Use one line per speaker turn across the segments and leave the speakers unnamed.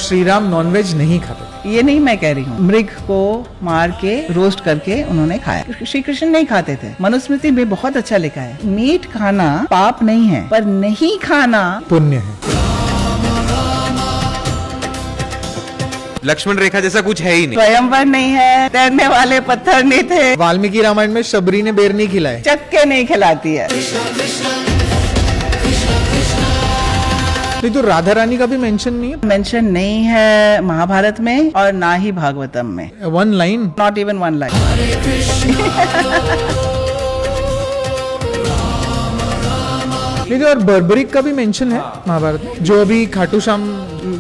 Shri Ram nonveg नहीं खाते?
ये नहीं मैं कह रही हूँ, मृग को मार के रोस्ट करके उन्होंने खाया। श्री कृष्ण नहीं खाते थे। मनुस्मृति में बहुत अच्छा लिखा है, मीट खाना पाप नहीं है, पर नहीं खाना
पुण्य है।
लक्ष्मण रेखा जैसा कुछ है ही नहीं।
स्वयंवर नहीं है, तैरने वाले पत्थर नहीं थे।
वाल्मीकि रामायण में शबरी ने बेर नहीं खिलाए,
चक्के नहीं खिलाती है।
नहीं तो राधा रानी का भी मेंशन नहीं है?
मेंशन नहीं है महाभारत में और ना ही भागवतम में।
One line,
not even one line.
नहीं तो और बर्बरिक का भी मेंशन है महाभारत में, जो अभी खाटू श्याम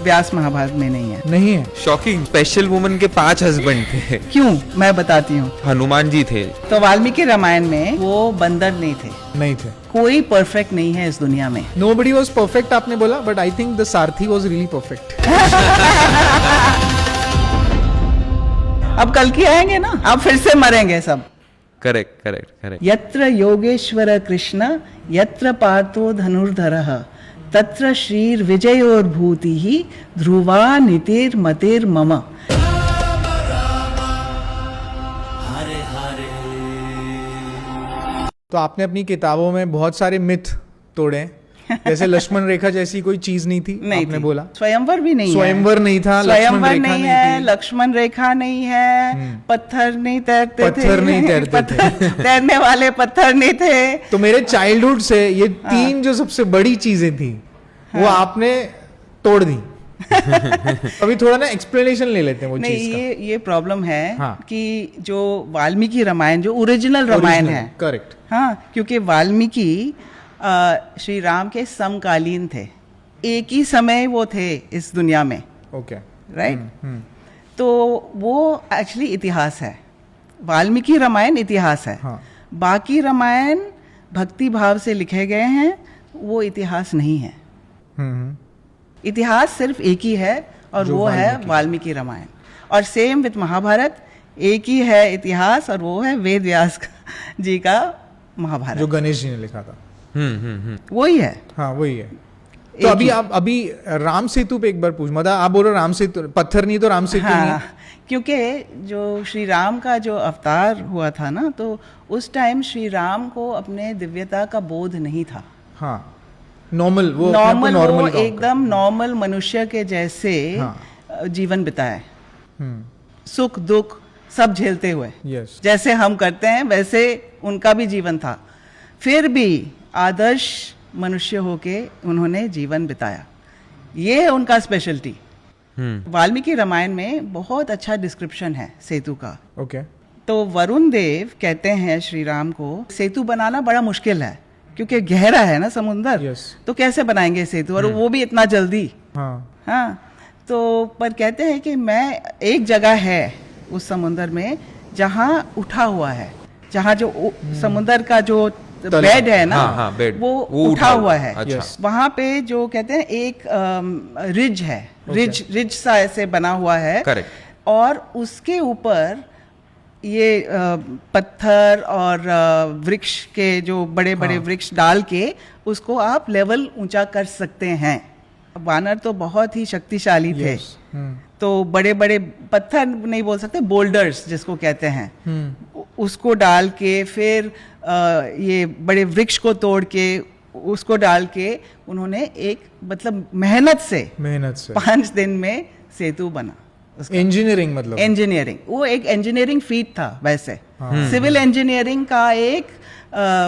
व्यास महाभारत में नहीं है।
नहीं है।
शॉकिंग। स्पेशल वुमन के 5 हस्बैंड थे।
क्यों, मैं बताती हूँ।
हनुमान जी थे।
तो वाल्मीकि रामायण में वो बंदर नहीं थे।
नहीं थे।
कोई परफेक्ट नहीं है इस दुनिया में।
Nobody was perfect आपने बोला, but I think the Sarathi was really perfect.
अब कल की आएंगे ना, अब फिर से मरेंगे सब।
करेक्ट।
यत्र योगेश्वर कृष्ण यत्र पार्थो धनुर्धरः तत्र श्रीर विजयोर्भूतिः ध्रुवा नीतिर् मतिर् मम।
तो आपने अपनी किताबों में बहुत सारे मिथ तोड़े, जैसे लक्ष्मण रेखा जैसी कोई चीज नहीं थी।
नहीं
आपने
थी।
बोला
स्वयंवर भी नहीं है।
स्वयंवर नहीं था,
स्वयंवर
लक्ष्मण
नहीं
रेखा
है,
थी।
लक्ष्मण रेखा नहीं है, पत्थर नहीं तैरते थे।
पत्थर नहीं तैरते थे।
तैरने वाले पत्थर नहीं थे।
तो मेरे चाइल्डहुड से ये 3 जो सबसे बड़ी चीजें थी वो आपने तोड़ दी। अभी थोड़ा ना एक्सप्लेनेशन ले लेते हैं वो
नहीं,
चीज का।
ये प्रॉब्लम है
हाँ।
कि जो वाल्मीकि रामायण जो ओरिजिनल रामायण है,
करेक्ट।
हाँ, क्योंकि वाल्मीकि श्री राम के समकालीन थे, एक ही समय वो थे इस दुनिया में।
ओके।
राइट। तो वो एक्चुअली इतिहास है, वाल्मीकि रामायण इतिहास है।
हाँ।
बाकी रामायण भक्ति भाव से लिखे गए हैं, वो इतिहास नहीं है। इतिहास सिर्फ एक ही है और वो है वाल्मीकि रामायण। और सेम विद महाभारत, एक ही है इतिहास और वो है वेद व्यास जी का महाभारत,
जो गणेश जी ने लिखा था।
वही है।
हाँ वही है। तो अभी राम सेतु पे एक बार पूछ, मतलब आप बोलो राम सेतु पत्थर नहीं तो राम सेतु नहीं है।
हाँ, क्योंकि जो श्री राम का जो अवतार हुआ था ना, तो उस टाइम श्री राम को अपने दिव्यता का बोध नहीं था।
हाँ, नॉर्मल वो
एकदम नॉर्मल मनुष्य के जैसे जीवन बिताए, सुख दुख सब झेलते हुए।
यस।
जैसे हम करते हैं वैसे उनका भी जीवन था, फिर भी आदर्श मनुष्य होके उन्होंने जीवन बिताया। ये है उनका स्पेशलिटी। वाल्मीकि रामायण में बहुत अच्छा डिस्क्रिप्शन है सेतु का।
ओके।
तो वरुण देव कहते हैं श्री राम को, सेतु बनाना बड़ा मुश्किल है क्योंकि गहरा है ना समुंदर।
Yes.
तो कैसे बनाएंगे सेतु, और वो भी इतना जल्दी।
हाँ।
तो पर कहते हैं कि मैं एक जगह है उस समुंदर में जहाँ उठा हुआ है, जहाँ जो समुंदर का जो बेड है ना,
बेड
वो उठा हुआ है।
अच्छा।
वहाँ पे जो कहते हैं एक रिज है, रिज सा ऐसे बना हुआ है।
करेक्ट।
और उसके ऊपर ये पत्थर और वृक्ष के जो बड़े बड़े वृक्ष डाल के उसको आप लेवल ऊंचा कर सकते हैं। वानर तो बहुत ही शक्तिशाली थे। तो बड़े बड़े पत्थर नहीं बोल सकते, बोल्डर्स जिसको कहते हैं, उसको डाल के फिर ये बड़े वृक्ष को तोड़ के उसको डाल के उन्होंने एक मतलब मेहनत से 5 दिन में सेतु बना।
इंजीनियरिंग, मतलब
इंजीनियरिंग, वो एक इंजीनियरिंग फीट था वैसे। सिविल इंजीनियरिंग का एक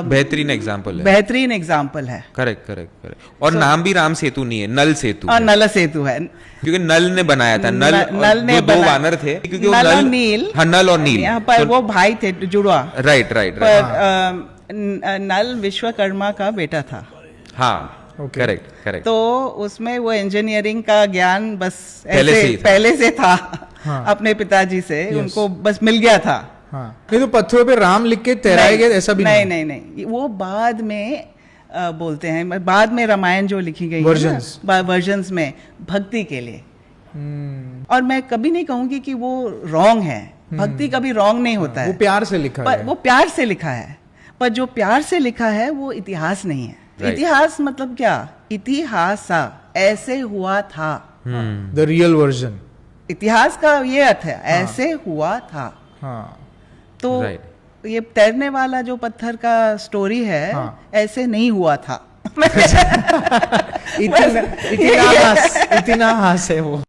बेहतरीन एग्जाम्पल
है।
करेक्ट। और नाम भी राम सेतु नहीं है, नल सेतु।
नल सेतु है
क्योंकि नल ने बनाया था। नल ने 2 वानर थे, क्योंकि
नल और नील।
हाँ, नल और नील।
यहाँ पर वो भाई थे जुड़वा।
राइट।
पर नल विश्वकर्मा का बेटा था।
हाँ, करेक्ट।
तो उसमें वो इंजीनियरिंग का ज्ञान बस
पहले
से था। अपने पिताजी से उनको बस मिल गया था।
नहीं तो पत्थरों पे राम लिख के तैराए गए ऐसा भी
नहीं, वो बाद में बोलते हैं, बाद में रामायण जो लिखी गई वर्जन्स में भक्ति के लिए। और मैं कभी नहीं कहूंगी कि वो रॉन्ग है, भक्ति कभी रॉन्ग नहीं होता है।
वो प्यार से लिखा है।
वो प्यार से लिखा है, पर जो प्यार से लिखा है वो इतिहास नहीं है। इतिहास मतलब क्या? इतिहास ऐसे हुआ था।
The real version.
इतिहास का ये अर्थ है, ऐसे हुआ था।
हाँ
तो
Right.
ये तैरने वाला जो पत्थर का स्टोरी है, ऐसे नहीं हुआ था।
इतना हास है वो।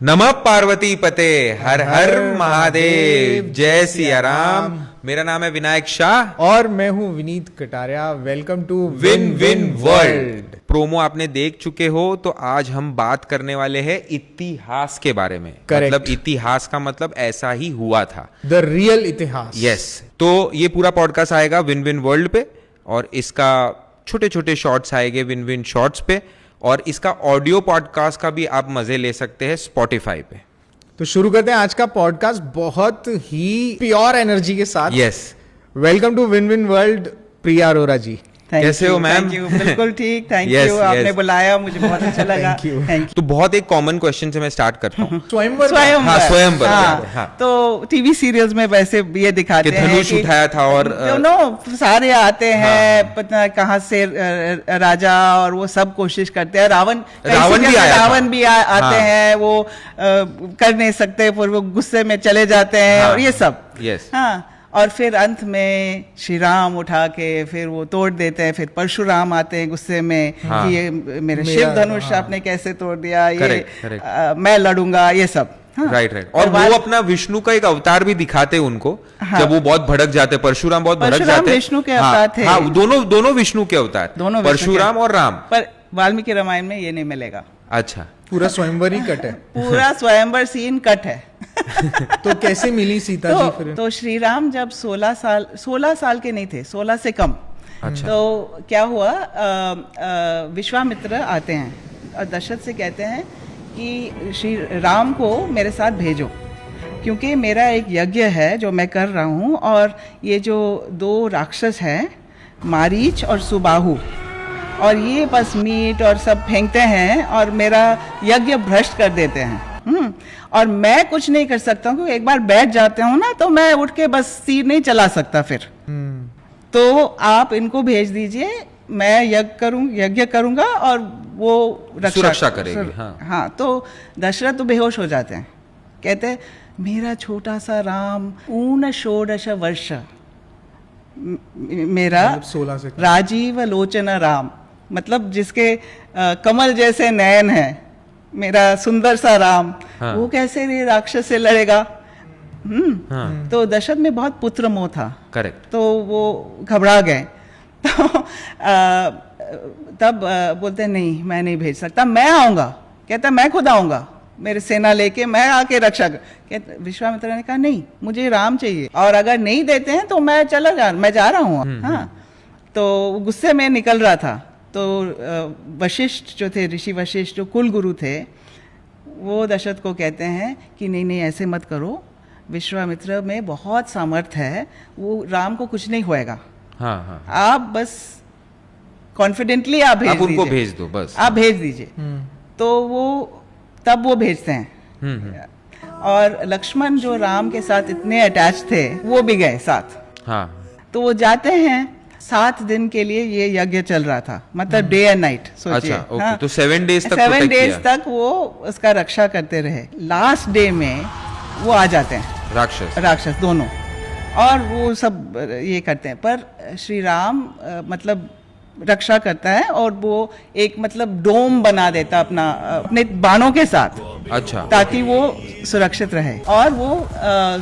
नमः पार्वती पते, हर हर महादेव, जय सिया राम। मेरा नाम है विनायक शाह
और मैं हूं Vineet Kataria. Welcome to
win win world. Promo आपने देख चुके हो, तो आज हम बात करने वाले हैं इतिहास के बारे में।
Correct.
मतलब इतिहास का मतलब ऐसा ही हुआ था,
द रियल इतिहास।
यस। तो ये पूरा पॉडकास्ट आएगा विन विन वर्ल्ड पे, और इसका छोटे छोटे शॉर्ट्स आएंगे विन विन शॉर्ट्स पे, और इसका ऑडियो पॉडकास्ट का भी आप मजे ले सकते हैं स्पॉटिफाई पे।
तो शुरू करते हैं आज का पॉडकास्ट बहुत ही प्योर एनर्जी के साथ।
Yes.
Welcome to win win world, Priya Arora ji.
कैसे हो मैम?
थैंक यू, बिल्कुल ठीक। थैंक
Yes,
यू, आपने
yes.
बुलाया, मुझे बहुत अच्छा लगा।
Thank you.
थैंक
तो बहुत एक कॉमन क्वेश्चन से मैं स्टार्ट करता हूँ।
स्वयंवर।
स्वयंवर।
हाँ, स्वयंवर,
हाँ,
हाँ।
तो टीवी सीरियल्स में वैसे ये दिखाते
कि
हैं
धनुष उठाया था और
सारे आते हैं, पता कहाँ से राजा, और वो सब कोशिश करते हैं। रावण
भी आया था।
रावण भी आते
हाँ।
हैं, वो कर नहीं सकते, फिर वो गुस्से में चले जाते हैं,
हाँ,
और ये सब।
यस।
हाँ, और फिर अंत में श्री राम उठा के फिर वो तोड़ देते हैं। फिर परशुराम आते हैं गुस्से में
हाँ।
कि ये मेरे शिव धनुष आपने कैसे तोड़ दिया, ये
Correct.
मैं लड़ूंगा, ये सब। हाँ।
राइट। और वो अपना विष्णु का एक अवतार भी दिखाते हैं उनको।
हाँ।
जब वो बहुत भड़क जाते, परशुराम बहुत भड़क
परशुराम
जाते हैं।
विष्णु के अवतार थे।
हाँ, दोनों विष्णु के अवतार,
दोनों विष्णु
परशुराम
के।
और राम।
पर वाल्मीकि रामायण में ये नहीं मिलेगा।
अच्छा।
पूरा स्वयंवर ही कट है।
पूरा स्वयंवर सीन कट है।
तो कैसे मिली सीता जी फिर?
तो श्री राम जब 16 साल के नहीं थे, 16 से कम।
अच्छा।
तो क्या हुआ, विश्वामित्र आते हैं और दशरथ से कहते हैं कि श्री राम को मेरे साथ भेजो, क्योंकि मेरा एक यज्ञ है जो मैं कर रहा हूँ, और ये जो 2 राक्षस हैं, मारीच और सुबाहु, और ये बस मीट और सब फेंकते हैं और मेरा यज्ञ भ्रष्ट कर देते हैं। और मैं कुछ नहीं कर सकता हूँ, एक बार बैठ जाते हूँ ना, तो मैं उठ के बस तीर नहीं चला सकता फिर। तो आप इनको भेज दीजिए, मैं यज्ञ करूंगा और वो
सुरक्षा करेगी। हाँ।
हाँ, तो दशरथ तो बेहोश हो जाते हैं, कहते हैं मेरा छोटा सा राम, ऊन षोडश वर्ष, मेरा
16 से
राजीव लोचन राम, मतलब जिसके कमल जैसे नयन है, मेरा सुंदर सा राम।
हाँ।
वो कैसे रे राक्षस से लड़ेगा?
हाँ।
तो दशरथ में बहुत पुत्र मोह था।
करेक्ट।
तो वो घबरा गए। तो तब बोलते नहीं, मैं नहीं भेज सकता, मैं आऊंगा। कहता मैं खुद आऊंगा, मेरे सेना लेके मैं आके रक्षा कर। कहते विश्वामित्र ने कहा नहीं, मुझे राम चाहिए, और अगर नहीं देते हैं तो मैं जा रहा हूँ। हाँ, तो गुस्से में निकल रहा था। तो वशिष्ठ जो थे, ऋषि वशिष्ठ जो कुल गुरु थे, वो दशरथ को कहते हैं कि नहीं ऐसे मत करो, विश्वामित्र में बहुत सामर्थ्य है, वो राम को कुछ नहीं होएगा।
हाँ, हाँ।
आप बस कॉन्फिडेंटली आप
उनको भेज दो, बस
आप भेज दीजिए। तो तब वो भेजते हैं। और लक्ष्मण जो राम के साथ इतने अटैच थे, वो भी गए साथ।
हाँ।
तो वो जाते हैं, 7 दिन के लिए ये यज्ञ चल रहा था, मतलब डे एंड नाइट, सोचिए।
अच्छा, ओके। तो 7 डेज तक
7 डेज
किया।
तक वो उसका रक्षा करते रहे। लास्ट डे में वो आ जाते हैं, राक्षस दोनों, और वो सब ये करते हैं। पर श्री राम मतलब रक्षा करता है, और वो एक मतलब डोम बना देता अपने बाणों के साथ।
अच्छा।
ताकि वो सुरक्षित रहे। और वो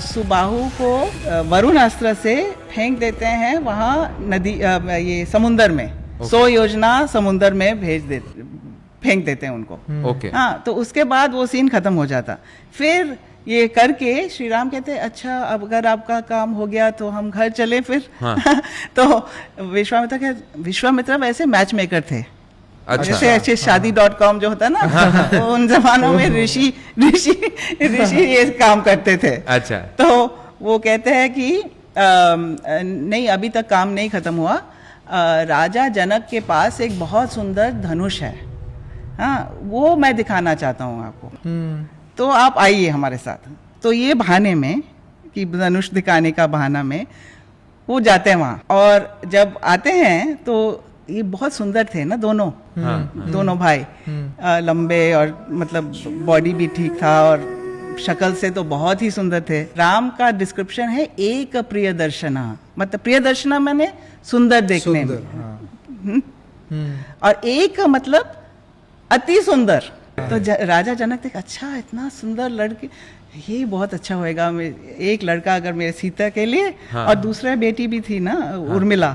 सुबाहु को वरुण अस्त्र से फेंक देते हैं वहाँ नदी, ये समुंदर में। 100 योजना समुंदर में फेंक देते हैं उनको।
ओके।
हाँ, तो उसके बाद वो सीन खत्म हो जाता। फिर ये करके श्री राम कहते हैं अच्छा, अब अगर आपका काम हो गया तो हम घर चले फिर।
हाँ।
तो विश्वामित्र वैसे मैच मेकर थे।
अच्छा।
जैसे ऐसे शादी.com जो होता है ना, तो उन जमानों में ऋषि ये काम करते थे।
अच्छा।
तो वो कहते हैं कि नहीं, अभी तक काम नहीं खत्म हुआ। राजा जनक के पास एक बहुत सुंदर धनुष है, हाँ, वो मैं दिखाना चाहता हूँ आपको। तो आप आइए हमारे साथ। तो ये बहाने में कि धनुष दिखाने का बहाना में वो जाते हैं वहाँ। और जब आते हैं तो ये बहुत सुंदर थे ना दोनों, दोनों भाई, लंबे और मतलब बॉडी भी ठीक था और शक्ल से तो बहुत ही सुंदर थे। राम का डिस्क्रिप्शन है एक प्रियदर्शना, मतलब प्रियदर्शना मैंने सुंदर देखने में, और एक मतलब अति सुंदर। तो राजा जनक देख, अच्छा इतना सुंदर लड़की, ये बहुत अच्छा होएगा, एक लड़का अगर मेरे सीता के लिए, और दूसरा बेटी भी थी ना उर्मिला,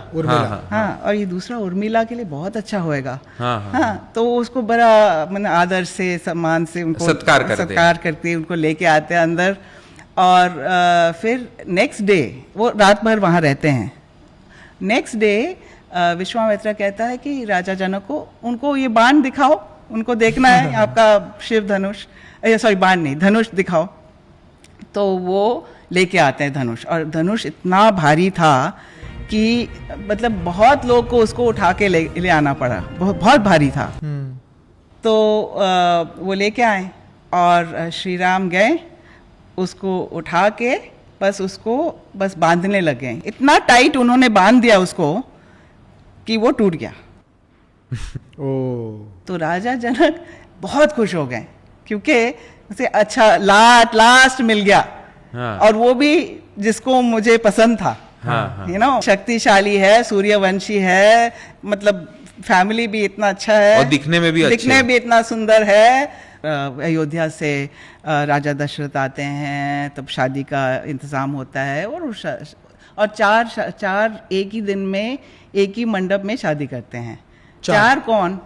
हाँ, और ये दूसरा उर्मिला के लिए बहुत अच्छा होएगा। हाँ, तो उसको बड़ा मैंने आदर से सम्मान से उनको सत्कार करते उनको लेके आते हैं अंदर, और फिर नेक्स्ट डे वो रात भर वहाँ रहते हैं। नेक्स्ट डे विश्वामित्र कहता है कि राजा जनक को, उनको ये बाण दिखाओ, उनको देखना है आपका शिव धनुष, सॉरी बाण नहीं, धनुष दिखाओ। तो वो लेके आते हैं धनुष, और धनुष इतना भारी था कि मतलब बहुत लोग को उसको उठा के ले आना पड़ा, बहुत भारी था। तो वो लेके आए और श्री राम गए, उसको उठा के बस बांधने लगे। इतना टाइट उन्होंने बांध दिया उसको कि वो टूट गया। तो राजा जनक बहुत खुश हो गए क्योंकि उसे अच्छा लास्ट मिल गया, और वो भी जिसको मुझे पसंद था, यू नो, शक्तिशाली है, सूर्यवंशी है, मतलब फैमिली भी इतना अच्छा है,
और दिखने में भी
इतना सुंदर है। अयोध्या से राजा दशरथ आते हैं, तब शादी का इंतजाम होता है, और चार एक ही दिन में एक ही मंडप में शादी करते हैं। चार कौन?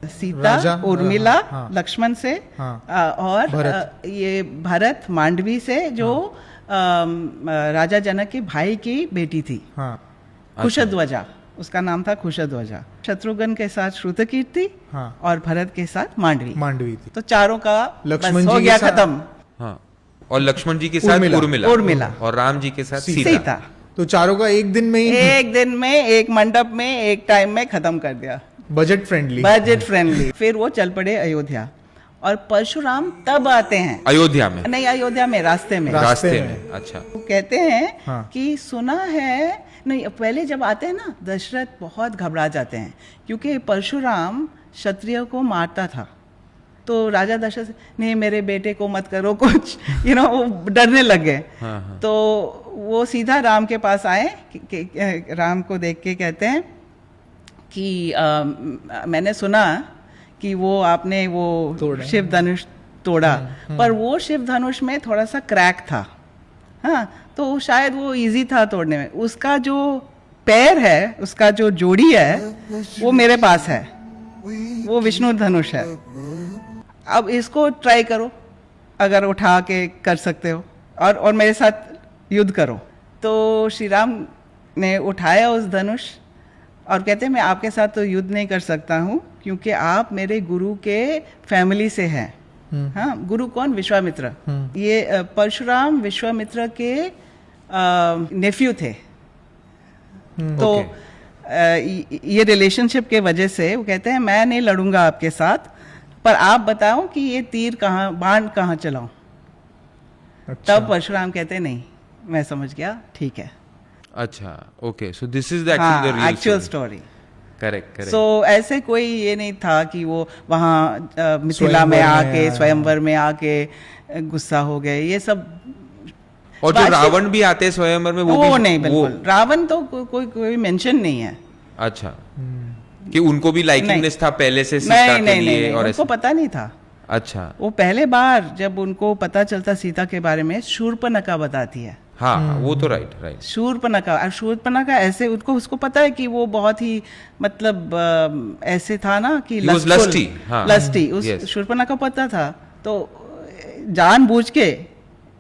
सीता, उर्मिला, लक्ष्मण से, और ये भरत मांडवी से, जो राजा जनक के भाई की बेटी थी, कुशध्वजा, उसका नाम था कुशध्वजा। शत्रुघ्न के साथ श्रुतकीर्ति, और भरत के साथ मांडवी थी। तो चारों का लक्ष्मण हो गया खत्म।
और लक्ष्मण जी के साथ उर्मिला, और राम जी के साथ सीता।
तो चारों का एक दिन में
एक मंडप में एक टाइम में खत्म कर दिया।
Budget friendly.
फिर वो चल पड़े अयोध्या, और परशुराम तब आते हैं
अयोध्या में
रास्ते में।
अच्छा।
वो कहते हैं कि सुना है, नहीं पहले जब आते हैं ना, दशरथ बहुत घबरा जाते हैं क्योंकि परशुराम क्षत्रिय को मारता था। तो राजा दशरथ, नहीं मेरे बेटे को मत करो कुछ, वो डरने लगे। तो वो सीधा राम के पास आए, राम को देख के कहते हैं कि मैंने सुना कि वो आपने वो शिव धनुष तोड़ा, पर वो शिव धनुष में थोड़ा सा क्रैक था, हाँ, तो शायद वो इजी था तोड़ने में। उसका जो पैर है, उसका जो जोड़ी है, वो मेरे पास है, वो विष्णु धनुष है। अब इसको ट्राई करो, अगर उठा के कर सकते हो, और मेरे साथ युद्ध करो। तो श्री राम ने उठाया उस धनुष, और कहते हैं मैं आपके साथ तो युद्ध नहीं कर सकता हूँ क्योंकि आप मेरे गुरु के फैमिली से हैं। हाँ, गुरु कौन? विश्वामित्र। ये परशुराम विश्वामित्र के नेफ्यू थे। तो ये रिलेशनशिप के वजह से वो कहते हैं मैं नहीं लड़ूंगा आपके साथ, पर आप बताओ कि ये तीर कहाँ, बाण कहाँ चलाऊं। अच्छा। तब परशुराम कहते नहीं, मैं समझ गया, ठीक है।
अच्छा, okay, so this is the
actual story.
Correct.
So ऐसे कोई ये नहीं था कि वो वहाँ मिथिला में आके, स्वयंवर में आके गुस्सा हो गए, ये सब।
और जो रावण भी आते हैं स्वयंवर में, वो भी
नहीं, बिल्कुल रावण तो कोई मेंशन नहीं है।
अच्छा, कि उनको भी लाइकिंगनेस था पहले से सीता के लिए, और
उनको पता नहीं था।
अच्छा,
वो पहले बार जब उनको पता चलता सीता के बारे में, शूर्पणखा बताती है।
हाँ, वो तो राइट।
शूर्पणखा ऐसे उसको पता है कि वो बहुत ही मतलब ऐसे था ना कि लस्टी। उस शूर्पणखा पता था, तो जानबूझ के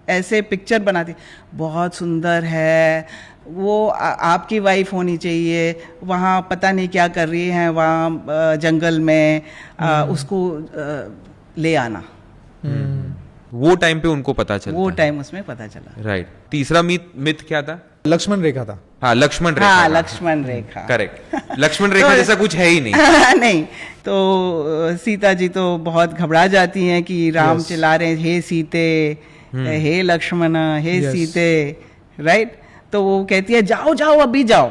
ऐसे पिक्चर बनाती, बहुत सुंदर है वो, आपकी वाइफ होनी चाहिए, वहाँ पता नहीं क्या कर रही है वहाँ जंगल में, उसको ले आना।
वो टाइम पे उनको पता चला,
वो टाइम उसमें पता चला।
राइट। तीसरा मिथ क्या था?
लक्ष्मण रेखा था।
हाँ, लक्ष्मण रेखा। करेक्ट। लक्ष्मण रेखा जैसा कुछ है ही नहीं।
नहीं, तो सीता जी तो बहुत घबरा जाती हैं कि राम चिल्ला रहे हैं, हे सीते, हे लक्ष्मण, हे सीते, राइट। तो वो कहती है जाओ अभी जाओ।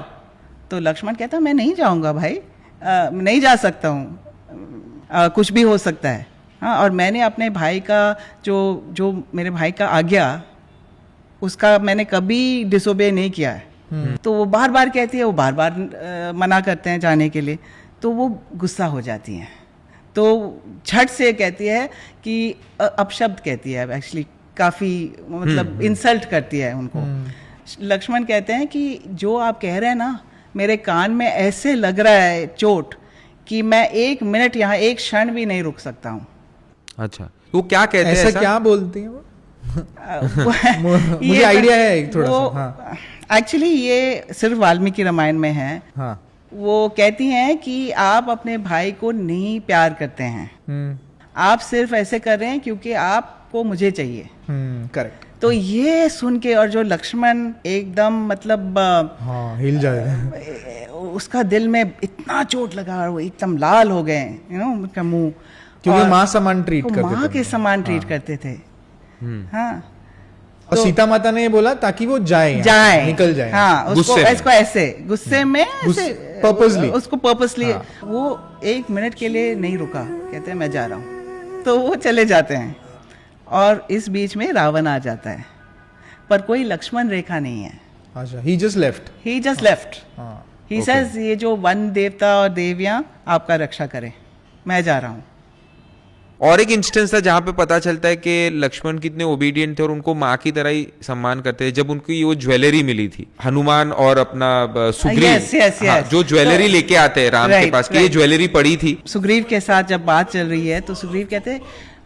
तो लक्ष्मण कहता मैं नहीं जाऊंगा भाई, नहीं जा सकता हूँ, कुछ भी हो सकता है। हाँ, और मैंने अपने भाई का जो मेरे भाई का आज्ञा, उसका मैंने कभी डिसोबे नहीं किया है। तो वो बार बार कहती है, वो बार बार मना करते हैं जाने के लिए, तो वो गुस्सा हो जाती हैं। तो झट से कहती है कि अपशब्द कहती है, एक्चुअली काफ़ी मतलब इंसल्ट करती है उनको। लक्ष्मण कहते हैं कि जो आप कह रहे हैं ना, मेरे कान में ऐसे लग रहा है चोट कि मैं 1 मिनट यहाँ 1 क्षण भी नहीं रुक सकता हूँ।
अच्छा, वो क्या कहते हैं?
ऐसा क्या बोलती हैं वो? मुझे आइडिया है एक थोड़ा सा। हाँ।
एक्चुअली ये सिर्फ वाल्मीकि रामायण में है।
हाँ।
वो कहती हैं कि आप अपने भाई को नहीं प्यार करते हैं, आप सिर्फ ऐसे कर रहे हैं क्योंकि आपको मुझे चाहिए।
करेक्ट।
तो ये सुन के, और जो लक्ष्मण एकदम मतलब
हाँ, हिल जाए,
उसका दिल में इतना चोट लगा, वो एकदम लाल हो गए, उनका मुंह,
क्योंकि
और
माँ समान ट्रीट करते थे,
माँ के समान ट्रीट करते थे। हाँ,
और सीता माता ने ये बोला ताकि वो जाए, निकल जाए।
हाँ, उसको ऐसे गुस्से में
पर्पसली,
उसको पर्पसली। वो 1 मिनट के लिए नहीं रुका, कहते हैं मैं जा रहा हूँ, तो वो चले जाते हैं। और इस बीच में रावण आ जाता है, पर कोई लक्ष्मण रेखा नहीं है।
अच्छा, he just left.
He says, ये जो वन देवता और देवियां आपका रक्षा करें, मैं जा रहा हूँ।
और एक इंस्टेंस था जहां पे पता चलता है कि लक्ष्मण कितने ओबीडियंट थे और उनको माँ की तरह ही सम्मान करते थे, जब उनको वो ज्वेलरी मिली थी, हनुमान और अपना सुग्रीव। हाँ, जो ज्वेलरी लेके आते हैं राम के पास, कि ये ज्वेलरी पड़ी थी।
सुग्रीव के साथ जब बात चल रही है तो सुग्रीव कहते,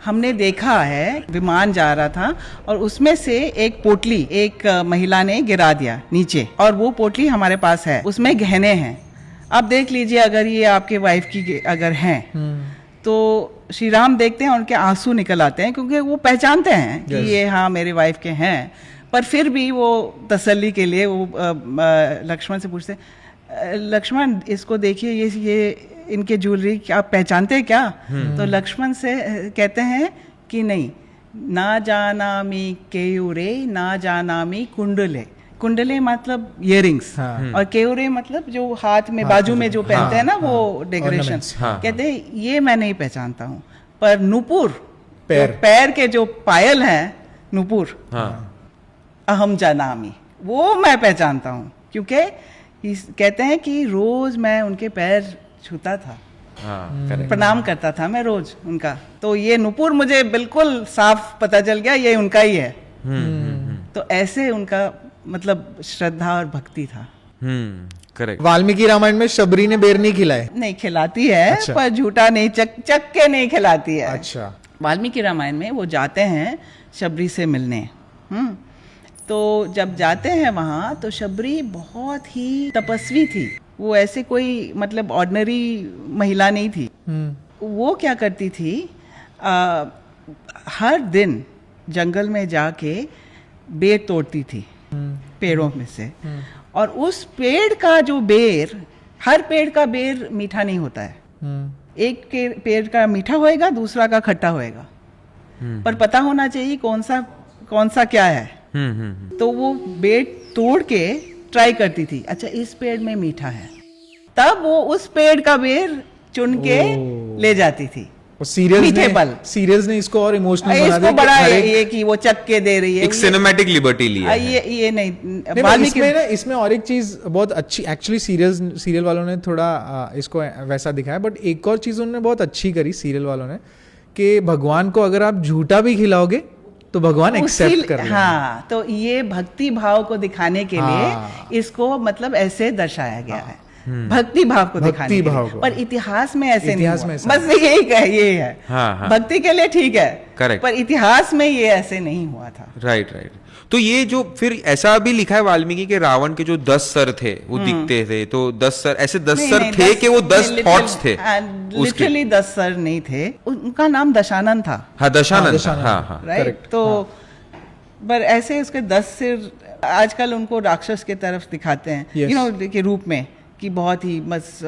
हमने देखा है विमान जा रहा था और उसमें से एक पोटली एक महिला ने गिरा दिया नीचे, और वो पोटली हमारे पास है, उसमें गहने हैं। अब देख लीजिए, अगर ये आपके वाइफ की अगर हैं, तो श्री राम देखते हैं, उनके आंसू निकल आते हैं, क्योंकि वो पहचानते हैं कि ये हाँ मेरे वाइफ के हैं। पर फिर भी वो तसल्ली के लिए वो लक्ष्मण से पूछते, लक्ष्मण इसको देखिए, ये इनके ज्वेलरी आप पहचानते हैं क्या? तो लक्ष्मण से कहते हैं कि नहीं, ना जानामि केयूरे ना जानामि कुंडले। कुंडले मतलब इयरिंग्स, और केयूरे मतलब जो हाथ में बाजू में जो पहनते हैं ना, वो डेकोरेशन। कहते हैं ये मैं नहीं पहचानता हूँ, पर नुपुर, पैर के जो पायल हैं नुपुर, अहम जानामि, वो मैं पहचानता हूँ, क्योंकि कहते हैं कि रोज मैं उनके पैर छूता था, प्रणाम करता था मैं रोज उनका। तो ये नुपुर मुझे बिल्कुल साफ पता चल गया, ये उनका ही है। तो ऐसे उनका मतलब श्रद्धा और भक्ति था।
करेक्ट।
वाल्मीकि रामायण में शबरी ने बेर नहीं खिलाए? नहीं
खिलाती है। अच्छा। पर झूठा नहीं, चक के नहीं खिलाती है।
अच्छा।
वाल्मीकि रामायण में वो जाते हैं शबरी से मिलने। तो जब जाते हैं वहाँ, तो शबरी बहुत ही तपस्वी थी, वो ऐसे कोई मतलब ऑर्डिनरी महिला नहीं थी। वो क्या करती थी, हर दिन जंगल में जाके बेर तोड़ती थी पेड़ों में से, और उस पेड़ का जो बेर, हर पेड़ का बेर मीठा नहीं होता है। एक के पेड़ का मीठा होएगा, दूसरा का खट्टा होएगा, पर पता होना चाहिए कौन सा क्या है। तो वो पेड़ तोड़ के ट्राई करती थी, अच्छा इस पेड़ में मीठा है, तब वो उस पेड़ का बेर चुन के ले जाती थी।
सीरियस ने इसको और इमोशनल बना दिया,
बड़ा ये कि वो चक के दे रही है,
एक सिनेमैटिक लिबर्टी लिया है।
ये
नहीं, इसमें और एक चीज बहुत अच्छी, एक्चुअली सीरियल वालों ने थोड़ा इसको वैसा दिखाया, बट एक और चीज उन्होंने बहुत अच्छी करी सीरियल वालों ने, कि भगवान को अगर आप झूठा भी खिलाओगे तो भगवान एक्सेप्ट कर लेंगे।
हाँ, तो ये भक्ति भाव को दिखाने के लिए इसको मतलब ऐसे दर्शाया गया है, भक्ति भाव को दिखाने के लिए। पर इतिहास में ऐसे नहीं हुआ, बस ये है। भक्ति के लिए ठीक है,
करेक्ट,
पर इतिहास में ये ऐसे नहीं हुआ था।
राइट। तो ये जो फिर ऐसा भी लिखा है वाल्मीकि के, रावण के जो 10 सर थे वो दिखते थे, तो 10 सर ऐसे 10 सर थे कि वो 10 थॉट्स थे।
लिटरली 10 सर नहीं थे, उनका नाम दशानन था।
हाँ, दशानन। हाँ,
राइट। तो पर ऐसे उसके 10 सिर, आजकल उनको राक्षस के तरफ दिखाते हैं, के रूप में, कि बहुत ही बस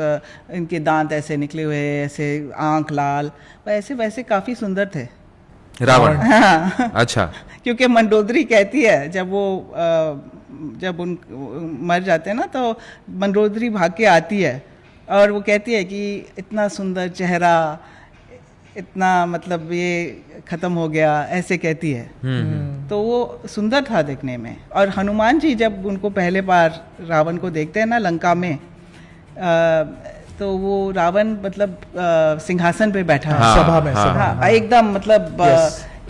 इनके दांत ऐसे निकले हुए, ऐसे आंख लाल, ऐसे वैसे काफी सुंदर थे
रावण।
हाँ।
अच्छा।
क्योंकि मंडोदरी कहती है, जब उन मर जाते हैं ना, तो मंडोदरी भाग के आती है और वो कहती है कि इतना सुंदर चेहरा, इतना मतलब ये खत्म हो गया, ऐसे कहती है। तो वो सुंदर था देखने में। और हनुमान जी जब उनको पहले बार रावण को देखते हैं ना लंका में, तो वो रावण मतलब सिंहासन पे बैठा है,
सभा में,
हाँ, एकदम मतलब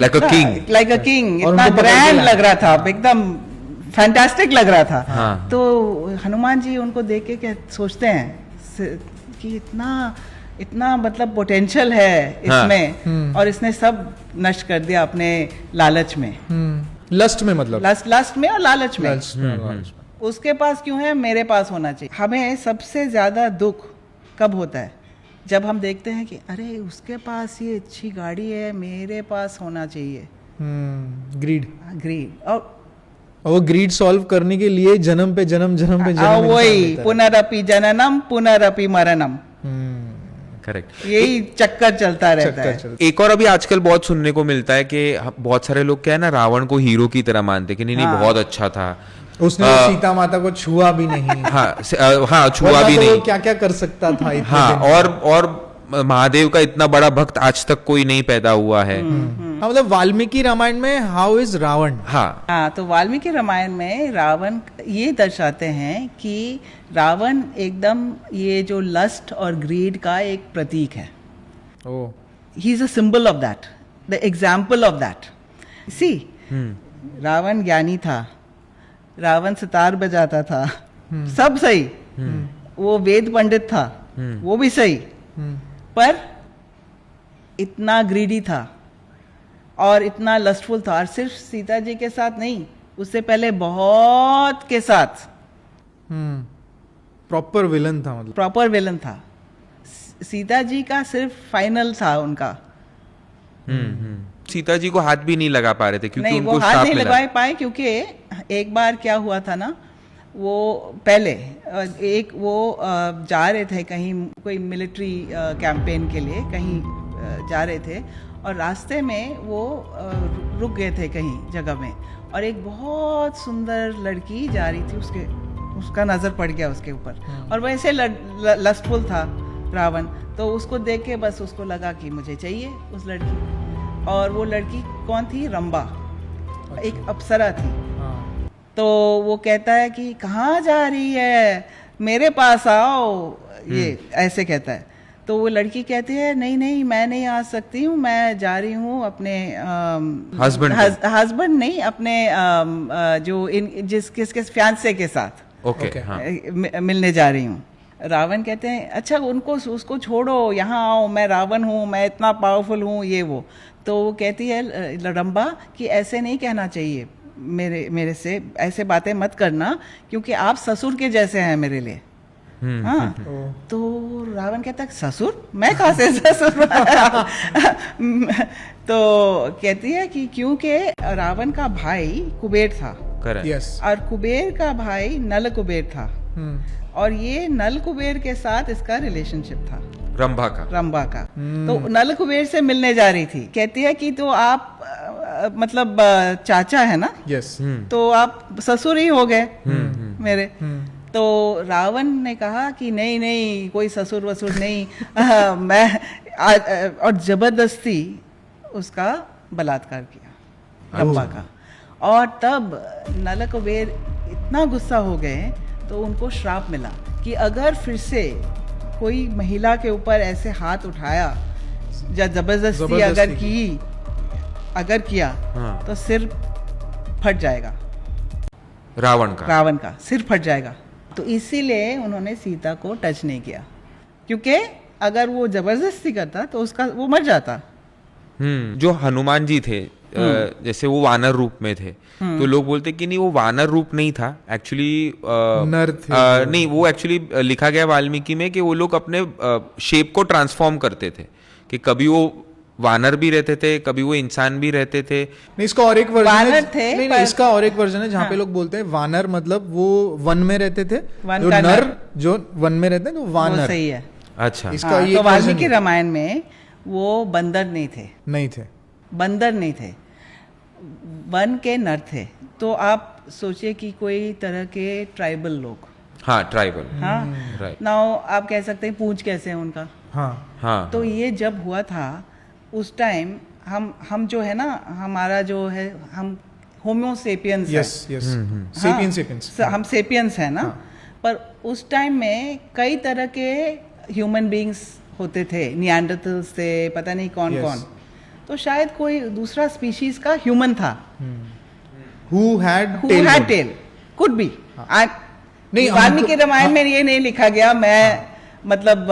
like a king,
like a king,
और
इतना
उनको पकड़ के
ग्रैंड
लाया।
लग रहा था, एकदम फैंटास्टिक लग रहा था।
हाँ।
तो हनुमान जी उनको देख के सोचते हैं कि इतना मतलब पोटेंशियल है इसमें, और इसने सब नष्ट कर दिया अपने लालच में,
लस्ट में, मतलब
लस्ट में और लालच में।
लस्ट में।
उसके पास क्यों है, मेरे पास होना चाहिए। हमें सबसे ज्यादा दुख कब होता है, जब हम देखते हैं कि अरे उसके पास ये अच्छी गाड़ी है, मेरे पास होना चाहिए।
ग्रीड।
ग्रीड। और
वो ग्रीड सॉल्व करने के लिए जन्म पे जन्म इंसान
वही
लेता है।
पुनरअपि जननम पुनरअपि मरणम,
करेक्ट,
यही चक्कर चलता रहता है।
एक और अभी आजकल बहुत सुनने को मिलता है कि बहुत सारे लोग क्या है ना, रावण को हीरो की तरह मानते हैं कि नहीं नहीं बहुत अच्छा था,
उसने वो सीता माता को छुआ भी नहीं।
हाँ छुआ भी नहीं,
क्या क्या कर सकता था इतने
हाँ,
दिन।
और महादेव का इतना बड़ा भक्त आज तक कोई नहीं पैदा हुआ है।
हाँ, मतलब वाल्मीकि रामायण में हाउ इज रावण।
हाँ,
तो वाल्मीकि रामायण में रावण ये दर्शाते हैं कि रावण एकदम ये जो लस्ट और ग्रीड का एक प्रतीक है। He is a symbol of that, the example of that. See, Ravan ज्ञानी था, रावण सितार बजाता था, सब सही, वो वेद पंडित था, वो भी सही, पर इतना ग्रीडी था और इतना लस्टफुल था। और सिर्फ सीता जी के साथ नहीं, उससे पहले बहुत के साथ
प्रॉपर विलन था, मतलब
प्रॉपर विलन था। सीता जी का सिर्फ फाइनल था उनका।
सीता जी को हाथ भी नहीं लगा पा रहे थे क्योंकि
नहीं,
उनको
वो हाथ
श्राप
नहीं
मिला।
लगा पाए, क्योंकि एक बार क्या हुआ था ना, वो पहले एक वो जा रहे थे कहीं, कोई मिलिट्री कैंपेन के लिए कहीं जा रहे थे, और रास्ते में वो रुक गए थे कहीं जगह में, और एक बहुत सुंदर लड़की जा रही थी, उसका नज़र पड़ गया उसके ऊपर, और वैसे लस्टफुल था रावण, तो उसको देख के बस उसको लगा कि मुझे चाहिए उस लड़की। और वो लड़की कौन थी? रंबा, एक अप्सरा थी। तो वो कहता है कि कहाँ जा रही है, मेरे पास आओ, ये ऐसे कहता है। तो वो लड़की कहती है नहीं नहीं, मैं नहीं आ सकती हूँ, मैं जा रही हूँ अपने हस्बैंड नहीं, अपने जो किसके फियांसे के साथ
ओके, हाँ।
मिलने जा रही हूँ। रावण कहते हैं अच्छा उसको छोड़ो, यहाँ आओ, मैं रावण हूँ, मैं इतना पावरफुल हूँ, ये वो। तो वो कहती है रंबा कि ऐसे नहीं कहना चाहिए, मेरे से ऐसे बातें मत करना, क्योंकि आप ससुर के जैसे हैं मेरे लिए। हाँ, तो रावण कहता है ससुर, मैं कहाँ से ससुर? तो कहती है कि क्योंकि रावण का भाई कुबेर था,
yes.
और कुबेर का भाई नल कुबेर था, और ये नल कुबेर के साथ इसका रिलेशनशिप था, रंभा का। तो नल कुबेर से मिलने जा रही थी, कहती है कि तो आप मतलब चाचा है ना,
yes.
तो आप ससुर ही हो गए मेरे। तो रावण ने कहा कि नहीं नहीं, कोई ससुर वसुर नहीं, मैं और जबरदस्ती उसका बलात्कार किया रंभा का। और तब नल कुबेर इतना गुस्सा हो गए, तो उनको श्राप मिला कि अगर फिर से कोई महिला के ऊपर ऐसे हाथ उठाया या जबरदस्ती अगर किया, हाँ, तो सिर फट जाएगा, रावण का सिर फट जाएगा। तो इसीलिए उन्होंने सीता को टच नहीं किया, क्योंकि अगर वो जबरदस्ती करता तो उसका वो मर जाता।
जो हनुमान जी थे, जैसे वो वानर रूप में थे, तो लोग बोलते कि नहीं वो वानर रूप नहीं था, एक्चुअली
नर थे।
नहीं, वो एक्चुअली लिखा गया वाल्मीकि में कि वो लोग अपने शेप को ट्रांसफॉर्म करते थे, कि कभी वो वानर भी रहते थे, कभी वो इंसान भी रहते थे।
नहीं, इसका और एक वर्जन
वानर थे,
नहीं, इसका और एक वर्जन है जहाँ पे लोग बोलते हैं वानर मतलब वो वन में रहते थे, जो नर जो वन में रहते हैं, तो वानर
सही है।
अच्छा,
इसका ये तो वाल्मीकि रामायण में वो बंदर नहीं थे, बंदर नहीं थे, वन के नर थे। तो आप सोचिए कि कोई तरह के ट्राइबल लोग,
हाँ ट्राइबल,
हाँ
राइट।
नाउ आप कह सकते हैं पूंछ कैसे है उनका।
हाँ
तो ये जब हुआ था उस टाइम हम जो है ना, हमारा जो है, हम होम्योसेपियंस
यस यस सेपियंस सेपियंस
हम सेपियंस है ना। पर उस टाइम में कई तरह के ह्यूमन बीइंग्स होते थे, निएंडरथल्स थे, पता नहीं कौन कौन। तो शायद कोई दूसरा स्पीशीज का ह्यूमन था
who had
tail, could be.
नहीं,
वाल्मीकि रामायण में ये नहीं लिखा गया, मैं मतलब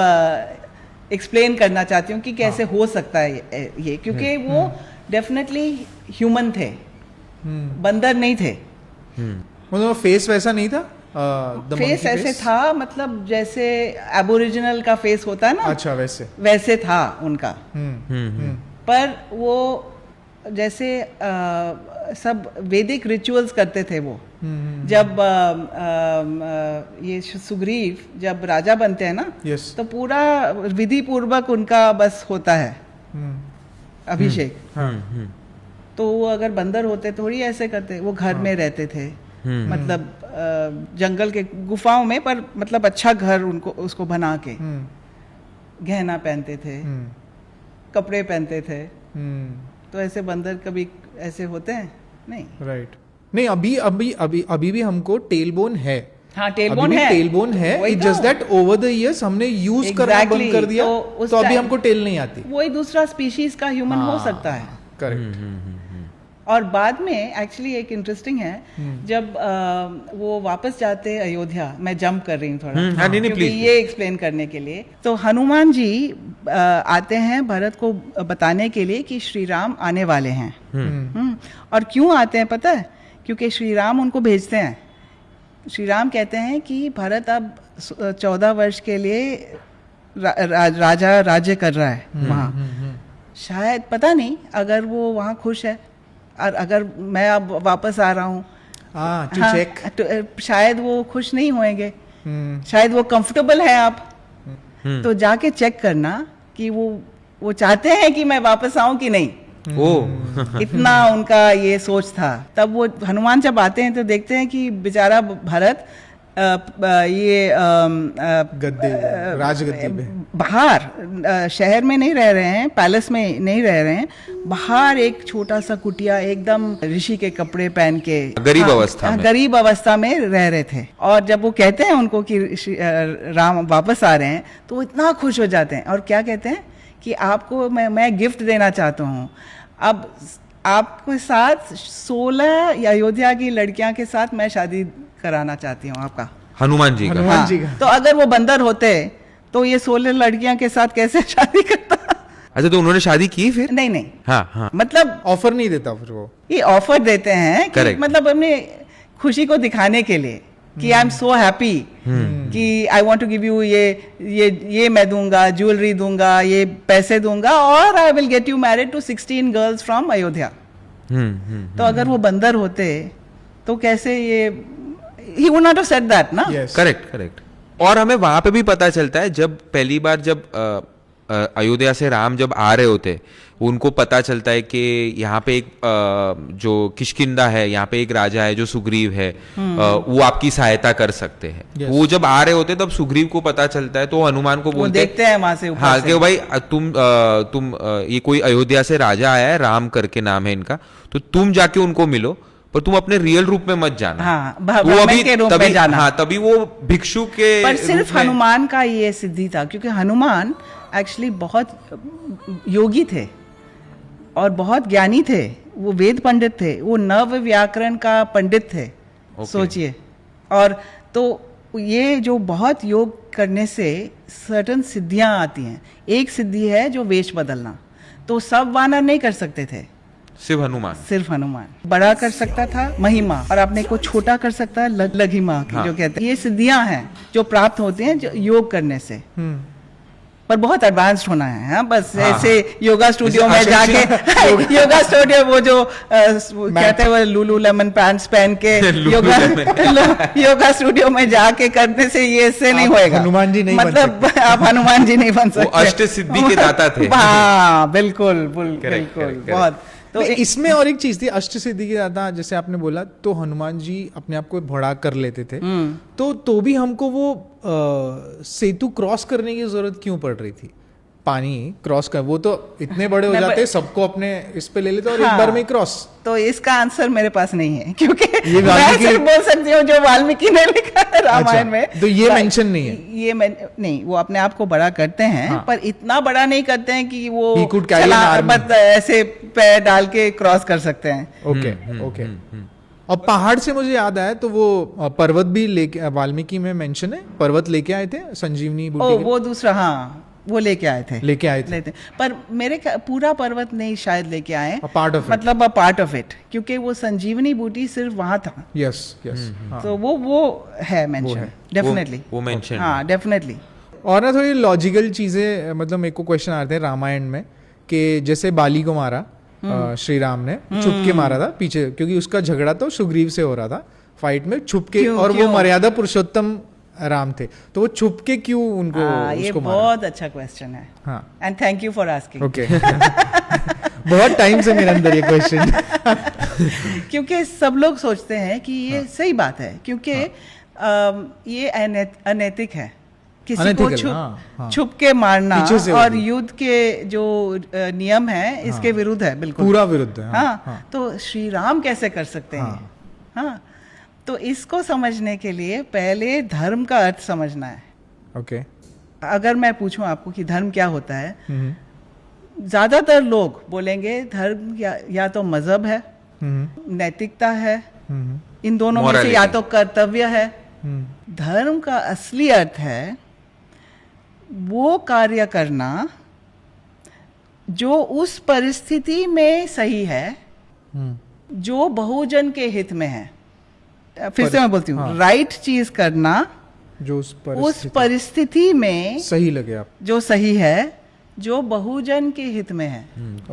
एक्सप्लेन करना चाहती हूँ कि कैसे हो सकता है ये, क्योंकि वो डेफिनेटली ह्यूमन थे, बंदर नहीं थे।
मतलब फेस वैसा नहीं था,
फेस ऐसे था, मतलब जैसे एबोरिजिनल का फेस होता है ना,
अच्छा
वैसे था उनका। पर वो जैसे सब वैदिक रिचुअल्स करते थे वो। जब ये सुग्रीव जब राजा बनते हैं ना, तो पूरा विधि पूर्वक उनका बस होता है अभिषेक। तो वो अगर बंदर होते थोड़ी ऐसे करते, वो घर में रहते थे, मतलब जंगल के गुफाओं में, पर मतलब अच्छा घर उनको उसको बना के, गहना पहनते थे, कपड़े पहनते थे। तो ऐसे बंदर कभी ऐसे होते हैं नहीं,
राइट। नहीं, अभी भी हमको टेलबोन है।
हाँ टेलबोन है,
टेलबोन है। It's just that over the years हमने यूज करना बंद कर दिया, तो अभी हमको टेल नहीं आती।
वही दूसरा स्पीशीज का ह्यूमन हो सकता है।
करेक्ट।
और बाद में एक्चुअली एक इंटरेस्टिंग है, जब वो वापस जाते अयोध्या, मैं जंप कर रही हूँ थोड़ा क्योंकि ये एक्सप्लेन करने के लिए। तो हनुमान जी आते हैं भरत को बताने के लिए कि श्री राम आने वाले हैं। और क्यों आते हैं पता है? क्योंकि श्री राम उनको भेजते हैं। श्री राम कहते हैं कि भरत अब 14 वर्ष के लिए राजा राज्य कर रहा है वहाँ। शायद पता नहीं अगर वो वहाँ खुश है, और अगर मैं अब वापस आ रहा हूँ तो शायद वो खुश नहीं होंगे, शायद वो कंफर्टेबल है आप। तो जाके चेक करना कि वो चाहते हैं कि मैं वापस आऊं कि नहीं। इतना उनका ये सोच था। तब वो हनुमान जब आते हैं तो देखते हैं कि बेचारा भरत ये
राजगद्दी पे
बाहर शहर में नहीं रह रहे हैं, पैलेस में नहीं रह रहे हैं, बाहर एक छोटा सा कुटिया एकदम ऋषि के कपड़े पहन के गरीब अवस्था में रह रहे थे। और जब वो कहते हैं उनको कि राम वापस आ रहे हैं तो वो इतना खुश हो जाते हैं और क्या कहते हैं कि आपको मैं गिफ्ट देना चाहता हूँ। अब आपके साथ 16 अयोध्या की लड़कियां के साथ मैं शादी कराना चाहती हूँ आपका।
हनुमान जी का।
तो अगर वो बंदर होते तो ये 16 लड़कियां के साथ कैसे शादी करता?
अच्छा, तो उन्होंने शादी की फिर?
नहीं।
हाँ।
मतलब
ऑफर नहीं देता फिर वो,
ये ऑफर देते हैं कि मतलब अपने खुशी को दिखाने के लिए कि आई एम सो हैप्पी कि I want to give you ये मैं दूंगा, ज्वेलरी दूंगा, ये पैसे दूंगा, और I will get you married to 16 girls from Ayodhya. तो अगर वो बंदर होते तो कैसे ये he would not have said that ना।
करेक्ट। और हमें वहां पे भी पता चलता है जब पहली बार जब अयोध्या से राम जब आ रहे होते, उनको पता चलता है कि यहाँ पे एक जो किष्किंधा है, यहाँ पे एक राजा है जो सुग्रीव है, वो आपकी सहायता कर सकते हैं। वो जब आ रहे होते तब सुग्रीव को पता चलता है, तो हनुमान को बोलते
देखते हैं वहां से ऊपर
हाँ कि भाई तुम ये कोई अयोध्या से राजा आया है, राम करके नाम है इनका, तो तुम जाके उनको मिलो, पर तुम अपने रियल रूप में मत जाना।
हाँ, वो अभी के रूप में जाना।
हाँ, तभी वो भिक्षु के
पर सिर्फ हनुमान का ये सिद्धि था, क्योंकि हनुमान एक्चुअली बहुत योगी थे और बहुत ज्ञानी थे। वो वेद पंडित थे, वो नव व्याकरण का पंडित थे। सोचिए। और तो ये जो बहुत योग करने से सर्टन सिद्धियां आती हैं। एक सिद्धि है जो वेश बदलना, तो सब वानर नहीं कर सकते थे, सिर्फ हनुमान बड़ा कर सकता था महिमा, और अपने को छोटा कर सकता है लघिमा। हाँ। जो कहते हैं ये सिद्धियां हैं जो प्राप्त होती हैं जो योग करने से। पर बहुत एडवांस्ड होना है। हाँ, बस ऐसे योगा स्टूडियो में जाके योगा स्टूडियो वो जो कहते हैं वो लूलू लेमन पैंट्स पहन के योगा स्टूडियो में जाके करने से ये इससे नहीं होएगा।
हनुमान जी नहीं
मतलब आप हनुमान जी नहीं बन सकते।
वो अष्ट सिद्धि के दाता थे।
हाँ बिल्कुल बहुत तो
इसमें और एक चीज थी, अष्ट सिद्धि की ज्यादा जैसे आपने बोला, तो हनुमान जी अपने आप को बड़ा कर लेते थे, तो भी हमको वो सेतु क्रॉस करने की जरूरत क्यों पड़ रही थी? पानी क्रॉस कर, वो तो इतने बड़े हो जाते, सबको अपने इस पे ले लेते और एक बार में क्रॉस।
तो इसका आंसर मेरे पास नहीं है, क्योंकि
ये
मैं सिर्फ बोल सकती हूँ जो वाल्मीकि ने लिखा है रामायण में।
तो ये मेंशन नहीं है,
ये नहीं, वो अपने आप को बड़ा करते हैं,
हाँ।
पर इतना बड़ा नहीं करते हैं कि वो
He could carry an army.
बस ऐसे पैर डाल के क्रॉस कर सकते हैं।
ओके। और पहाड़ से मुझे याद आया, तो वो पर्वत भी लेके वाल्मीकि में मेंशन है, पर्वत लेके आए थे संजीवनी बूटी के।
वो दूसरा, हाँ, वो लेके आए थे। पर मेरे पूरा पर्वत नहीं शायद लेके आए,
पार्ट ऑफ
मतलब पार्ट ऑफ इट, क्योंकि वो संजीवनी बूटी सिर्फ वहां था।
यस।
तो वो है मेंशन, डेफिनेटली
वो मेंशन,
हाँ डेफिनेटली।
और ना थोड़ी लॉजिकल चीजें, मतलब मेरे को क्वेश्चन आते हैं रामायण में कि जैसे बाली को मारा श्री राम ने, छुप के मारा था पीछे, क्योंकि उसका झगड़ा तो सुग्रीव से हो रहा था फाइट में, छुप के, और वो मर्यादा पुरुषोत्तम राम थे, तो वो छुप के क्यों उनको
ये
उसको
बहुत अच्छा क्वेश्चन है,
हाँ,
and thank you for asking.
Okay. बहुत टाइम से मेरे अंदर ये क्वेश्चन
क्योंकि सब लोग सोचते हैं कि ये सही बात है, क्योंकि ये अनैतिक है किसी को छुप के मारना, और युद्ध के जो नियम है इसके विरुद्ध है, बिल्कुल
पूरा विरुद्ध है।
हाँ, तो श्री राम कैसे कर सकते हैं? हाँ, तो इसको समझने के लिए पहले धर्म का अर्थ समझना है।
ओके।
अगर मैं पूछूं आपको कि धर्म क्या होता है, ज्यादातर लोग बोलेंगे धर्म या तो मजहब है, नैतिकता है, इन दोनों में से या तो कर्तव्य है। धर्म का असली अर्थ है वो कार्य करना जो उस परिस्थिति में सही है, जो बहुजन के हित में है। फिर से मैं बोलती हूँ, राइट चीज करना
जो
उस परिस्थिति में
सही लगे आप,
जो सही है, जो बहुजन के हित में है,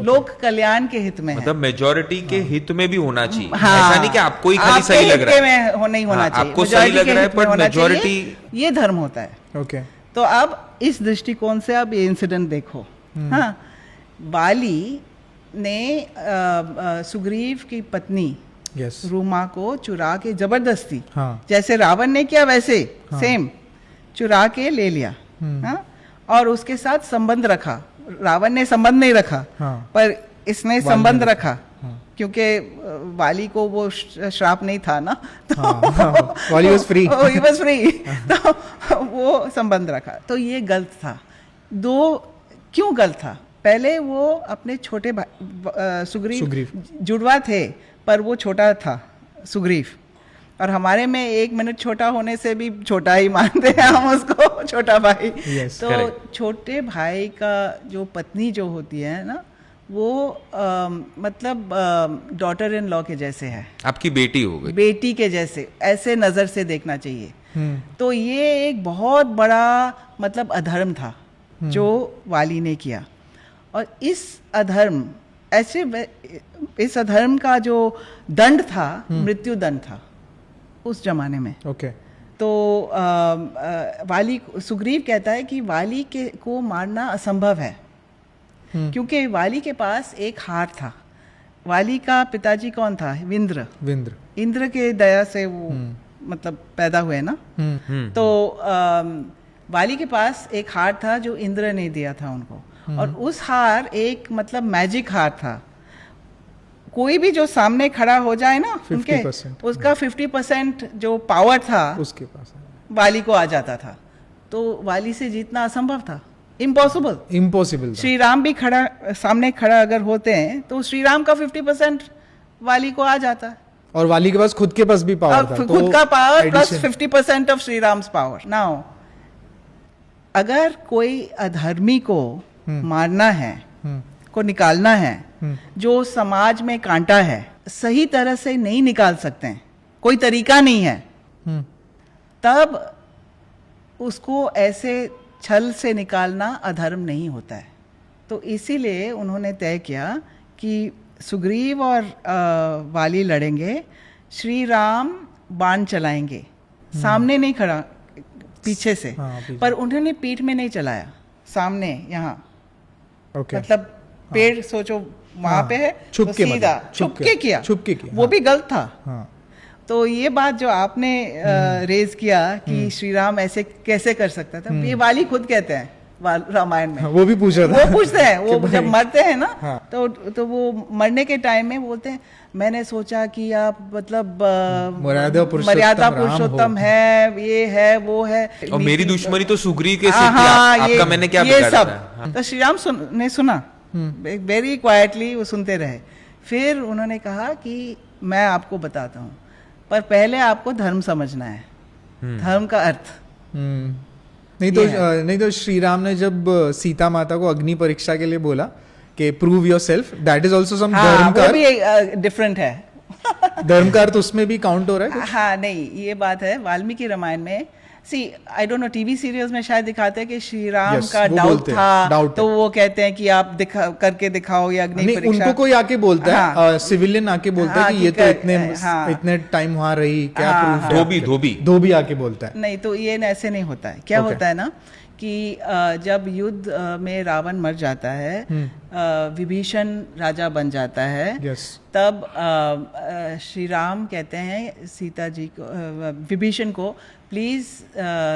लोक कल्याण के हित में,
मतलब मेजॉरिटी के हित में भी होना चाहिए।
हाँ,
ऐसा नहीं कि आपको ही खाली सही लग रहा है,
नहीं होना चाहिए,
आपको सही लग रहा है पर मेजॉरिटी,
ये धर्म होता है।
ओके।
तो अब इस दृष्टिकोण से आप ये इंसिडेंट देखो। हाँ, बाली ने सुग्रीव की पत्नी रूमा को चुरा के जबरदस्ती, जैसे रावण ने किया वैसे सेम चुरा के ले लिया, हाँ, और उसके साथ संबंध रखा। रावण ने संबंध नहीं रखा, पर इसने संबंध रखा, क्योंकि वाली को वो श्राप नहीं था ना, तो
वाली was free.
he was free, तो वो संबंध रखा। तो ये गलत था। क्यों गलत था? पहले वो अपने छोटे भाई सुग्रीव जुड़वा थे, पर वो छोटा था सुग्रीव, और हमारे में 1 मिनट छोटा होने से भी छोटा ही मानते हैं हम उसको, छोटा भाई। तो छोटे भाई का जो पत्नी जो होती है ना, वो मतलब डॉटर इन लॉ के जैसे है,
आपकी बेटी हो गई,
बेटी के जैसे, ऐसे नजर से देखना चाहिए। तो ये एक बहुत बड़ा मतलब अधर्म था जो वाली ने किया, और इस अधर्म का जो दंड था, मृत्यु दंड था उस जमाने में।
ओके।
तो सुग्रीव कहता है कि वाली को मारना असंभव है, क्योंकि वाली के पास एक हार था। वाली का पिताजी कौन था? इंद्र के दया से वो मतलब पैदा हुए ना। तो वाली के पास एक हार था जो इंद्र ने दिया था उनको, और उस हार एक मतलब मैजिक हार था। कोई भी जो सामने खड़ा हो जाए ना, उनके उसका 50% जो पावर था उसके पास वाली को आ जाता था। तो वाली से जीतना असंभव था, इम्पॉसिबल। श्री राम भी सामने खड़ा अगर होते हैं तो श्री राम का 50% वाली को आ जाता है,
और वाली के पास खुद के पास भी पावर था,
खुद का power plus 50% of Shri Ram's power. Now अगर कोई अधर्मी को मारना है, को निकालना है, जो समाज में कांटा है, सही तरह से नहीं निकाल सकते हैं, कोई तरीका नहीं है, तब उसको ऐसे छल से निकालना अधर्म नहीं होता है। तो इसीलिए उन्होंने तय किया कि सुग्रीव और वाली लड़ेंगे, श्री राम बाण चलाएंगे, सामने नहीं खड़ा, पीछे से। पर उन्होंने पीठ में नहीं चलाया, सामने यहाँ। मतलब पेड़ सोचो वहां पे है
छुप
तो
के
सीधा
मतलब,
छुप के किया,
छुप के किया,
वो भी गलत था।
हाँ
तो ये बात जो आपने रेज किया कि श्री राम ऐसे कैसे कर सकता था, ये वाली खुद कहते हैं रामायण में।
हाँ, वो भी पूछा था,
वो पूछते हैं, वो जब मरते हैं ना,
हाँ।
तो वो मरने के टाइम में बोलते हैं मैंने सोचा कि आप मतलब
मर्यादा
पुरुषोत्तम है, ये है वो है,
और मेरी दुश्मनी तो सुग्रीव के से
हाँ,
थी, आपका मैंने क्या
ये
बिगाड़ा
सब
था? हाँ।
तो श्री राम ने सुना, वेरी क्वाइटली वो सुनते रहे। फिर उन्होंने कहा कि मैं आपको बताता हूँ, पर पहले आपको धर्म समझना है, धर्म का अर्थ।
नहीं तो श्री राम ने जब सीता माता को अग्नि परीक्षा के लिए बोला कि prove yourself, that is also some dharma का,
वो भी डिफरेंट है।
धर्म का अर्थ उसमें भी काउंट हो रहा है।
हाँ नहीं, ये बात है वाल्मीकि रामायण में। See I don't know, TV serials में शायद दिखाते हैं कि श्री राम का डाउट था, तो वो कहते हैं कि आप करके दिखाओ ये अग्नि परीक्षा।
उनको कोई आके बोलता है, सिविलियन आके बोलता है कि ये तो इतने टाइम वहां रही, क्या प्रूफ? धोबी आके बोलता है।
नहीं तो ये ऐसे नहीं होता है। क्या होता है ना कि जब युद्ध में रावण मर जाता है, विभीषण राजा बन जाता है, तब श्री राम कहते हैं सीता जी को, विभीषण को, प्लीज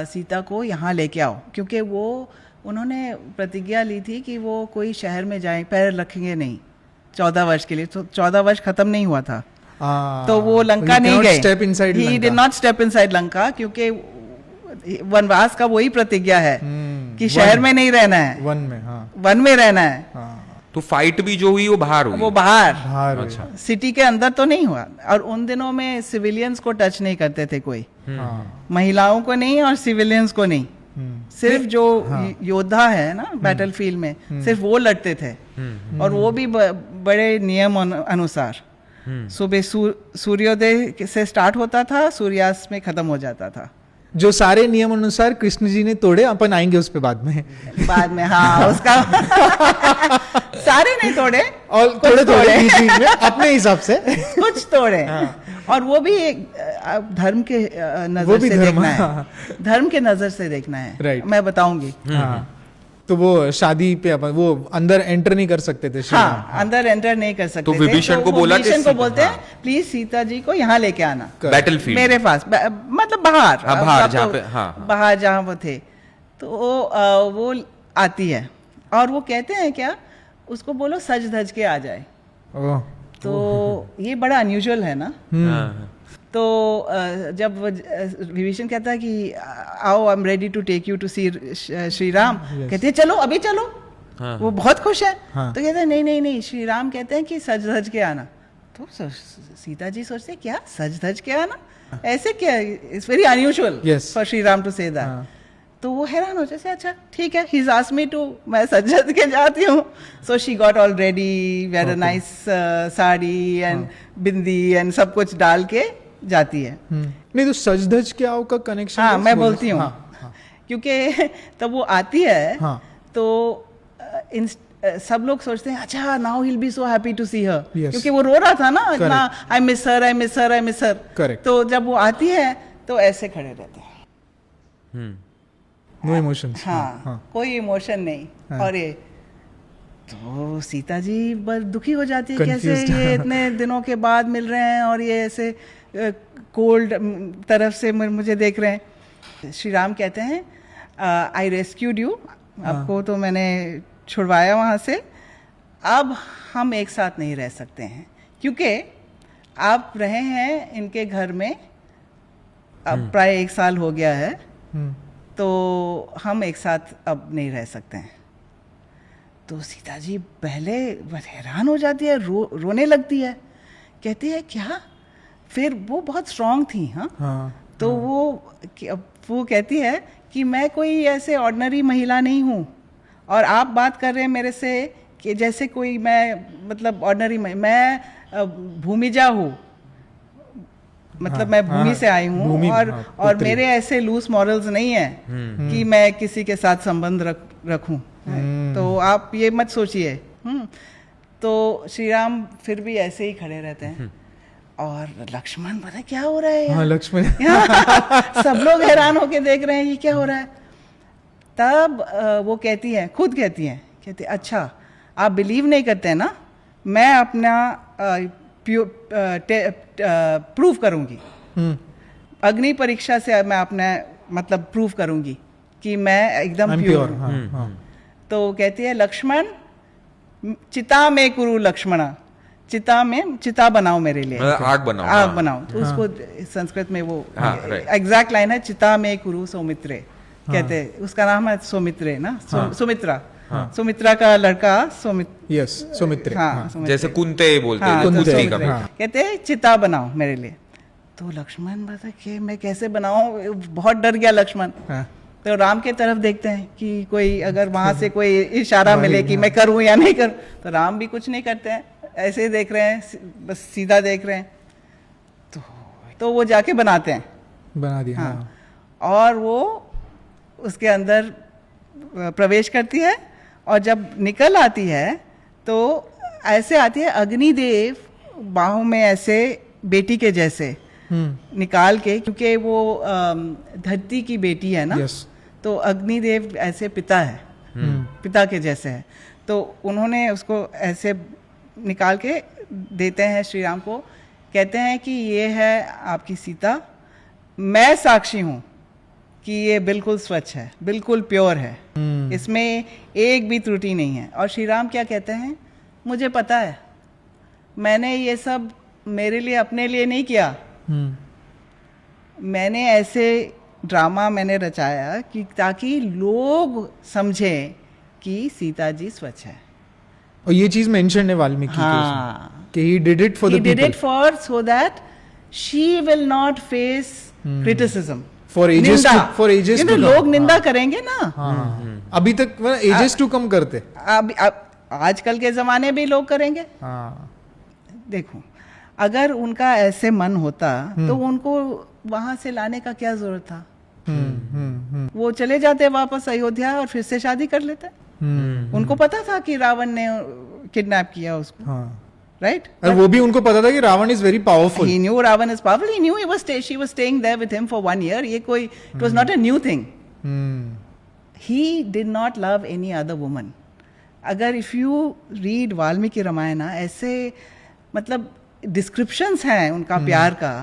सीता को यहाँ लेके आओ, क्योंकि वो उन्होंने प्रतिज्ञा ली थी कि वो कोई शहर में जाए, पैर रखेंगे नहीं 14 वर्ष के लिए। तो 14 वर्ष खत्म नहीं हुआ था, तो वो लंका नहीं गए। He did not step inside Lanka, क्योंकि वनवास का वही प्रतिज्ञा है कि शहर में नहीं रहना है, वन में रहना है।
तो फाइट भी जो हुई वो बाहर हुई,
वो बाहर
अच्छा,
सिटी के अंदर तो नहीं हुआ। और उन दिनों में सिविलियंस को टच नहीं करते थे कोई, महिलाओं को नहीं और सिविलियंस को नहीं, सिर्फ जो योद्धा है ना बैटलफील्ड में, सिर्फ वो लड़ते थे, और वो भी बड़े नियम अनुसार। सुबह सूर्योदय से स्टार्ट होता था, सूर्यास्त में खत्म हो जाता था।
जो सारे नियम अनुसार कृष्ण जी ने तोड़े, अपन आएंगे उस पे बाद में।
हाँ उसका सारे नहीं तोड़े,
और थोड़े में अपने हिसाब से
कुछ तोड़े। और वो भी एक धर्म के नजर से देखना है, धर्म के नजर से देखना है, मैं बताऊंगी।
तो वो शादी पे अपन वो अंदर एंटर नहीं कर सकते थे।
हाँ, अंदर एंटर नहीं कर सकते
तो विभीषण को बोला,
विभीषण को बोलते हैं प्लीज सीता जी को यहाँ लेके आना,
बैटलफील्ड
मेरे पास, मतलब बाहर,
बाहर जहाँ पे,
बाहर जहाँ वो थे। तो वो आती है और वो कहते हैं क्या, उसको बोलो सज धज के आ जाए। तो ये बड़ा अनयूजुअल है ना। तो जब विभीषण कहता है कि आओ, I am ready to take you to see Shri Ram, कहते हैं चलो अभी चलो, वो बहुत खुश है। तो कहते हैं नहीं नहीं नहीं, श्री राम कहते हैं कि सज धज के आना। तो सीता जी सोचते क्या सज धज के आना, ऐसे क्या, it's very unusual for Shri Ram to say that. तो वो हैरान हो जाते, अच्छा ठीक है, he is asked me to, मैं सज धज के जाती हूँ। So she got all ready, very nice sari and bindi and सब कुछ डाल के जाती है।
नहीं तो सज धज के आओ का कनेक्शन,
हाँ मैं बोलती हूँ, क्योंकि तब वो आती है, तो सब लोग सोचते हैं अच्छा now he will be so happy to see her, क्योंकि वो रो रहा था ना इतना, I miss her, I miss her, I miss her. तो जब वो आती है तो ऐसे खड़े रहते हैं,
नो इमोशंस।
हाँ, कोई इमोशन नहीं। और ये तो सीता जी बस दुखी हो जाती है, कैसे ये इतने दिनों के बाद मिल रहे हैं और ये ऐसे कोल्ड तरफ से मुझे देख रहे हैं। श्री राम कहते हैं आई रेस्क्यूड यू, आपको तो मैंने छुड़वाया वहाँ से, अब हम एक साथ नहीं रह सकते हैं, क्योंकि आप रहे हैं इनके घर में अब प्राय 1 साल हो गया है, तो हम एक साथ अब नहीं रह सकते हैं। तो सीता जी पहले हैरान हो जाती है, रोने लगती है, कहती है क्या, फिर वो बहुत स्ट्रांग थी। तो वो कहती है कि मैं कोई ऐसे ऑर्डिनरी महिला नहीं हूँ, और आप बात कर रहे हैं मेरे से कि जैसे कोई मैं मतलब ऑर्डिनरी, मैं भूमिजा हूँ, मतलब मैं भूमि से आई हूँ, और मेरे ऐसे लूज मॉरल्स नहीं है कि मैं किसी के साथ संबंध रखूं। तो आप ये मत सोचिए। तो श्री राम फिर भी ऐसे ही खड़े रहते हैं, और लक्ष्मण पता क्या हो रहा है यार?
लक्ष्मण
सब लोग हैरान होके देख रहे हैं ये क्या हो रहा है। तब वो कहती है, खुद कहती है अच्छा आप बिलीव नहीं करते ना मैं अपना प्रूव करूंगी, अग्नि परीक्षा से मैं अपना मतलब प्रूव करूंगी कि मैं एकदम प्योर हूँ। तो कहती है लक्ष्मण चिता में कुरु लक्ष्मणा, चिता में चिता बनाओ मेरे लिए,
आग बनाओ,
आग बनाओ। तो उसको संस्कृत में वो एग्जैक्ट लाइन है, चिता में कुरु सौमित्रे कहते हैं। उसका नाम है सौमित्रे ना, सुमित्रा, सुमित्रा का लड़का
सौमित्रे,
जैसे कुंते बोलते हैं,
कहते हैं चिता बनाओ मेरे लिए। तो लक्ष्मण बता कि मैं कैसे बनाऊं, बहुत डर गया लक्ष्मण। तो राम के तरफ देखते हैं कि कोई अगर वहां से कोई इशारा मिले कि मैं करूं या नहीं करूं। तो राम भी कुछ नहीं करते हैं, ऐसे ही देख रहे हैं, बस सीधा देख रहे हैं। तो वो जाके बनाते हैं,
बना दिया।
हाँ। और वो उसके अंदर प्रवेश करती है और जब निकल आती है तो ऐसे आती है अग्निदेव बाहों में ऐसे बेटी के जैसे निकाल के, क्योंकि वो धरती की बेटी है ना, तो अग्निदेव ऐसे पिता है, पिता के जैसे है। तो उन्होंने उसको ऐसे निकाल के देते हैं श्री राम को, कहते हैं कि ये है आपकी सीता, मैं साक्षी हूँ कि ये बिल्कुल स्वच्छ है, बिल्कुल प्योर है, इसमें एक भी त्रुटि नहीं है। और श्री राम क्या कहते हैं, मुझे पता है, मैंने ये सब मेरे लिए अपने लिए नहीं किया, मैंने ऐसे ड्रामा मैंने रचाया कि ताकि लोग समझें कि सीता जी स्वच्छ है।
और ये चीज मेंशन है वाल्मीकि कि he did it for the people.
He did it for so that she will not face criticism.
For ages to come.
लोग निंदा करेंगे ना।
अभी तक ages to come करते।
अब आजकल के जमाने भी लोग करेंगे। देखो, अगर उनका ऐसे मन होता तो उनको वहां से लाने का क्या जरूरत था? वो चले जाते वापस अयोध्या और फिर से शादी कर लेते। उनको पता था कि रावण ने किडनैप किया उसको, राइट?
और वो भी उनको पता था कि Ravan is very powerful.
He knew Ravan is powerful. He knew she was staying there with him for 1 year. ये कोई, it was not a new thing. He did not love any other woman. अगर if you read Valmiki Ramayan, ऐसे मतलब descriptions हैं उनका प्यार का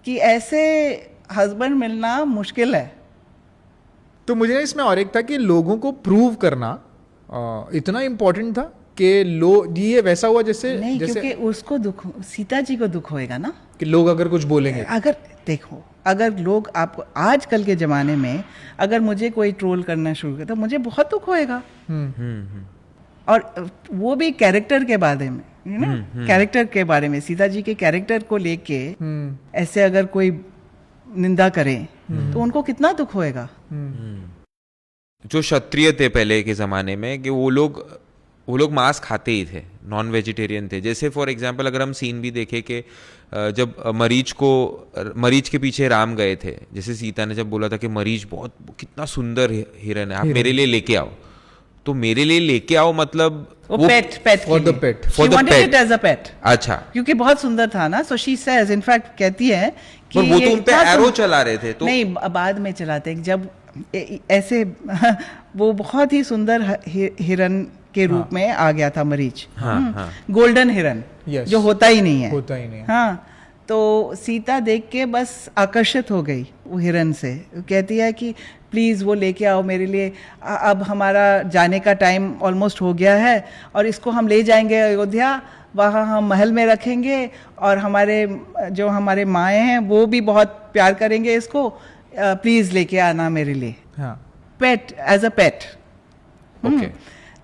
कि ऐसे हस्बैंड मिलना मुश्किल है।
तो मुझे इसमें और एक था कि लोगों को प्रूव करना इतना इम्पोर्टेंट था कि ये वैसा हुआ जैसे
नहीं, क्योंकि उसको दुख, सीता जी को दुख होएगा ना
कि लोग अगर कुछ बोलेंगे।
अगर देखो, अगर लोग आपको आजकल के जमाने में अगर मुझे कोई ट्रोल करना शुरू करे तो मुझे बहुत दुख होएगा। और वो भी कैरेक्टर के बारे में, कैरेक्टर के बारे में, सीता जी के कैरेक्टर को लेके ऐसे अगर कोई निंदा करे तो उनको कितना दुख होएगा।
जो क्षत्रिय थे पहले के जमाने में, कि वो लोग मांस खाते ही थे, नॉन वेजिटेरियन थे। जैसे फॉर एग्जांपल अगर हम सीन भी देखें कि जब मरीच के पीछे राम गए थे, जैसे सीता ने जब बोला था कि मरीच बहुत कितना सुंदर हिरन है, आप मेरे लिए लेके आओ, तो मेरे लिए लेके आओ मतलब
वो pet
for the pet,
she wanted it as a pet।
अच्छा,
क्योंकि बहुत सुंदर था ना, so she says, in fact कहती है कि
वो तो उन पे एरो चला रहे थे, तो
नहीं, बाद में चलाते, जब ऐसे वो बहुत ही सुंदर हिरन के रूप में आ गया था मरीच, गोल्डन हिरन, जो होता ही नहीं है। हाँ, तो सीता देख के बस आकर्षित हो गई वो हिरन से। कहती है कि प्लीज़ वो लेके आओ मेरे लिए, अब हमारा जाने का टाइम ऑलमोस्ट हो गया है और इसको हम ले जाएंगे अयोध्या, वहाँ हम महल में रखेंगे और हमारे माएँ हैं वो भी बहुत प्यार करेंगे इसको, प्लीज़ लेके आना मेरे लिए, पेट, एज अ पेट।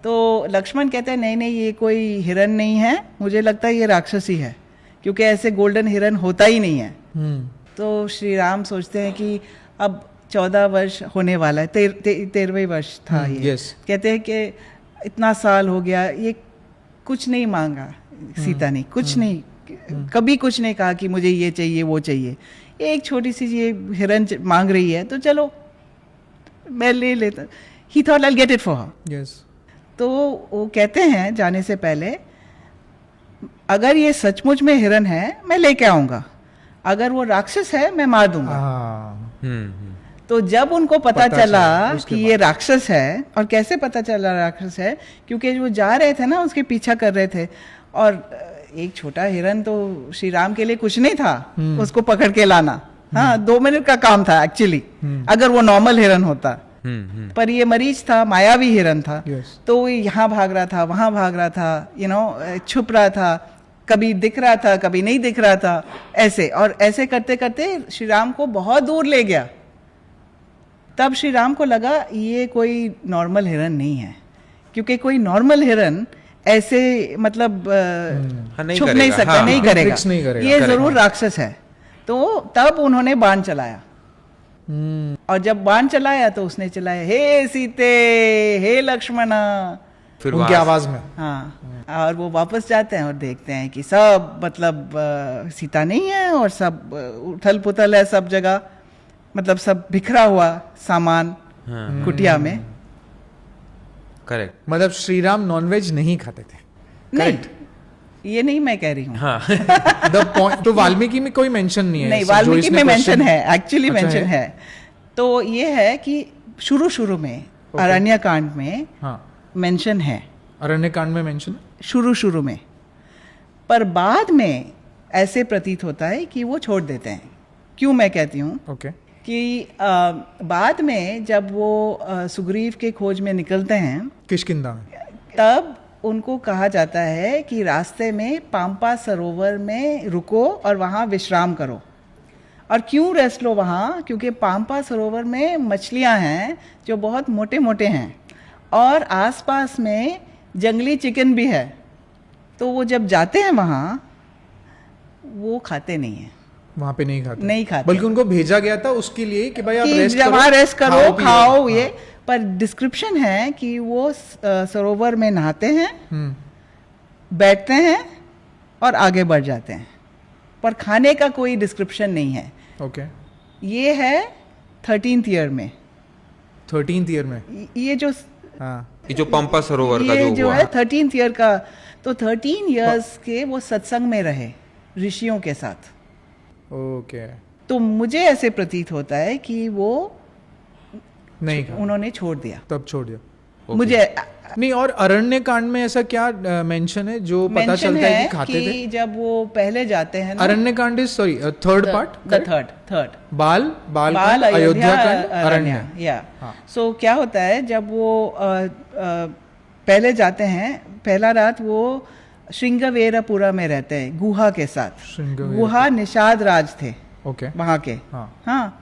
तो लक्ष्मण कहते हैं नहीं, ये कोई हिरन नहीं है, मुझे लगता है ये राक्षसी है, क्योंकि ऐसे गोल्डन हिरन होता ही नहीं है। तो श्री राम सोचते हैं कि अब 14 वर्ष होने वाला है, 13वें वर्ष था ये। कहते हैं कि इतना साल हो गया, ये कुछ नहीं मांगा सीता ने, कुछ नहीं, कभी कुछ नहीं कहा कि मुझे ये चाहिए वो चाहिए। एक छोटी सी ये हिरन मांग रही है तो चलो मैं ले लेता। ही thought I get it for her. तो वो कहते हैं जाने से पहले, अगर ये सचमुच में हिरन है मैं लेके आऊंगा, अगर वो राक्षस है मैं मार दूंगा। तो जब उनको पता चला
चला
कि
उसके
ये राक्षस है, और कैसे पता चला राक्षस है, क्योंकि वो जा रहे थे ना, उसके पीछा कर रहे थे, और एक छोटा हिरन तो श्री राम के लिए कुछ नहीं था उसको पकड़ के लाना। हाँ, 2 मिनट का काम था एक्चुअली, अगर वो नॉर्मल हिरन होता। पर ये मरीज था, मायावी हिरन था।
Yes.
तो वो यहाँ भाग रहा था, वहां भाग रहा था, छुप रहा था, कभी दिख रहा था, कभी नहीं दिख रहा था, ऐसे और ऐसे करते करते श्री राम को बहुत दूर ले गया। तब श्री राम को लगा ये कोई नॉर्मल हिरन नहीं है, क्योंकि कोई नॉर्मल हिरन ऐसे मतलब छुप नहीं सकता, नहीं करेगा, ये जरूर राक्षस है। तो तब उन्होंने बाण चलाया, और जब बाण चलाया तो उसने चलाया, हे सीते, हे लक्ष्मणा,
फिर
उनकी आवाज में।
हाँ, और वो वापस जाते हैं और देखते हैं कि सब मतलब सीता नहीं है, और सब उथल पुथल है सब जगह, मतलब सब बिखरा हुआ सामान कुटिया में।
करेक्ट।
मतलब श्री राम नॉनवेज नहीं खाते थे?
नहीं, ये नहीं मैं कह रही हूँ।
हाँ।
द पॉइंट तो वाल्मीकि में कोई मेंशन नहीं है?
नहीं,
जो
वाल्मीकि
इसने
में
question-
मेंशन है, एक्चुअली
अच्छा
मेंशन है। तो ये है कि शुरू में अरण्य कांड में
हाँ,
मेंशन है,
अरण्य कांड में मेंशन।
शुरू में, पर बाद में ऐसे प्रतीत होता है कि वो छोड़ देते हैं। क्यों मैं कहती हूँ
ओके।
कि बाद में जब वो सुग्रीव के खोज में निकलते हैं,
किष्किंधा में।
तब उनको कहा जाता है कि रास्ते में पाम्पा सरोवर में रुको और वहाँ विश्राम करो। और क्यों रेस्ट लो वहाँ? क्योंकि पाम्पा सरोवर में मछलियाँ हैं जो बहुत मोटे मोटे हैं, और आसपास में जंगली चिकन भी है। तो वो जब जाते हैं वहाँ, वो खाते नहीं हैं,
वहां पे नहीं खाते?
नहीं खाते।
बल्कि उनको भेजा गया था उसके लिए कि भाई आप
कि
रेस्ट
जब
करो,
वहाँ रेस्ट करो,
पियो।
खाओ ये।
हाँ।
पर डिस्क्रिप्शन है कि वो सरोवर में नहाते हैं, बैठते हैं और आगे बढ़ जाते हैं, पर खाने का कोई डिस्क्रिप्शन नहीं है।
ओके।
ये है 13th ईयर में,
13th ईयर में।
ये जो
हाँ,
ये जो पंपा सरोवर का
ये जो
हुआ।
है 13th ईयर का, तो 13 इयर्स के वो सत्संग में रहे ऋषियों के साथ।
ओके।
तो मुझे ऐसे प्रतीत होता है कि वो
नहीं खा,
उन्होंने छोड़ दिया।
तब छोड़ दिया।
Okay.
मुझे
नहीं, और अरण्य कांड में ऐसा क्या मेंशन है जो पता
मेंशन
चलता है
है
कि खाते
कि
थे?
जब वो पहले जाते हैं ना,
अरण्य कांड is sorry third part,
the third
बाल कांड, अयोध्या कांड, अरण्य।
या
हाँ।
सो क्या होता है, जब वो पहले जाते हैं, पहला रात वो श्रृंगवेरपुरा में रहते हैं गुहा के साथ।
श्रृंगवेरपुरा।
गुहा निषाद राज थे
ओके।
वहाँ के।
हाँ
हाँ,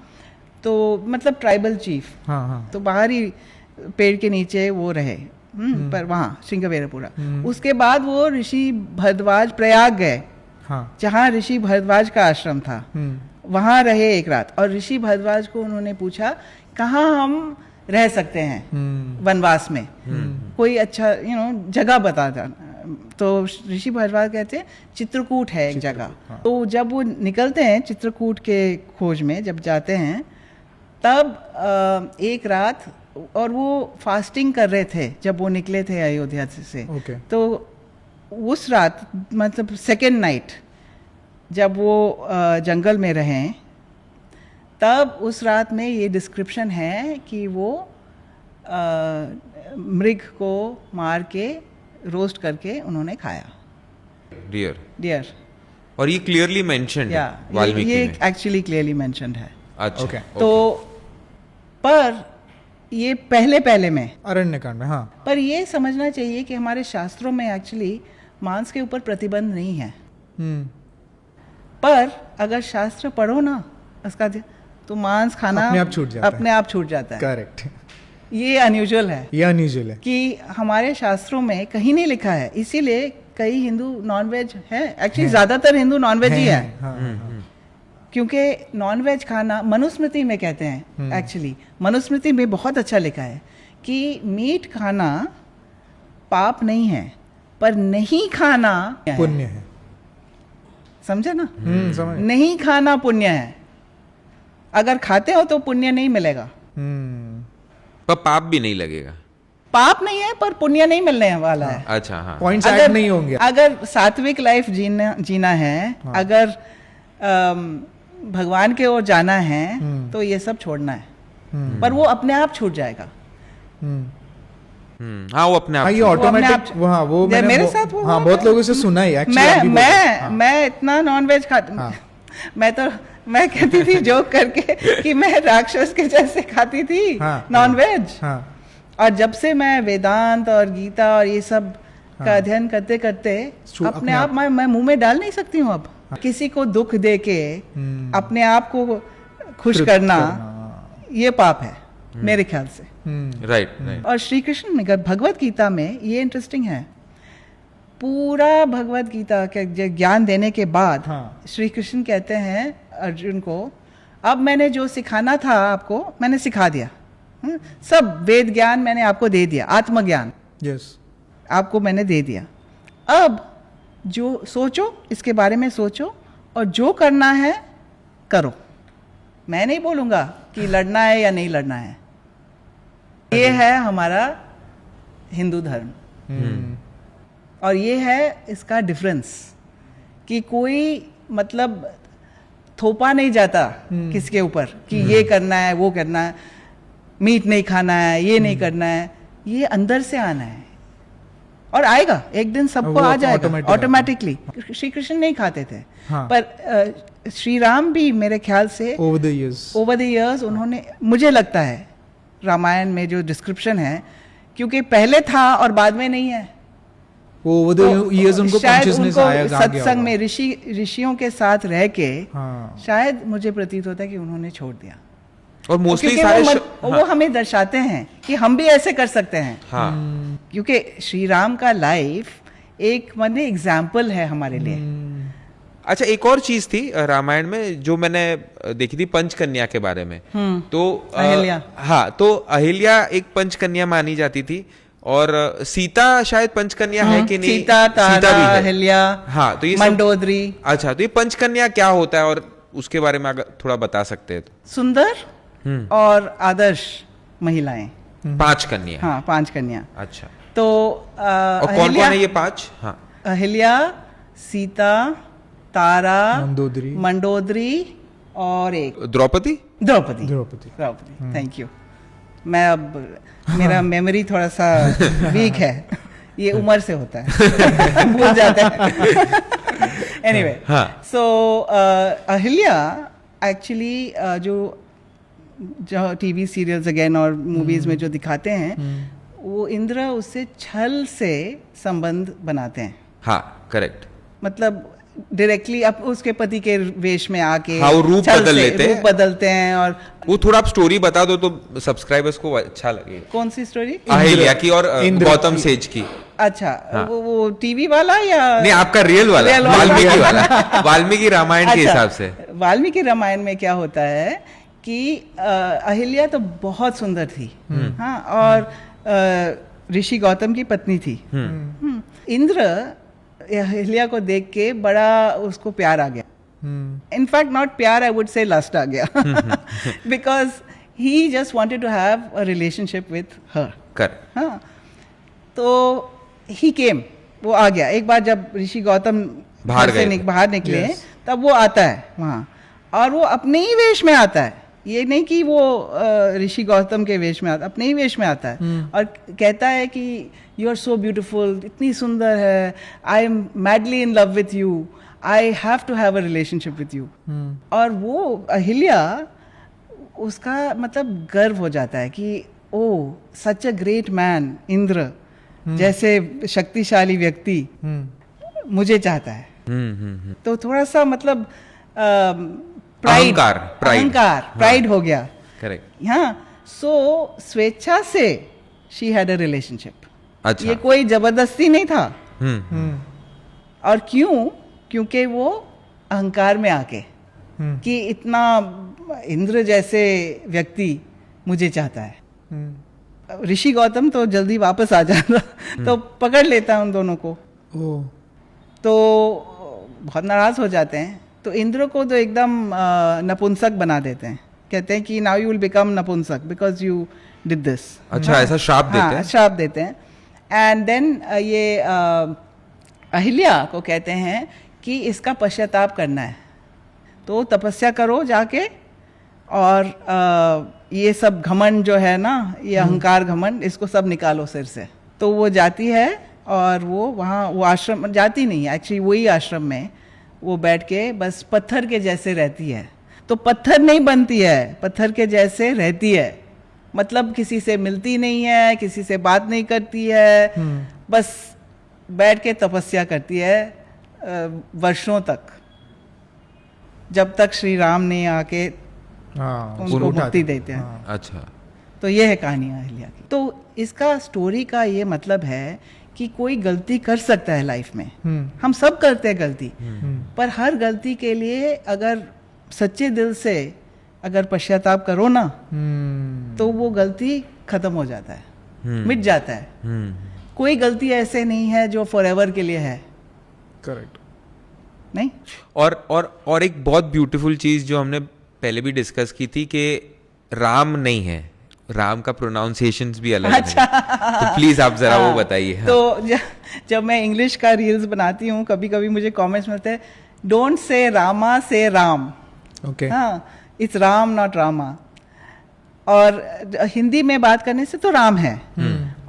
तो मतलब ट्राइबल चीफ,
हाँ हाँ।
तो बाहरी पेड़ के नीचे वो रहे। पर वहाँ श्रृंगवेरपुरा। उसके बाद वो ऋषि भरद्वाज प्रयाग गए,
हाँ।
जहाँ ऋषि भरद्वाज का आश्रम था, वहाँ रहे एक रात। और ऋषि भरद्वाज को उन्होंने पूछा कहाँ हम रह सकते हैं वनवास में, कोई अच्छा जगह बता देना। तो ऋषि भरद्वाज कहते हैं चित्रकूट है एक जगह।
हाँ।
तो जब वो निकलते हैं चित्रकूट के खोज में, जब जाते हैं, तब एक रात, और वो फास्टिंग कर रहे थे जब वो निकले थे अयोध्या से।
ओके।
तो उस रात, मतलब सेकेंड नाइट, जब वो जंगल में रहे, तब उस रात में ये डिस्क्रिप्शन है कि वो मृग को मार के रोस्ट करके उन्होंने खाया। डियर।
और ये क्लियरली मेंशन्ड है वाल्मीकि
ये
में।
एक्चुअली क्लियरली मेंशन्ड है।
अच्छा।
Okay.
तो पर ये पहले में,
अरण्य कांड में। हाँ।
पर ये समझना चाहिए कि हमारे शास्त्रों में एक्चुअली मांस के ऊपर प्रतिबंध नहीं है। पर अगर शास्त्र पढ़ो ना उसका, तो मांस खाना
अपने आप छूट जाता है।
अपने आप छूट जाता है।
करेक्ट।
ये अनयूजुअल है,
ये अनयूजुअल है
कि हमारे शास्त्रों में कहीं नहीं लिखा है। इसीलिए कई हिंदू नॉनवेज है, एक्चुअली ज्यादातर हिंदू नॉनवेज ही है।
हाँ, हाँ।
क्योंकि नॉनवेज खाना, मनुस्मृति में कहते हैं, एक्चुअली मनुस्मृति में बहुत अच्छा लिखा है कि मीट खाना पाप नहीं है, पर नहीं खाना
पुण्य है।
समझे ना?
समझ।
नहीं खाना पुण्य है। अगर खाते हो तो पुण्य नहीं मिलेगा।
पर पाप भी नहीं लगेगा।
पाप नहीं है, पर पुण्य नहीं मिलने वाला है।
अच्छा। हाँ।
पॉइंट्स ऐड नहीं होंगे।
अगर सात्विक लाइफ जीना है, अगर भगवान के ओर जाना है, तो ये सब छोड़ना है। पर वो अपने आप छूट जाएगा।
हाँ वो अपने आप
ये ऑटोमेटिक, हाँ वो मैंने
मेरे साथ वो
हाँ बहुत लोगों से सुना है एक्चुअली।
मैं इतना नॉनवेज खाती, मैं कहती थी जोक करके कि मैं राक्षस के जैसे खाती थी नॉनवेज। और जब से मैं वेदांत और गीता और ये सब का अध्ययन करते करते अपने आप मैं मुंह में डाल नहीं सकती हूँ अब। किसी को दुख दे के अपने आप को खुश करना ये पाप है मेरे ख्याल से।
राइट।
और श्री कृष्ण में भगवत गीता में ये इंटरेस्टिंग है, पूरा भगवत गीता के ज्ञान देने के बाद श्री कृष्ण कहते हैं अर्जुन को, अब मैंने जो सिखाना था आपको मैंने सिखा दिया, सब वेद ज्ञान मैंने आपको दे दिया, आत्मज्ञान आपको मैंने दे दिया। अब जो सोचो, इसके बारे में सोचो और जो करना है करो। मैं नहीं बोलूँगा कि लड़ना है या नहीं लड़ना है। ये है हमारा हिंदू धर्म और ये है इसका डिफरेंस कि कोई मतलब थोपा नहीं जाता किसके ऊपर कि ये करना है वो करना है, मीट नहीं खाना है, ये नहीं करना है। ये अंदर से आना है और आएगा एक दिन, सबको आ जाएगा ऑटोमेटिकली। श्री कृष्ण नहीं खाते थे पर श्री राम भी मेरे ख्याल से ओवर द इयर्स उन्होंने, मुझे लगता है रामायण में जो डिस्क्रिप्शन है, क्योंकि पहले था और बाद में नहीं है,
ओवर द इयर्स उनको कॉन्शियसनेस आया,
सत्संग में ऋषियों के साथ रह के शायद मुझे प्रतीत होता है कि उन्होंने छोड़ दिया।
और मोस्टली सारे
वो हमें दर्शाते हैं कि हम भी ऐसे कर सकते हैं। क्योंकि श्री राम का लाइफ एक माने एग्जाम्पल है हमारे लिए।
अच्छा, एक और चीज थी रामायण में जो मैंने देखी थी, पंचकन्या के बारे में। तो
अहिल्या,
तो अहिल्या एक पंचकन्या मानी जाती थी और सीता शायद पंचकन्या है कि नहीं?
सीता, तारा, अहिल्या,
हाँ, तो ये
मंडोदरी।
अच्छा, तो ये पंचकन्या क्या होता है और उसके बारे में अगर थोड़ा बता सकते हैं तो।
सुंदर और आदर्श महिलाएं,
5 कन्या।
हाँ, 5 कन्या।
अच्छा,
तो
और कौन कौन है ये 5? हाँ,
अहिल्या, सीता, तारा, मंडोदरी और एक द्रौपदी। Thank you. मैं अब मेरा मेमोरी थोड़ा सा वीक है, ये उम्र से होता है भूल जाते हैं। एनीवे, सो अहिल्या एक्चुअली जो टीवी सीरियल्स अगेन और मूवीज में जो दिखाते हैं, वो इंद्र उससे छल से संबंध बनाते हैं।
हाँ, करेक्ट।
मतलब डायरेक्टली अब उसके पति के वेश में आके
वो रूप
बदलते हैं। और
वो थोड़ा आप स्टोरी बता दो तो सब्सक्राइबर्स को अच्छा लगे।
कौन सी स्टोरी?
अहिल्या की और गौतम सेज की।
अच्छा, वो टीवी वाला या
नहीं, आपका रियल वाला, वाल्मीकि वाला, वाल्मीकि रामायण के हिसाब से।
वाल्मीकि रामायण में क्या होता है कि अहिल्या तो बहुत सुंदर थी, हाँ, और ऋषि गौतम की पत्नी थी। इंद्र अहिल्या को देख के बड़ा उसको प्यार आ गया। इनफैक्ट नॉट प्यार, आई वुड से लस्ट आ गया, because he just wanted to have a relationship with her. हाँ, तो ही केम, वो आ गया। एक बार जब ऋषि गौतम बाहर निकले, तब वो आता है वहाँ, और वो अपने ही वेश में आता है। ये नहीं कि वो ऋषि गौतम के वेश में आता, अपने ही वेश में आता है और कहता है कि यू आर सो ब्यूटिफुल, इतनी सुंदर है, I am madly in love with you, I have to have a relationship with you. और वो अहिल्या, उसका मतलब गर्व हो जाता है कि ओ सच अ ग्रेट मैन, इंद्र जैसे शक्तिशाली व्यक्ति मुझे चाहता है। तो थोड़ा सा मतलब प्राइड हो गया।
करेक्ट।
हाँ, सो स्वेच्छा से शी हैड अ रिलेशनशिप।
अच्छा,
ये कोई जबरदस्ती नहीं था। और क्यों? क्योंकि वो अहंकार में आके कि इतना इंद्र जैसे व्यक्ति मुझे चाहता है। ऋषि गौतम तो जल्दी वापस आ जाता, तो पकड़ लेता उन दोनों को। तो बहुत नाराज हो जाते हैं। तो इंद्र को तो एकदम नपुंसक बना देते हैं, कहते हैं कि नाउ यू विल बिकम नपुंसक बिकॉज यू डिड दिस।
अच्छा, ऐसा श्राप देते हैं?
श्राप देते हैं। एंड देन ये अहिल्या को कहते हैं कि इसका पश्चाताप करना है, तो तपस्या करो जाके और ये सब घमंड जो है ना, ये अहंकार घमंड, इसको सब निकालो सिर से। तो वो जाती है और वो वहाँ वो आश्रम जाती नहीं है, एक्चुअली वही आश्रम में वो बैठ के बस पत्थर के जैसे रहती है। तो पत्थर नहीं बनती है, पत्थर के जैसे रहती है, मतलब किसी से मिलती नहीं है, किसी से बात नहीं करती है, बस बैठ के तपस्या करती है वर्षों तक, जब तक श्री राम ने आके उनको मुक्ति देते हैं।
अच्छा,
तो ये है कहानी अहिल्या की। तो इसका स्टोरी का ये मतलब है कि कोई गलती कर सकता है लाइफ में, हम सब करते हैं गलती, पर हर गलती के लिए अगर सच्चे दिल से अगर पश्चाताप करो ना, तो वो गलती खत्म हो जाता है, मिट जाता है। कोई गलती ऐसे नहीं है जो फॉरएवर के लिए है।
करेक्ट।
नहीं।
और एक बहुत ब्यूटीफुल चीज जो हमने पहले भी डिस्कस की थी कि राम नहीं है, राम का प्रोनाउंसिएशंस भी अलग है। तो प्लीज आप जरा वो बताइए।
तो जब मैं इंग्लिश का रील्स बनाती हूँ, कभी कभी मुझे कमेंट्स मिलते हैं, डोंट से रामा, से राम।
ओके।
हाँ, इट्स राम नॉट रामा। और हिंदी में बात करने से तो राम है,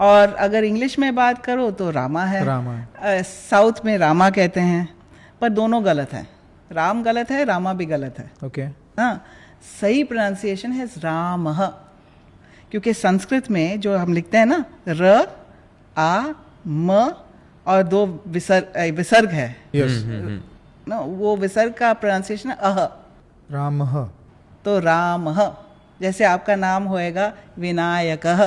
और अगर इंग्लिश में बात करो तो रामा है। साउथ में रामा कहते हैं, पर दोनों गलत है। राम गलत है, रामा भी गलत है।
ओके।
हाँ, सही प्रोनाउंसिएशन है रामः, क्योंकि संस्कृत में जो हम लिखते हैं ना, र आ म और दो विसर्ग है।
यस।
ना, वो विसर्ग का प्रोनाउंसिएशन है अह,
रामः।
तो रामः, जैसे आपका नाम होएगा विनायकः,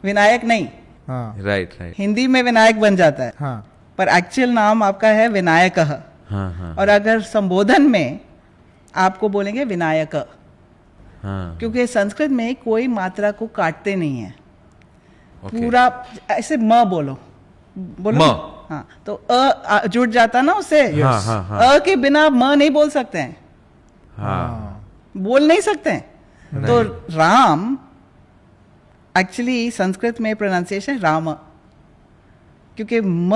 विनायक नहीं।
हाँ।
राइट।
हिंदी में विनायक बन जाता है,
हाँ।
पर एक्चुअल नाम आपका है विनायकः।
हाँ।
और अगर संबोधन में आपको बोलेंगे विनायक, क्योंकि संस्कृत में कोई मात्रा को काटते नहीं है। पूरा ऐसे म बोलो
म।
हाँ, तो अ जुड़ जाता ना उससे। अ के बिना म नहीं बोल सकते हैं। बोल नहीं सकते हैं। तो राम एक्चुअली संस्कृत में प्रोनाउंसिएशन राम, क्योंकि म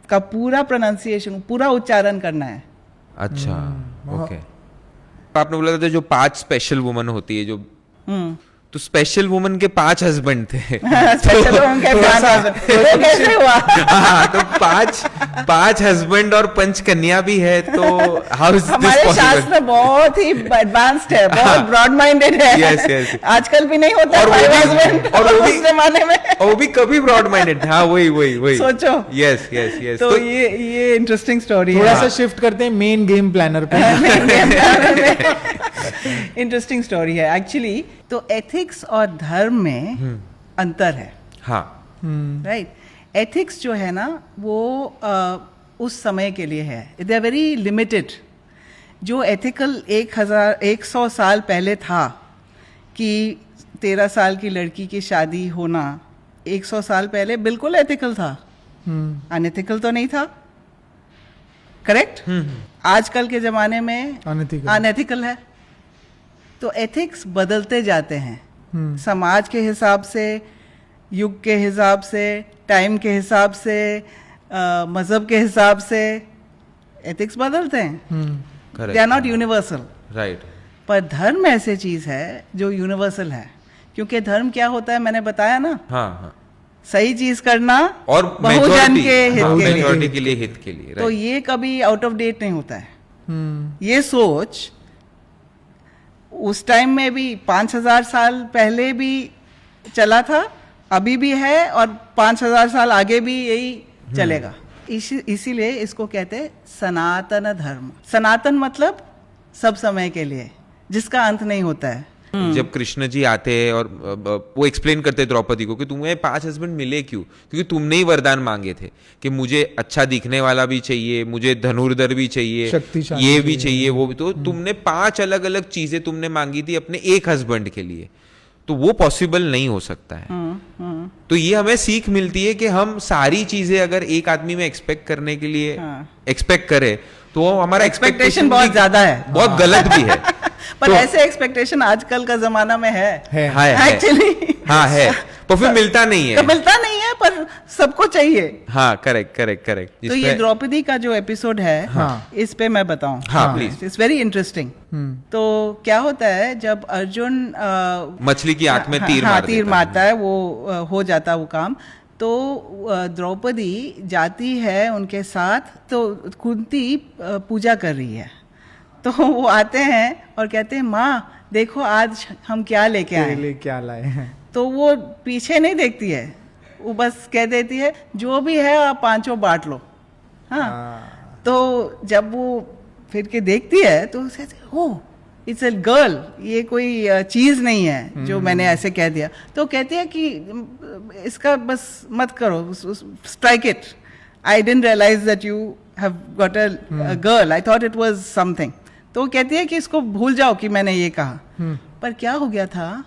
का पूरा प्रोनाउंसिएशन, पूरा उच्चारण करना है।
अच्छा, ओके। आपने बोला था जो 5 स्पेशल वुमन होती है जो, तो स्पेशल वुमन के 5 हस्बैंड थे।
स्पेशल वुमन के 5 हस्बैंड, वो कैसे हुआ?
हाँ, तो 5 हस्बैंड और 5 कन्या भी है, तो हाउ इज दिस पॉसिबल?
हमारे शास्त्र बहुत ही एडवांस्ड है, बहुत ब्रॉड माइंडेड है।
यस।
आजकल भी नहीं होता 5 हस्बैंड, और उस जमाने में,
और वो भी कभी ब्रॉड माइंडेड। हाँ, वही सोचो। यस।
तो ये इंटरेस्टिंग स्टोरी है।
थोड़ा सा शिफ्ट करते हैं मेन गेम प्लानर पे।
इंटरेस्टिंग स्टोरी है एक्चुअली। तो एथिक्स और धर्म में अंतर है।
हाँ,
राइट। एथिक्स जो है ना, वो उस समय के लिए है, दे आर वेरी लिमिटेड। जो एथिकल 100 साल पहले था कि 13 साल की लड़की की शादी होना, 100 साल पहले बिल्कुल एथिकल था, अनएथिकल तो नहीं था। करेक्ट। आजकल के जमाने में अनएथिकल है। तो एथिक्स बदलते जाते हैं, समाज के हिसाब से, युग के हिसाब से, टाइम के हिसाब से, मजहब के हिसाब से एथिक्स बदलते हैं। They are not universal.
Right.
पर धर्म ऐसे चीज है जो यूनिवर्सल है, क्योंकि धर्म क्या होता है मैंने बताया ना।
हाँ।
सही चीज करना
और
बहुजन के हित
के लिए हित के लिए।
तो ये कभी आउट ऑफ डेट नहीं होता है। ये सोच उस टाइम में भी 5000 साल पहले भी चला था, अभी भी है, और 5000 साल आगे भी यही चलेगा। इसीलिए इसको कहते हैं सनातन धर्म। सनातन मतलब सब समय के लिए, जिसका अंत नहीं होता है।
जब कृष्ण जी आते हैं और वो एक्सप्लेन करते द्रौपदी को कि तुम्हें 5 हस्बैंड मिले क्यों, क्योंकि तुमने ही वरदान मांगे थे कि मुझे अच्छा दिखने वाला भी चाहिए, मुझे धनुर्धर भी चाहिए, ये भी चाहिए, वो भी। तो तुमने 5 अलग अलग चीजें तुमने मांगी थी अपने एक हस्बैंड के लिए, तो वो पॉसिबल नहीं हो सकता है। तो ये हमें सीख मिलती है कि हम सारी चीजें अगर एक आदमी में एक्सपेक्ट करने के लिए एक्सपेक्ट करें, तो हमारा एक्सपेक्टेशन
बहुत ज्यादा है,
बहुत गलत भी है।
पर तो, ऐसे एक्सपेक्टेशन आजकल का जमाना में है एक्चुअली।
हाँ है, तो फिर मिलता नहीं है।
तो मिलता नहीं है, पर सबको चाहिए।
हाँ, करेक्ट।
तो ये द्रौपदी का जो एपिसोड है,
हाँ,
इस पे मैं बताऊं।
हाँ, प्लीज।
It's very interesting. तो क्या होता है, जब अर्जुन
मछली की आंख में तीर
मारता है, वो हो जाता है वो काम, तो द्रौपदी जाती है उनके साथ, तो कुंती पूजा कर रही है, तो वो आते हैं और कहते हैं माँ देखो आज हम क्या लेके आए,
क्या लाए हैं।
तो वो पीछे नहीं देखती है, वो बस कह देती है जो भी है आप पांचों बांट लो। हाँ, तो जब वो फिर के देखती है तो उसे ओह इट्स अ गर्ल, ये कोई चीज नहीं है जो मैंने ऐसे कह दिया। तो कहती है कि इसका बस मत करो, strike it, I didn't realise that you have got a girl, I thought it was something. तो कहती है कि इसको भूल जाओ कि मैंने ये कहा। पर क्या हो गया था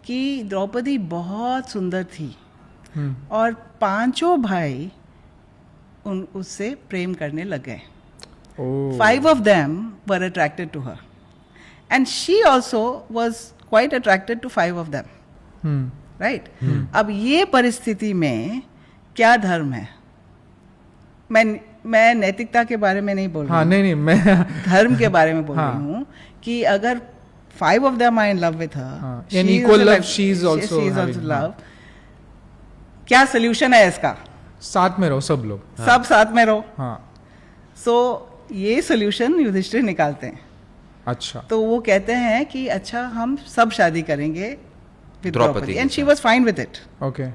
कि द्रौपदी बहुत सुंदर थी और पांचों भाई उससे प्रेम करने लग गए। 5 of them were attracted to her and she also was quite attracted to 5 of them. Right? अब ये परिस्थिति में क्या धर्म है? मैं नैतिकता के बारे में नहीं बोल रही हूँ।
नहीं, मैं
धर्म के बारे में बोल रही हूँ कि अगर 5 of them are in love with her,
in equal love, she is also
love. क्या सोल्यूशन है इसका?
साथ में रहो सब लोग,
सब साथ में रहो।
हाँ।
सो ये सोल्यूशन युधिष्ठिर निकालते हैं।
अच्छा,
तो वो कहते हैं कि अच्छा हम सब शादी करेंगे with Draupadi, and she was fine with it.
Okay.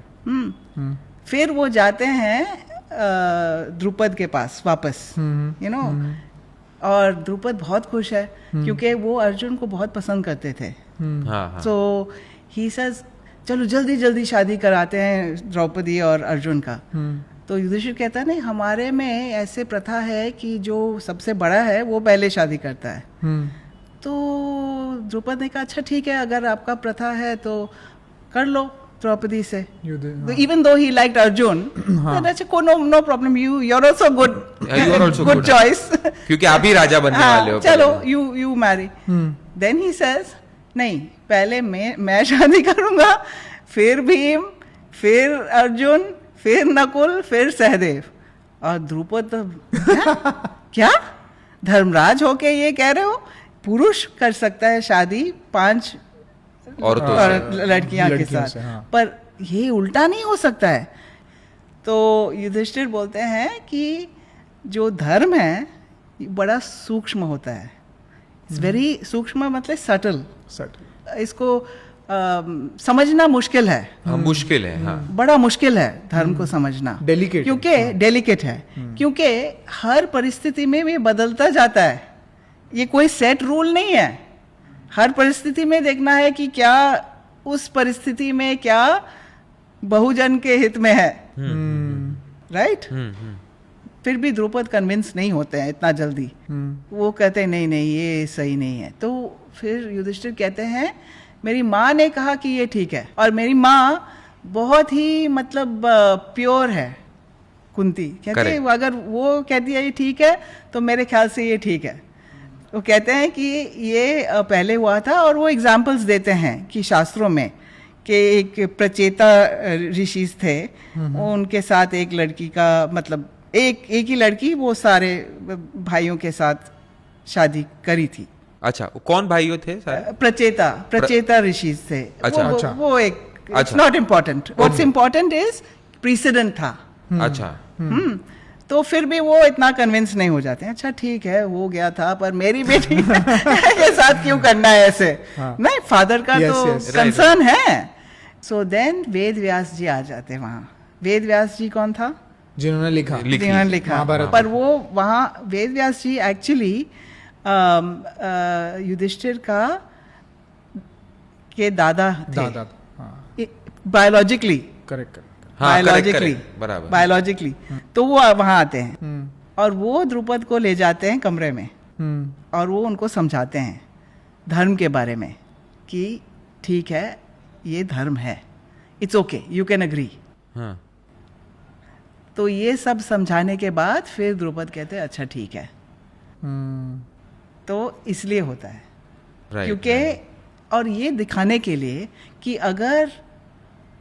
फिर वो जाते हैं द्रुपद के पास वापस, यू नो, और द्रुपद बहुत खुश है क्योंकि वो अर्जुन को बहुत पसंद करते थे। सो ही सेज चलो जल्दी जल्दी शादी कराते हैं द्रौपदी और अर्जुन का। तो युधिष्ठिर कहता है नहीं, हमारे में ऐसे प्रथा है कि जो सबसे बड़ा है वो पहले शादी करता है। तो द्रुपद ने कहा अच्छा ठीक है, अगर आपका प्रथा है तो कर लो द्रौपदी से। इवन दो ही लाइक्ड अर्जुन, अच्छा no problem, you are also good choice,
क्योंकि आप ही राजा बनने वाले हो,
चलो you marry. Then he says नहीं, पहले मैं शादी करूंगा, फिर भीम, फिर अर्जुन, फिर नकुल, फिर सहदेव। और द्रुपद क्या धर्मराज होके ये कह रहे हो? पुरुष कर सकता है शादी 5 लड़कियां के साथ, पर ये उल्टा नहीं हो सकता है। तो युधिष्ठिर बोलते हैं कि जो धर्म है बड़ा सूक्ष्म होता है, इट्स वेरी सूक्ष्म, मतलब सटल। इसको समझना मुश्किल है।
मुश्किल है, हाँ।
बड़ा मुश्किल है धर्म को समझना,
डेलिकेट,
क्योंकि डेलिकेट है, क्योंकि हर परिस्थिति में ये बदलता जाता है, ये कोई सेट रूल नहीं है। हर परिस्थिति में देखना है कि क्या उस परिस्थिति में क्या बहुजन के हित में है, राइट? फिर भी द्रुपद कन्विंस नहीं होते हैं इतना जल्दी, वो कहते हैं नहीं ये सही नहीं है। तो फिर युधिष्ठिर कहते हैं मेरी माँ ने कहा कि ये ठीक है, और मेरी माँ बहुत ही मतलब प्योर है, कुंती कहती है अगर वो कहती है ये ठीक है तो मेरे ख्याल से ये ठीक है। वो कहते हैं कि ये पहले हुआ था, और वो एग्जाम्पल्स देते हैं कि शास्त्रों में कि एक प्रचेता ऋषि थे, उनके साथ एक लड़की का मतलब एक ही लड़की वो सारे भाइयों के साथ शादी करी थी।
अच्छा, कौन भाइयों थे?
प्रचेता ऋषि थे।
अच्छा,
वो एक it's not important, what's important is precedent था।
अच्छा।
तो फिर भी वो इतना कन्विंस नहीं हो जाते हैं। अच्छा ठीक है हो गया था, पर मेरी बेटी के साथ क्यों करना है ऐसे? नहीं, फादर का तो कंसर्न है। सो देन वेद व्यास जी आ जाते हैं वहाँ। वेद व्यास जी कौन था?
जिन्होंने लिखा
पर वो वहाँ वेद व्यास जी एक्चुअली युधिष्ठिर का के दादा थे, बायोलॉजिकली।
Correct,
biologically. तो वो वहां आते हैं और वो द्रुपद को ले जाते हैं कमरे में, और वो उनको समझाते हैं धर्म के बारे में कि ठीक है ये धर्म है, it's okay, you can agree. तो ये सब समझाने के बाद फिर द्रुपद कहते हैं अच्छा ठीक है। तो इसलिए होता है क्योंकि और ये दिखाने के लिए कि अगर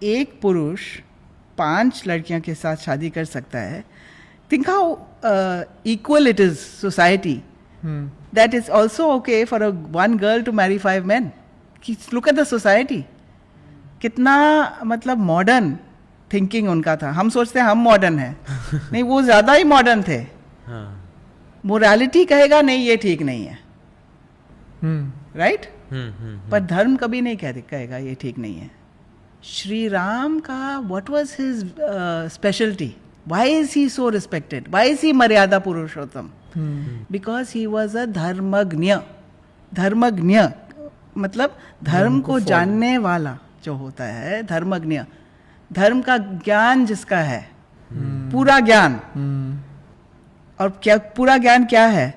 एक पुरुष 5 लड़कियों के साथ शादी कर सकता है, think how equal it is society, that is also okay for one girl to marry 5 men. Look at the society, कितना मतलब मॉडर्न थिंकिंग उनका था. हम सोचते हैं हम मॉडर्न है, नहीं, वो ज्यादा ही मॉडर्न थे. मोरालिटी कहेगा नहीं ये ठीक नहीं है, राइट? पर धर्म कभी नहीं कहेगा ये ठीक नहीं है. श्री राम का what was his speciality? Why is he so respected? Why is he मर्यादा पुरुषोत्तम? बिकॉज ही वाज अ धर्मज्ञ. धर्मज्ञ मतलब धर्म को जानने वाला जो होता है, धर्मज्ञ. धर्म का ज्ञान जिसका है, पूरा ज्ञान. और क्या पूरा ज्ञान क्या है?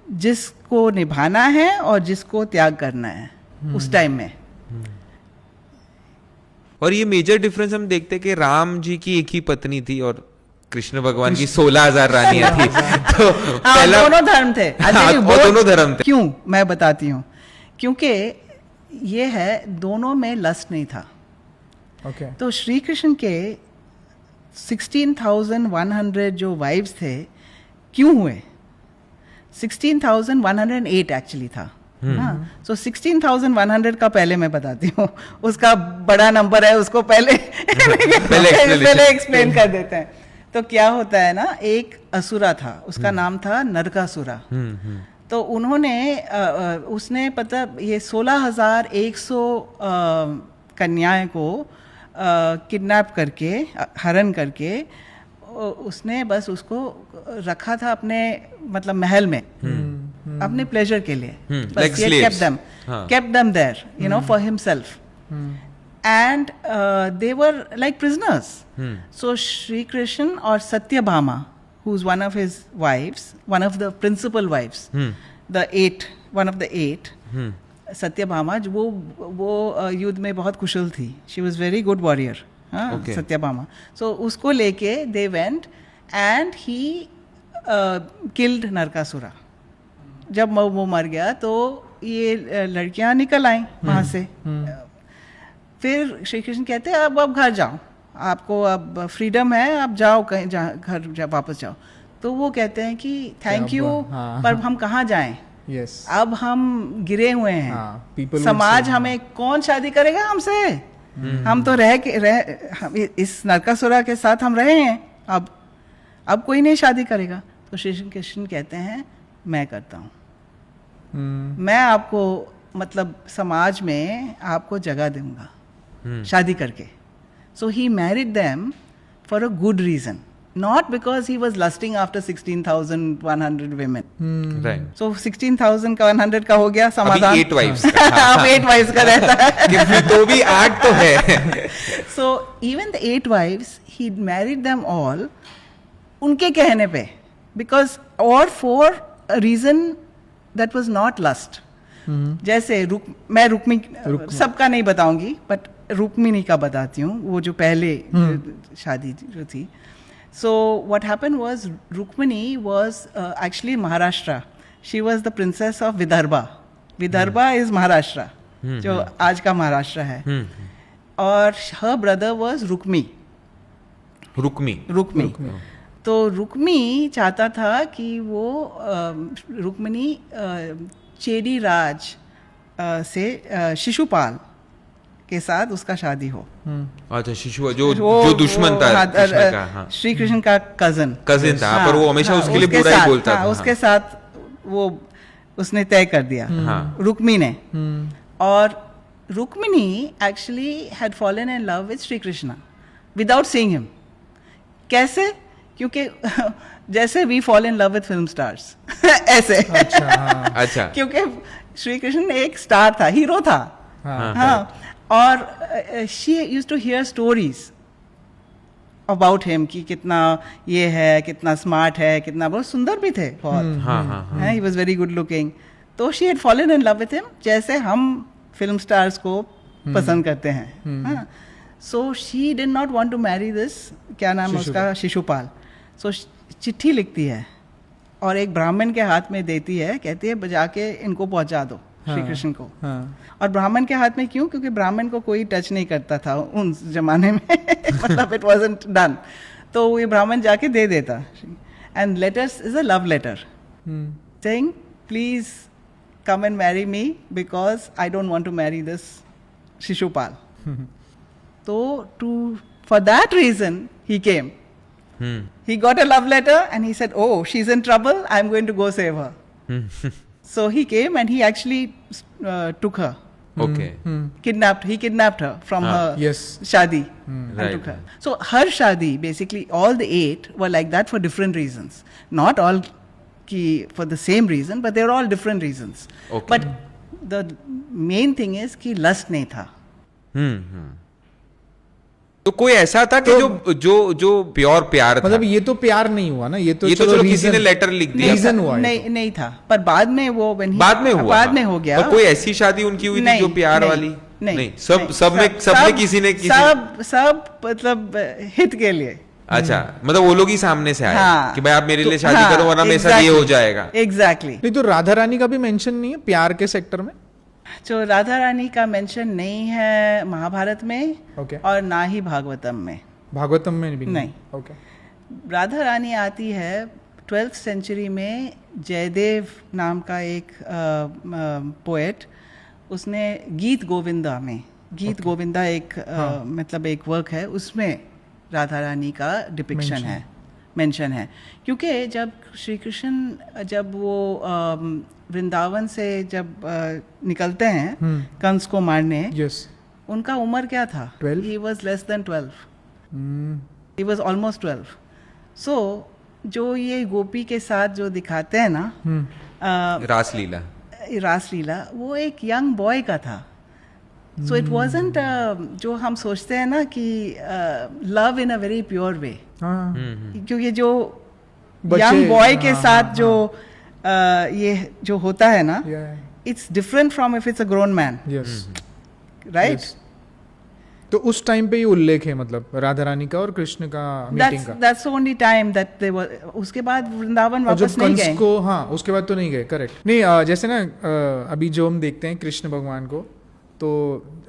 जिसको निभाना है और जिसको त्याग करना है उस टाइम में.
और ये मेजर डिफरेंस हम देखते कि राम जी की एक ही पत्नी थी और कृष्ण भगवान की 16,000 रानियां थी. तो पहला
दोनों धर्म थे.
और दोनों धर्म थे.
क्यों? मैं बताती हूँ. क्योंकि ये है, दोनों में लस्ट नहीं था.
Okay.
तो श्री कृष्ण के 16,100 जो वाइफ्स थे, क्यों हुए? 16,108 एक्चुअली था. हाँ, सो 16,100 का पहले मैं बताती हूँ. उसका बड़ा नंबर है, उसको पहले एक्सप्लेन कर देते हैं. तो क्या होता है ना, एक असुरा था, उसका नाम था नरकासुरा. तो उन्होंने उसने पता ये 16,100 कन्याएं को किडनैप करके, हरण करके, उसने बस उसको रखा था अपने मतलब महल में, अपने प्लेजर के लिए.
like slaves.
kept them there, you know, for himself. And they were like prisoners. So Shri Krishna or Satyabhama, who's one of his wives, one of the principal wives, one of the 8, Satyabhama, वो युद्ध में बहुत कुशल थी. She was very good warrior. Satyabhama. So उसको लेके they went and he killed Narakasura. जब वो मर गया तो ये लड़कियां निकल आई वहां से. फिर श्री कृष्ण कहते हैं अब घर जाओ, आपको अब फ्रीडम है, आप जाओ कहीं, घर वापस जाओ. तो वो कहते हैं कि थैंक यू, पर हम कहाँ जाएं?
Yes.
अब हम गिरे हुए हैं. समाज हमें कौन शादी करेगा हमसे? हम तो हम इस नरकासुरा के साथ हम रहे हैं, अब कोई नहीं शादी करेगा. तो श्री कृष्ण कहते हैं मैं करता हूँ. मैं आपको मतलब समाज में आपको जगह दूंगा शादी करके. So he married them for a good reason, not because he was lusting after 16,100 women.
Right.
So 16,100 का हो गया समाधान.
अभी 8 wives का.
अब 8 wives का रहता है.
कि तो भी 8 तो है.
So even the 8 wives, he married them all उनके कहने पे, because or for a reason that was not lust. जैसे मैं रुक्मिणी सबका नहीं बताऊंगी, बट रुक्मिणी का बताती हूँ, वो जो पहले शादी जो थी. So what happened was Rukmini was actually Maharashtra. She was the princess of Vidarbha. Vidarbha is Maharashtra, जो आज का महाराष्ट्र है. और her brother was Rukmi. तो रुक्मी चाहता था कि वो रुक्मिणी चेदी राज से शिशुपाल के साथ उसका शादी हो.
अच्छा, शिशु जो दुश्मन था
श्री कृष्ण का कजन
था. पर वो हमेशा उसके लिए बुरा ही बोलता था.
उसके साथ वो उसने तय कर दिया रुक्मी ने. और Rukmini actually had fallen in love with Shri Krishna without seeing him. कैसे? क्योंकि जैसे we fall in love with film stars ऐसे.
अच्छा.
क्योंकि श्री कृष्ण एक स्टार था, हीरो था. हाँ. और she used to hear stories about him कि कितना ये है, कितना स्मार्ट है, कितना बहुत सुंदर भी थे बहुत. He was very good looking. तो she had fallen in love with him जैसे हम फिल्म स्टार्स को पसंद करते हैं. So she did not want to marry this, क्या नाम है उसका, शिशुपाल. सो चिट्ठी लिखती है और एक ब्राह्मण के हाथ में देती है, कहती है जाके इनको पहुंचा दो. श्री कृष्ण को।
हाँ.
और ब्राह्मण के हाथ में क्यों? क्योंकि ब्राह्मण को कोई टच नहीं करता था उन जमाने में मतलब इट वाजंट डन, तो ये ब्राह्मण जाके दे देता। And letters is a love letter saying please come and marry me because I don't want to marry this Shishupal. So for that reason he came. He got a love letter and he said, oh, she's in trouble, I'm going to go save her. So he came and he actually took her.
Okay.
He kidnapped her from her
Yes.
shadi and
Right.
took her. So her shadi, basically all the 8 were like that for different reasons. Not all for the same reason, but they were all different reasons.
Okay.
But the main thing is कि lust नहीं था.
तो कोई ऐसा था कि जो pure प्यार था,
मतलब ये तो प्यार नहीं हुआ ना, ये तो
चलो किसी ने लेटर लिख दिया,
रीजन हुआ है।
नहीं था, पर बाद में वो
बाद में हो
गया।
पर कोई ऐसी शादी उनकी हुई थी जो प्यार वाली? नहीं, सब में किसी ने
सब मतलब हित के लिए।
अच्छा, मतलब वो लोग ही सामने से आए
हाँ,
कि भाई आप मेरे लिए शादी करो वरना मेरे साथ ये हो जाएगा।
एग्जैक्टली।
नहीं तो राधा रानी का भी मेंशन नहीं है प्यार के सेक्टर में?
जो राधा रानी का मेंशन नहीं है महाभारत में,
Okay.
और ना ही भागवतम में।
भागवतम में भी
नहीं।
ओके।
राधा रानी आती है 12th सेंचुरी में। जयदेव नाम का एक पोएट, उसने गीत गोविंदा में, गीत गोविंदा एक मतलब एक वर्क है, उसमें राधा रानी का डिपिक्शन है, मेंशन है। क्योंकि जब श्री कृष्ण जब वो वृंदावन से जब निकलते हैं कंस को मारने,
यस,
उनका उम्र क्या था?
12?
He was less than 12, he was almost 12। सो जो ये गोपी के साथ जो दिखाते हैं ना रासलीला, वो एक यंग बॉय का था। सो इट वॉजंट जो हम सोचते हैं ना कि love in a very pure way, क्योंकि जो यंग बॉय के साथ जो ये जो होता है ना, it's different from if it's a grown man, right?
तो उस टाइम पे ये उल्लेख है मतलब राधा रानी का और कृष्ण का मीटिंग का।
That's the only time that they were। उसके बाद वृंदावन वापस नहीं गए
को, हाँ उसके बाद तो नहीं गए, करेक्ट। नहीं जैसे ना अभी जो हम देखते हैं कृष्ण भगवान को, तो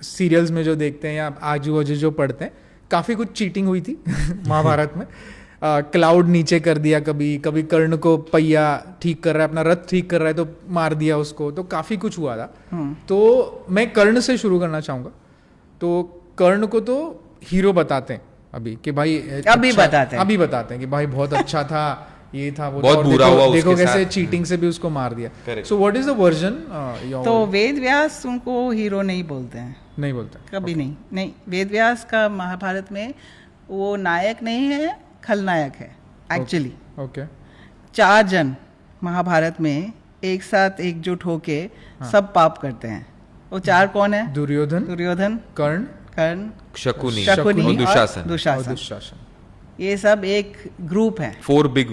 सीरियल्स में जो देखते हैं या आजू बाजू जो पढ़ते हैं, काफ़ी कुछ चीटिंग हुई थी महाभारत में। क्लाउड नीचे कर दिया, कभी कर्ण को पहिया ठीक कर रहा है, अपना रथ ठीक कर रहा है तो मार दिया उसको, तो काफ़ी कुछ हुआ था। तो मैं कर्ण से शुरू करना चाहूँगा। तो कर्ण को तो हीरो बताते हैं अभी कि भाई
अभी
बताते हैं कि भाई बहुत अच्छा था, ये था वो
बहुत बुरा हुआ उसके
देखो कैसे
साथ।
चीटिंग से भी उसको मार दिया। So what is the version?
तो वेद व्यास उनको हीरो नहीं बोलते हैं,
नहीं बोलते
कभी नहीं। वेद व्यास का महाभारत में वो नायक नहीं है, खलनायक है एक्चुअली।
ओके।
4 जन महाभारत में एक साथ एकजुट होके सब पाप करते हैं। वो 4 कौन है? दुर्योधन,
कर्ण,
शकुनी
और
दुशासन।
ये सब एक ग्रुप है।
4 big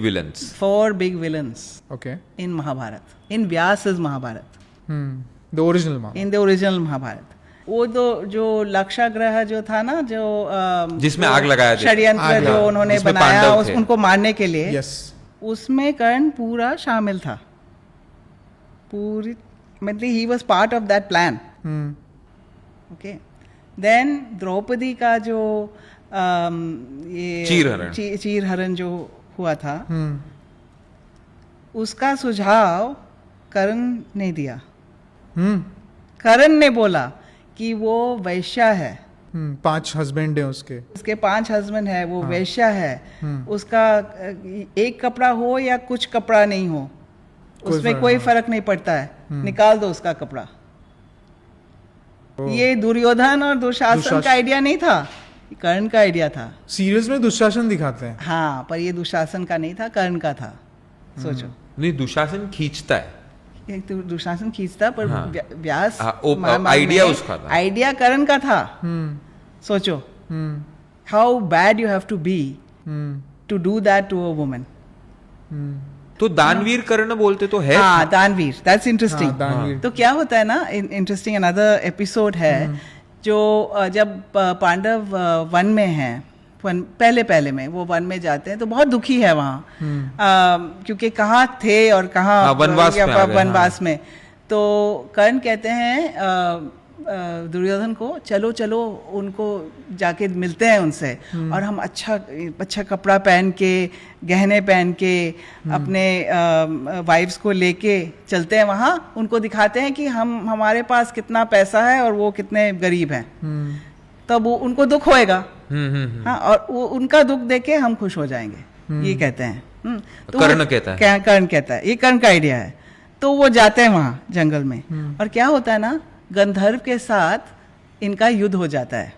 villains
okay,
in Mahabharat, in Vyasa's Mahabharat,
the original
Mahabharat. वो तो जो लक्षाग्रह जो था ना, जो
जिसमें आग लगाया था,
षड्यंत्र जो उन्होंने बनाया उनको मारने के लिए,
यस,
उसमें कर्ण पूरा शामिल था, पूरी, मतलब he was part of that plan. Okay. Then Draupadi का जो ये चीरहरण जो हुआ था, उसका सुझाव कर्ण ने दिया। कर्ण ने बोला कि वो वैश्या है,
5 हस्बैंड है उसके
5 हस्बैंड है, वो वैश्या है, उसका एक कपड़ा हो या कुछ कपड़ा नहीं हो, उसमें कोई फर्क नहीं पड़ता है, निकाल दो उसका कपड़ा। ये दुर्योधन और दुशासन का आइडिया नहीं था, कर्ण का आइडिया था।
सीरियस में दुशासन दिखाते हैं,
हाँ, पर ये दुशासन का नहीं था, कर्ण का था। सोचो,
नहीं दुशासन खींचता है,
एक तो दुशासन खींचता, पर व्यास
आइडिया उसका था,
आइडिया कर्ण का था। सोचो how bad you have to be to do that to a woman.
तो दानवीर कर्ण बोलते तो है।
हाँ, दानवीर, दैट्स इंटरेस्टिंग। तो क्या होता है ना, इंटरेस्टिंग अनदर एपिसोड है, जो जब पांडव वन में हैं, पहले में वो वन में जाते हैं तो बहुत दुखी है वहाँ, क्योंकि कहाँ थे और कहाँ
वनवास
में। तो कर्ण कहते हैं दुर्योधन को, चलो चलो उनको जाके मिलते हैं उनसे, और हम अच्छा कपड़ा पहन के, गहने पहन के, अपने वाइफ्स को लेके चलते हैं वहाँ, उनको दिखाते हैं कि हमारे पास कितना पैसा है और वो कितने गरीब हैं। तब वो उनको दुख होएगा, हाँ, और वो उनका दुख देख के हम खुश हो जाएंगे, ये कहते हैं। तो
कर्ण कहता है,
कर्ण कहता है, ये कर्ण का आइडिया है। तो वो जाते हैं वहाँ जंगल में, और क्या होता है ना, गंधर्व के साथ इनका युद्ध हो जाता है।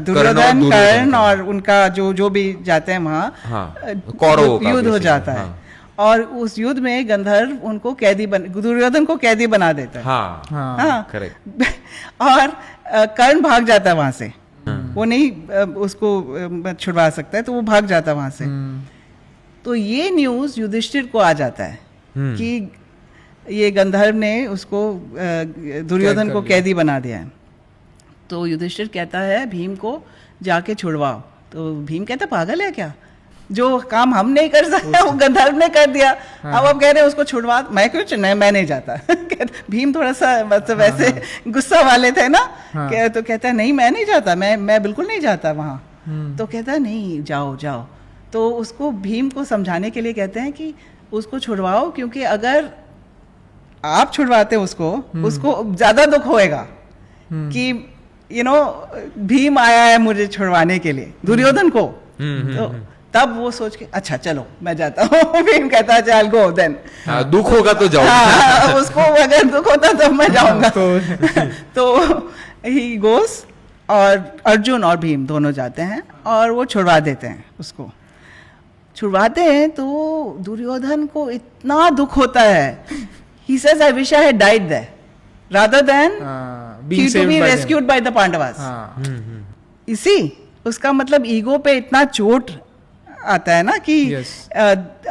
दुर्योधन, कर्ण और उनका जो भी जाते हैं वहाँ,
हाँ,
युद्ध हो जाता है। हाँ। और उस युद्ध में गंधर्व उनको दुर्योधन को कैदी बना देता है।
हाँ,
हाँ,
करेक्ट।
और कर्ण भाग जाता है वहां से, वो नहीं उसको छुड़वा सकता है, तो वो भाग जाता है वहां से। तो ये न्यूज युधिष्ठिर को आ जाता है कि ये गंधर्व ने उसको दुर्योधन को कैदी बना दिया है। तो युधिष्ठिर कहता है भीम को जाके छुड़वाओ। तो भीम कहता पागल है क्या, जो काम हम नहीं कर सकते वो गंधर्व ने कर दिया। हाँ। अब कह रहे हैं उसको छुड़वा, मैं क्यों नहीं, मैं नहीं जाता। भीम थोड़ा सा मतलब वैसे गुस्सा वाले थे ना। हाँ। तो कहता है नहीं मैं नहीं जाता, मैं बिल्कुल नहीं जाता वहाँ। तो कहता है नहीं जाओ जाओ। तो उसको भीम को समझाने के लिए कहते हैं कि उसको छुड़वाओ, क्योंकि अगर आप छुड़वाते उसको ज्यादा दुख होएगा कि भीम आया है मुझे छुड़वाने के लिए, दुर्योधन को। तो तब वो सोच के अच्छा चलो मैं जाता हूँ। भीम कहता है चल गो देन,
दुख होगा तो जाओ।
हाँ, उसको अगर दुख होता तो मैं जाऊंगा। तो ही गोस, और अर्जुन और भीम दोनों जाते हैं और वो छुड़वा देते हैं उसको। छुड़वाते हैं तो दुर्योधन को इतना दुख होता है, he says I wish I had died there rather than to be rescued by the Pandavas। इसी उसका मतलब ईगो पे इतना चोट आता है ना कि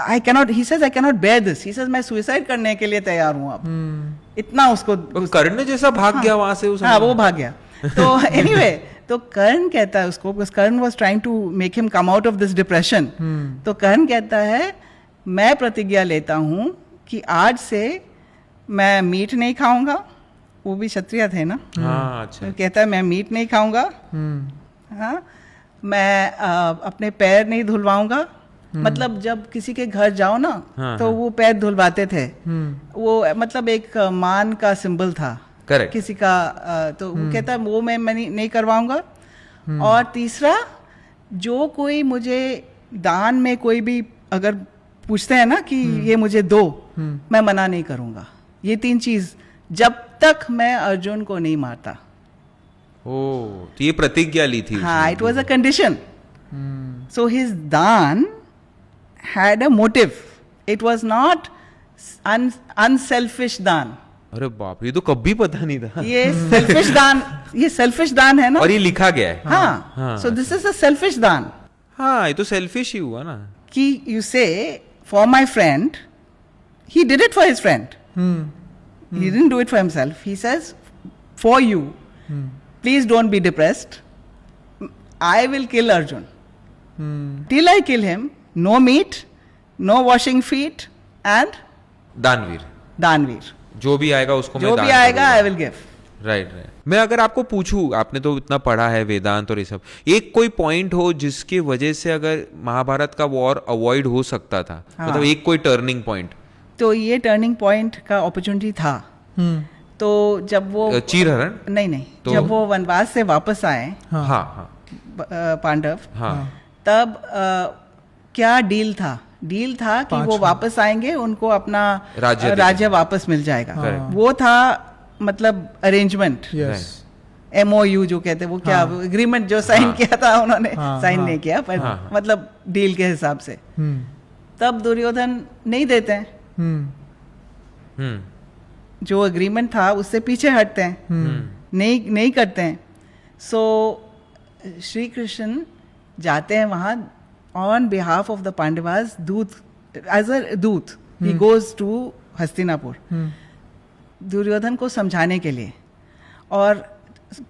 I cannot, he says I cannot bear this, he says मैं सुसाइड करने के लिए तैयार हूँ अब। इतना उसको
कर्ण जैसा भाग गया वहां से।
हाँ, वो भाग गया। तो anyway, तो कर्ण कहता है उसको, because Karna was trying to make him come out of this depression। तो कर्ण कहता है मैं प्रतिज्ञा लेता हूँ कि आज से मैं मीट नहीं खाऊंगा। वो भी क्षत्रिय थे ना।
हाँ, अच्छा।
तो कहता है मैं मीट नहीं खाऊंगा, हाँ, मैं अपने पैर नहीं धुलवाऊंगा। मतलब जब किसी के घर जाओ ना, तो वो पैर धुलवाते थे। वो मतलब एक मान का सिंबल था।
करेक्ट।
किसी का तो वो कहता है वो मैं नहीं करवाऊंगा। और तीसरा, जो कोई मुझे दान में कोई भी अगर पूछते हैं ना कि ये मुझे दो, मैं मना नहीं करूंगा। ये 3 चीज जब तक मैं अर्जुन को नहीं मारता।
तो ये प्रतिज्ञा ली थी।
हाँ, it was a condition. So his daan had a motive, it was not unselfish daan.
अरे बाप, ये तो कभी पता नहीं था।
ये सेल्फिश दान है ना,
और ये लिखा गया है।
हाँ, सो दिस इज अ सेल्फिश दान।
हाँ, ये तो सेल्फिश ही हुआ ना
कि यू से for my friend, he did it for his friend. He didn't do it for himself. He says, for you, please don't be depressed. I will kill Arjun. Till I kill him, no meat, no washing feet, and दानवीर।
जो भी आएगा उसको
जो भी आएगा I will give.
Right. मैं अगर आपको पूछूं, आपने तो इतना पढ़ा है वेदांत और ये सब, एक कोई पॉइंट हो जिसके वजह से अगर महाभारत का वॉर अवॉइड हो सकता था, मतलब एक कोई टर्निंग पॉइंट, तो
ये टर्निंग पॉइंट का अपॉर्चुनिटी था। तो जब वो
चीरहरण
नहीं तो जब वो वनवास से वापस आए, पांडव, तब क्या डील था कि वो वापस आएंगे, उनको अपना राज्य वापस मिल जाएगा। वो था मतलब अरेंजमेंट, MOU जो कहते हैं, वो क्या एग्रीमेंट जो साइन किया था उन्होंने, साइन नहीं किया पर मतलब डील के हिसाब से। तब दुर्योधन नहीं देते हैं, जो एग्रीमेंट था उससे पीछे हटते हैं, नहीं करते हैं। सो श्री कृष्ण जाते हैं वहां on behalf of the Pandavas, as a doot he goes to Hastinapur Duryodhan को समझाने के लिए। और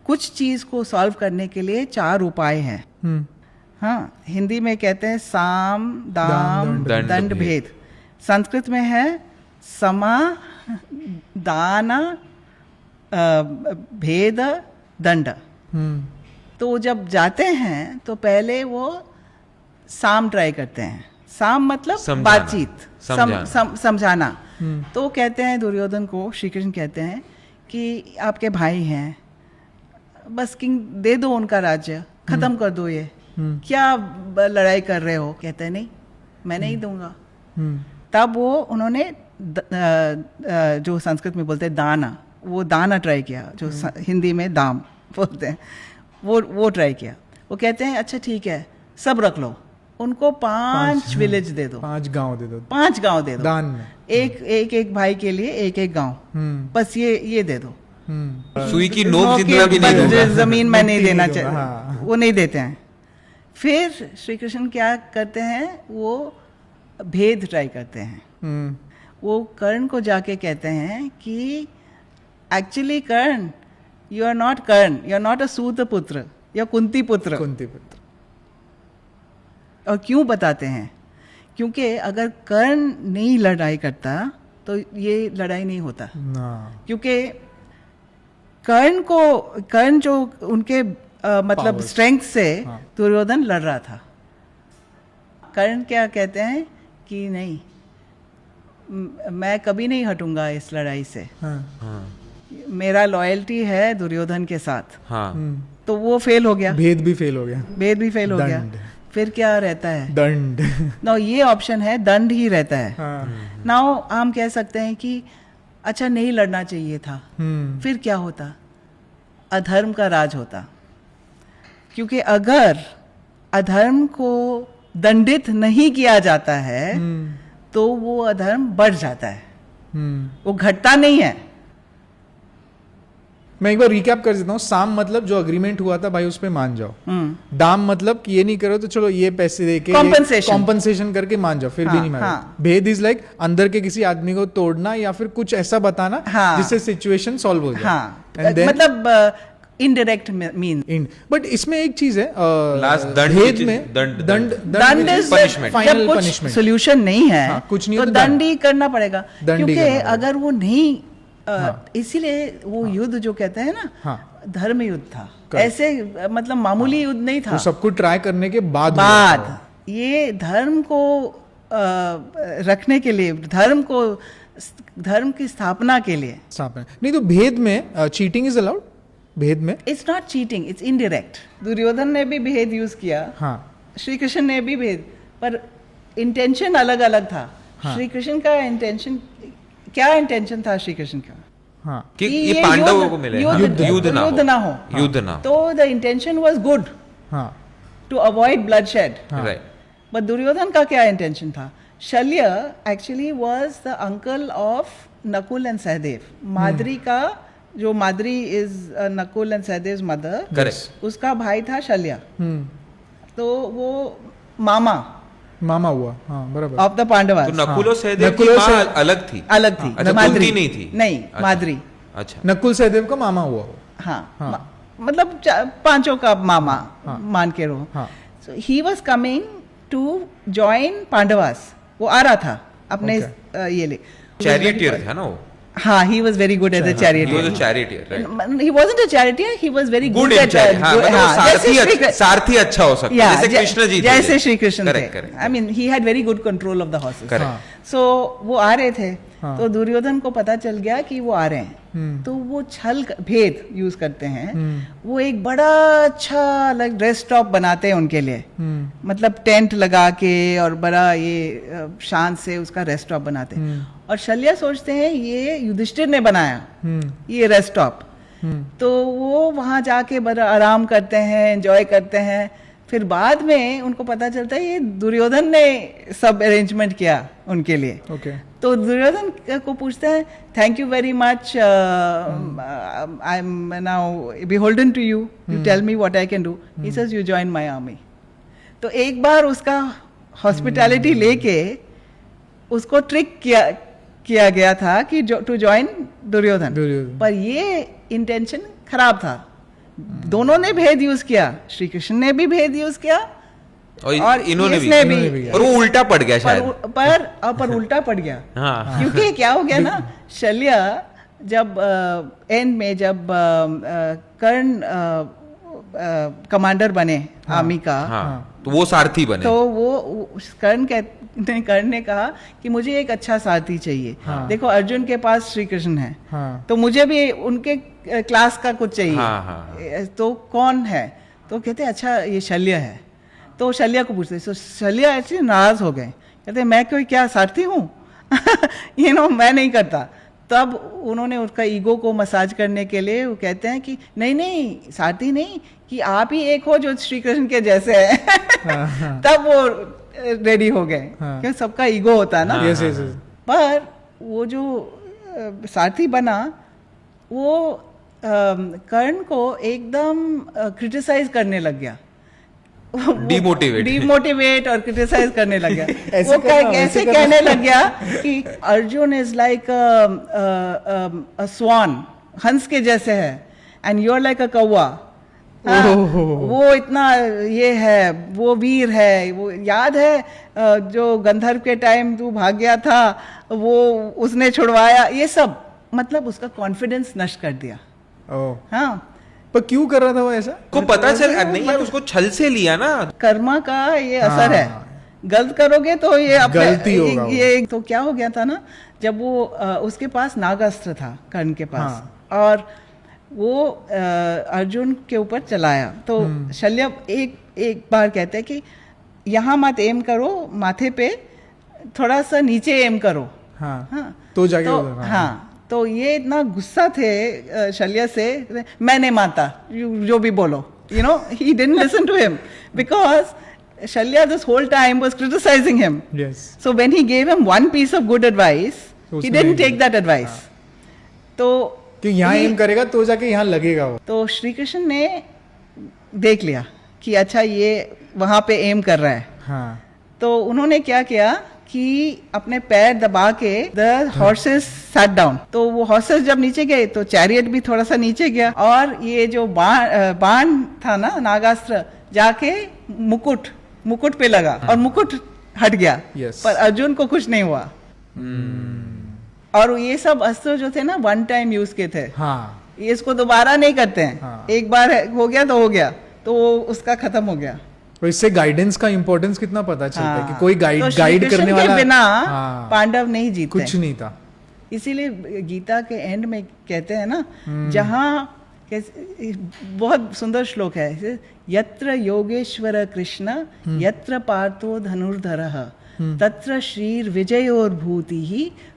कुछ चीज को सॉल्व करने के लिए 4 उपाय हैं। हाँ, हिंदी में कहते हैं साम दाम दंड भेद, संस्कृत में है समा दान भेद दंड। तो जब जाते हैं तो पहले वो साम ट्राई करते हैं। साम मतलब
समझाना,
बातचीत, समझाना। तो कहते हैं दुर्योधन को, श्री कृष्ण कहते हैं कि आपके भाई हैं, बस किंग दे दो उनका राज्य, खत्म कर दो ये, क्या लड़ाई कर रहे हो। कहते हैं नहीं, मैं नहीं दूंगा। तब वो उन्होंने जो संस्कृत में बोलते हैं दाना, वो दाना ट्राई किया, जो हिंदी में दाम बोलते हैं, वो ट्राई किया। वो कहते हैं अच्छा ठीक है, सब रख लो, उनको 5 विलेज दे दो,
5 गांव दे दो,
5 गांव दे दो
दान में,
एक भाई के लिए एक गांव, बस ये दे दो।
सुई की नोक जितना भी नहीं होगा,
जमीन में नहीं देना चाहिए।
हाँ।
वो नहीं देते हैं। फिर श्री कृष्ण क्या करते हैं, वो भेद ट्राई करते हैं। वो कर्ण को जाके कहते हैं कि actually Karna, you are not Karna, you are not a sut putra या कुंती पुत्र। और क्यों बताते हैं, क्योंकि अगर कर्ण नहीं लड़ाई करता तो ये लड़ाई नहीं होता। क्योंकि कर्ण जो उनके मतलब स्ट्रेंथ से दुर्योधन लड़ रहा था। कर्ण क्या कहते हैं कि नहीं, मैं कभी नहीं हटूंगा इस लड़ाई से। मेरा लॉयल्टी है दुर्योधन के साथ। तो वो फेल हो गया,
भेद भी फेल हो गया,
फिर क्या रहता है,
दंड।
नाउ ये ऑप्शन है, दंड ही रहता है। नाउ हम कह सकते हैं कि अच्छा नहीं लड़ना चाहिए था, फिर क्या होता, अधर्म का राज होता। क्योंकि अगर अधर्म को दंडित नहीं किया जाता है तो वो अधर्म बढ़ जाता है, वो घटता नहीं है।
मैं एक बार रिकैप कर देता हूँ। साम मतलब जो अग्रीमेंट हुआ था भाई उस पे मान जाओ। दाम मतलब कि ये नहीं करो तो चलो ये पैसे देके कॉम्पनसेशन करके मान जाओ, फिर भी नहीं मान। भेद इज लाइक अंदर के किसी आदमी को तोड़ना या फिर कुछ ऐसा बताना जिससे सिचुएशन सॉल्व हो जाए।
मतलब इनडायरेक्ट मीन।
बट इसमें एक चीज है,
भेद में
दंड
फाइनल
पनिशमेंट, सोल्यूशन नहीं है कुछ नहीं तो दंड ही करना पड़ेगा। क्योंकि अगर वो नहीं, इसीलिए वो युद्ध जो कहते हैं ना, धर्म युद्ध था, ऐसे मतलब मामूली युद्ध नहीं था।
सब कुछ ट्राई करने के बाद
ये धर्म को रखने के लिए, धर्म की स्थापना के लिए।
नहीं तो भेद में चीटिंग इज अलाउड। भेद में
it's not cheating, it's indirect. Duryodhan ने भी भेद यूज किया, श्री कृष्ण ने भी भेद, पर इंटेंशन अलग अलग था। श्री कृष्ण का इंटेंशन क्या इंटेंशन था श्री कृष्ण का,
कि ये पांडवों को मिले, युद्ध ना हो।
तो the intention was good to avoid bloodshed,
right.
But Duryodhan का क्या इंटेंशन था? Shalya actually was the uncle of Nakul and Sahadev. Madri का जो Madri is Nakul and Sahadev mother, correct, उसका भाई था शल्य। तो वो मामा
हुआ, बराबर,
ऑफ द पांडवा।
तो नकुल और सहदेव की माँ अलग थी। अच्छा,
माद्री
नहीं थी।
नहीं, माद्री।
अच्छा, नकुल सहदेव का मामा हुआ।
मतलब 5 का मामा मान के रहो। So he was coming to join Pandavas. वो आ रहा था अपने ये ले,
चैरियटियर था ना वो।
he was very good as a charioteer.
He was a charioteer, right?
He wasn't a charioteer, he was very good at
सारथी अच्छा हो सकता है, जैसे कृष्ण जी थे,
जैसे श्री कृष्ण थे। I mean, he had very good control of the horses. So वो आ रहे थे, तो दुर्योधन को पता चल गया कि वो आ रहे हैं, तो वो भेद यूज करते हैं। वो एक बड़ा अच्छा लाइक रेस्ट स्टॉप बनाते हैं उनके लिए, मतलब टेंट लगा के और बड़ा ये शान से उसका रेस्ट स्टॉप बनाते हैं। और शल्य सोचते हैं ये युधिष्ठिर ने बनाया ये रेस्ट स्टॉप, तो वो वहां जाके बड़ा आराम करते हैं, एंजॉय करते हैं। फिर बाद में उनको पता चलता है ये दुर्योधन ने सब अरेंजमेंट किया उनके लिए। तो दुर्योधन को पूछते हैं, thank you very much, I am now beholden to you, you tell me what I can do. He says you join my army. तो एक बार उसका हॉस्पिटैलिटी लेके उसको ट्रिक किया गया था कि टू जॉइन दुर्योधन, पर ये इंटेंशन खराब था। दोनों ने भेद यूज किया, श्री कृष्ण ने भी भेद यूज किया,
और इन्होंने
इसने
भी और वो उल्टा पड़ गया शायद
पर उल्टा पड़ गया।
हाँ
क्योंकि क्या हो गया ना, शल्य जब एंड में जब कर्ण कमांडर बने आर्मी का,
हाँ, तो वो सारथी बने,
तो वो कर्ण ने कहा कि मुझे एक अच्छा सारथी चाहिए। देखो अर्जुन के पास श्री कृष्ण है, तो मुझे भी उनके क्लास का कुछ चाहिए। तो कौन है? तो कहते अच्छा ये शल्य है। तो शल्य को पूछते, तो शल्य ऐसे नाराज हो गए, कहते मैं कोई क्या सारथी हूँ? मैं नहीं करता। तब उन्होंने उसका ईगो को मसाज करने के लिए वो कहते हैं कि नहीं सारथी नहीं, कि आप ही एक हो जो श्री कृष्ण के जैसे है। तब वो रेडी हो गए, क्योंकि सबका ईगो होता है ना। पर वो जो सारथी बना, वो कर्ण को एकदम क्रिटिसाइज करने लग गया, डिमोटिवेट और क्रिटिसाइज करने लग गया। वो ऐसे कहने लग गया कि Arjun is like a swan, हंस के जैसे है, and you are like a कौवा। वो इतना ये है, वो वीर है। वो याद है जो गंधर्व के टाइम तू भाग गया था, वो उसने छुड़वाया। ये सब मतलब उसका कॉन्फिडेंस नष्ट कर दिया। हाँ,
पर क्यों कर रहा था वो ऐसा?
को पता चल नहीं यार, उसको छल से लिया ना।
कर्मा का ये असर है, गलत करोगे तो ये
गलती होगा।
ये तो क्या हो गया था ना, जब वो उसके पास नागास्त्र था कर्ण के पास, और वो अर्जुन के ऊपर चलाया। तो शल्य एक बार कहते हैं कि यहाँ मत एम करो माथे पे, थोड़ा सा नीचे एम करो।
हाँ, तो जाके
हाँ, तो ये इतना गुस्सा थे शल्य से, मैं नहीं मानता, जो भी बोलो, he didn't listen to him because Shalya this whole time was criticizing him.
Yes.
So when he gave him one piece of good advice, he didn't take that advice. तो
कि यहाँ एम करेगा तो जाके यहाँ लगेगा वो।
तो श्री कृष्ण ने देख लिया कि अच्छा ये वहां पे एम कर रहा है।
हाँ।
तो उन्होंने क्या किया कि अपने पैर दबा के द हॉर्सेस सैट डाउन। तो वो हॉर्सेस जब नीचे गए तो चैरियट भी थोड़ा सा नीचे गया, और ये जो बाण था ना, नागास्त्र, जाके मुकुट पे लगा और मुकुट हट गया।
Yes.
पर अर्जुन को कुछ नहीं हुआ। और ये सब अस्त्र जो थे ना, वन टाइम यूज के थे।
हाँ।
इसको दोबारा नहीं करते हैं।
हाँ।
एक बार हो गया तो हो गया, तो उसका खत्म हो गया।
तो इससे गाइडेंस का इंपॉर्टेंस कितना पता चलता है कि कोई
तो
गाइड करने वाला
के बिना
हाँ,
पांडव नहीं जीते,
कुछ नहीं था।
इसीलिए गीता के एंड में कहते हैं ना, जहाँ बहुत सुंदर श्लोक है, यत्र योगेश्वर कृष्ण यत्र पार्थो धनुर्धरः तत्र श्रीर विजयोर्भूतिः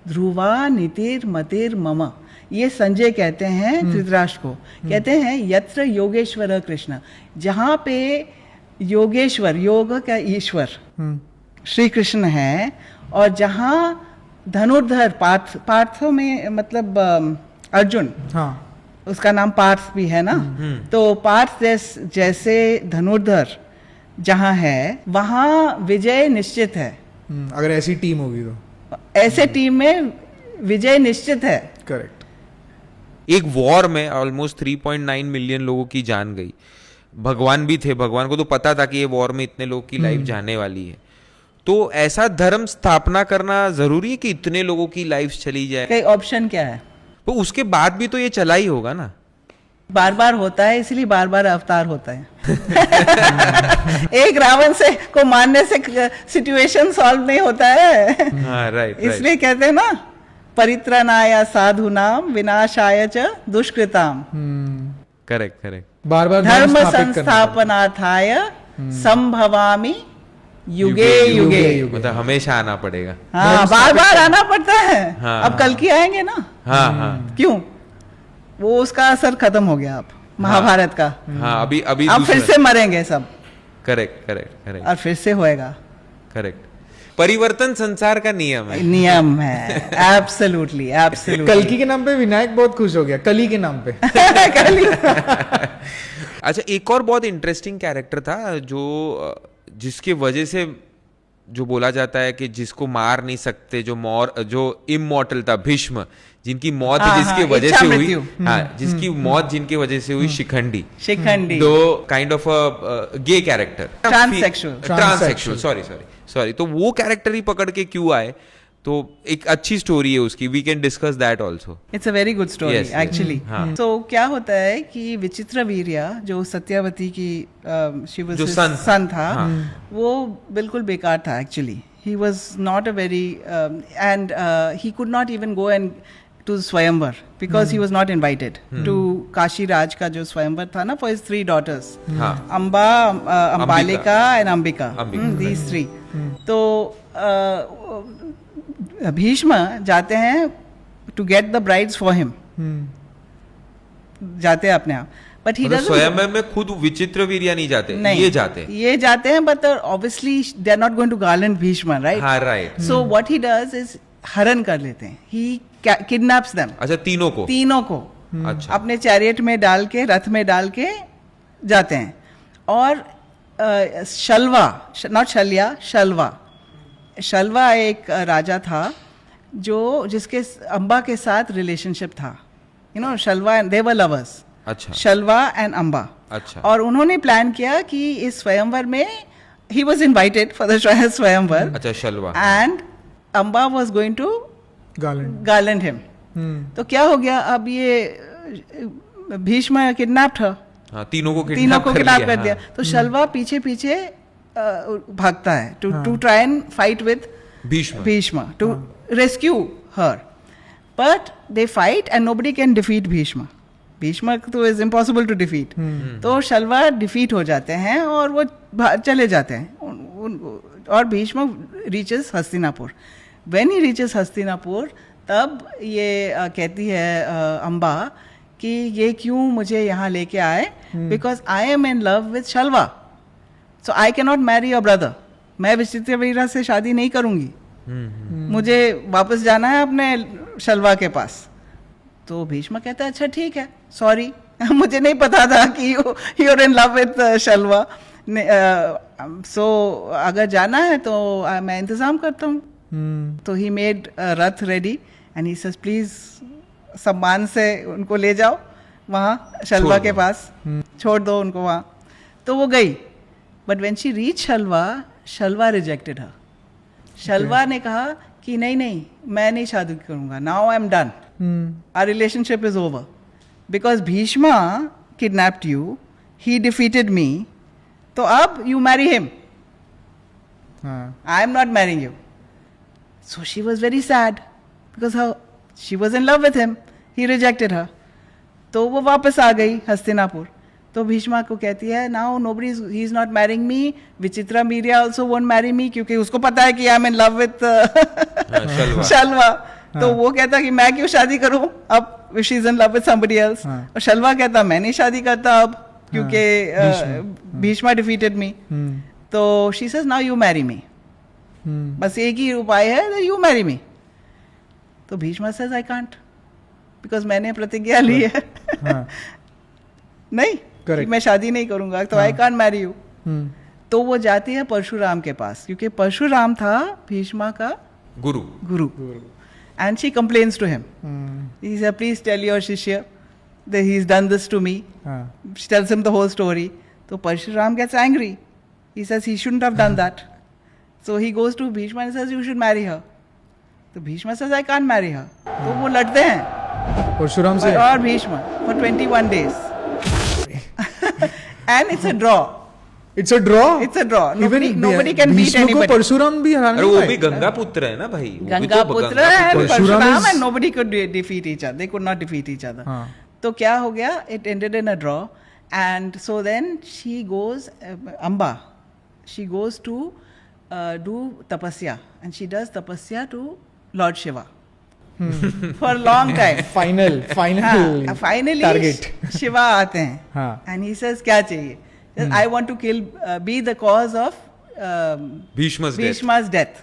ध्रुवा नीतिर्मतिर् मम। ये संजय कहते हैं धृतराष्ट्र को, कहते हैं यत्र योगेश्वर कृष्ण, जहाँ पे योगेश्वर, योग का ईश्वर श्री कृष्ण है, और जहाँ धनुर्धर पार्थ में मतलब अर्जुन,
हाँ,
उसका नाम पार्थ भी है ना। तो पार्थ जैसे धनुर्धर जहाँ है, वहाँ विजय निश्चित है।
अगर ऐसी टीम होगी तो
ऐसे टीम में विजय निश्चित है।
करेक्ट।
एक वॉर में ऑलमोस्ट 3.9 मिलियन लोगों की जान गई। भगवान भी थे, भगवान को तो पता था कि ये वॉर में इतने लोगों की लाइफ जाने वाली है। तो ऐसा धर्म स्थापना करना जरूरी है कि इतने लोगों की लाइफ चली जाए?
कई ऑप्शन क्या है?
तो उसके बाद भी तो ये चला ही होगा ना।
बार बार होता है, इसलिए बार बार अवतार होता है। एक रावण से को मारने से सिचुएशन सॉल्व नहीं होता है।
हाँ, राइट।
इसलिए कहते हैं ना, परित्रणाय साधूनाम विनाशाय च दुष्कृताम।
करेक्ट।
बार बार
धर्म संस्थापनार्थाय संभवामि युगे युगे।
मतलब हमेशा आना पड़ेगा।
हाँ, बार बार आना पड़ता है।
हाँ,
अब कल की आएंगे ना।
हाँ।
क्यों? वो उसका असर खत्म हो गया अब, महाभारत का।
हाँ, अभी
अब फिर से मरेंगे सब।
करेक्ट।
और फिर से होएगा।
करेक्ट। परिवर्तन संसार का
नियम है। एब्सोल्युटली।
कल्कि के नाम पे विनायक बहुत खुश हो गया, कली के नाम पे।
अच्छा, एक और बहुत इंटरेस्टिंग कैरेक्टर था जो जिसके वजह से जो बोला जाता है कि जिसको मार नहीं सकते, जो इमॉर्टल था, भीष्म, जिनकी मौत जिसकी वजह से हुई, जिसकी मौत जिनकी वजह से हुई, शिखंडी दो kind of a gay character, transsexual, sorry, तो वो कैरेक्टर ही पकड़ के क्यों आए, तो एक अच्छी स्टोरी है उसकी, we can discuss that also.
It's a very good story actually. तो क्या होता है कि विचित्र वीर्या जो सत्यावती की जो सन था, वो बिल्कुल बेकार था actually. He was not a very and he could not even go and to swayamvar because he was not invited to Kashi Raj का जो स्वयंवर था ना, for his 3 daughters, Amba, Ambalika and Ambika, these 3। तो भीष्म जाते हैं to get the brides for him, जाते हैं अपने आप, बट ही डजंट।
स्वयंवर में खुद विचित्र वीर्या नहीं जाते, ये जाते हैं, but obviously they are not going to garland Bhishma, right? हाँ, right. So what he does is हरण कर लेते हैं, ही किडनैप्स देम। अच्छा, तीनों को अच्छा, अपने चैरियट में डाल के, रथ में डाल के जाते हैं। और शल्वा, नॉट शल्या, शल्वा एक राजा था जिसके अम्बा के साथ रिलेशनशिप था, you know, Shalva and they were lovers. अच्छा, शल्वा एंड अम्बा। अच्छा, और उन्होंने प्लान किया कि इस स्वयंवर में he was invited for the swayamvar. अच्छा, Shalva and Amba was going to garland him. तो क्या हो गया, अब ये भीष्म किडनैप था, तीनों को किडनैप कर दिया। तो शल्वा पीछे पीछे भागता है to try and fight with Bhishma to rescue her, but they fight and nobody can defeat Bhishma तो इज इम्पॉसिबल टू डिफीट। तो शल्वा डिफीट हो जाते हैं और वो चले जाते हैं, और Bhishma reaches Hastinapur. When he reaches Hastinapur, तब ये कहती है अम्बा कि ये क्यों मुझे यहाँ लेके आए, because I am in love with Shalva, so I can not marry your brother. मैं विचित्र वीर्या से शादी नहीं करूंगी, मुझे वापस जाना है अपने शल्वा के पास। तो भीष्म कहता है अच्छा ठीक है, सॉरी मुझे नहीं पता था कि you are in love with Shalva, so अगर जाना है तो मैं इंतजाम करता हूँ। तो he made rath ready and he says please सम्मान से उनको ले जाओ वहाँ शल्वा के पास, छोड़ दो उनको वहाँ। तो वो गई, but when she reach Shalva rejected her. Shalva ने कहा कि नहीं मैं नहीं शादी करूंगा, now I am done, our relationship is over, because Bhishma kidnapped you, he defeated me, तो अब you marry him, I am not marrying you. So she was very sad because she was in love with him, he rejected her. तो वो वापस आ गई हस्तिनापुर। तो भीष्मा को कहती है now nobody he is not marrying me, Vichitravirya also won't marry me, क्योंकि उसको पता है कि I am in love with Shalva. तो वो कहता कि मैं क्यों शादी करूं अब, she is in love with somebody else. और शल्वा कहता मैं नहीं शादी करता अब, क्योंकि भीष्मा डिफीटेड मी। तो she says now you marry me, बस एक ही उपाय है, यू मैरी मी। तो Bheeshma says I can't, because मैंने प्रतिज्ञा ली है नहीं कि मैं शादी नहीं करूंगा, तो आई कांट मैरी यू। तो वो जाती है परशुराम के पास, क्योंकि परशुराम था भीष्मा का guru. And she complains to him, he said please tell your शिष्य that he's done this to me. She tells him the whole story. So Parshuram gets angry. He says he shouldn't have done that. So he goes to Bhishma and says you should marry her. So Bhishma says I can't marry her. तो वो लड़ते हैं
परशुराम से
और Bhishma for 21 days. And it's a draw.
It's a draw.
It's a draw. Nobody can beat anybody.
Parshuram भी हराने
वो भी गंगा पुत्र है ना भाई,
गंगा पुत्र है Parshuram, and nobody could defeat each other. They could not defeat each other. तो क्या हो गया, it ended in a draw. And so then she goes, Amba, she goes to do tapasya, and she does tapasya to Lord Shiva for a long time. Finally target. Shiva आते हैं and he says क्या चाहिए, I want to kill, be the cause of Bhishma's death.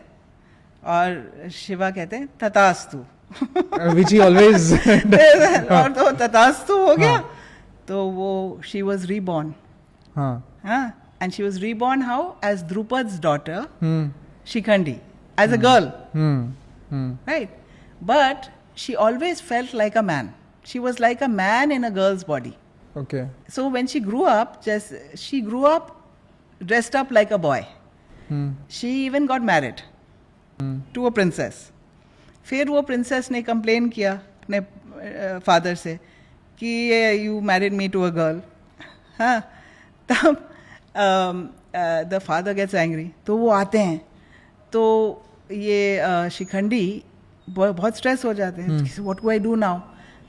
और शिवा कहते हैं तथास्तु,
which he always
और तो तथास्तु हो गया। तो वो she was reborn, and she was reborn how, as Drupad's daughter. Shikhandi as a girl,
Hmm.
right? But she always felt like a man. She was like a man in a girl's body.
Okay.
So when she grew up, she grew up dressed up like a boy. She even got married to a princess. फिर वो princess ने complain किया अपने father से कि you married me to a girl. हाँ, तब the father gets angry. तो वो आते हैं, तो ये शिखंडी बहुत स्ट्रेस हो जाते हैं. What do I do now?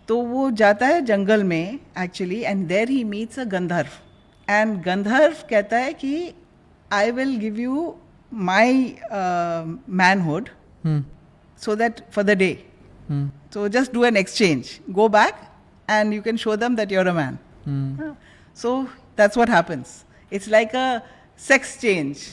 तो वो जाता है जंगल में actually, and there he meets a गंधर्व, एंड गंधर्व कहता है कि I will give you my manhood so that for the day. So just do an exchange. Go back and you can show them that you're a man. So that's what happens. It's like a sex change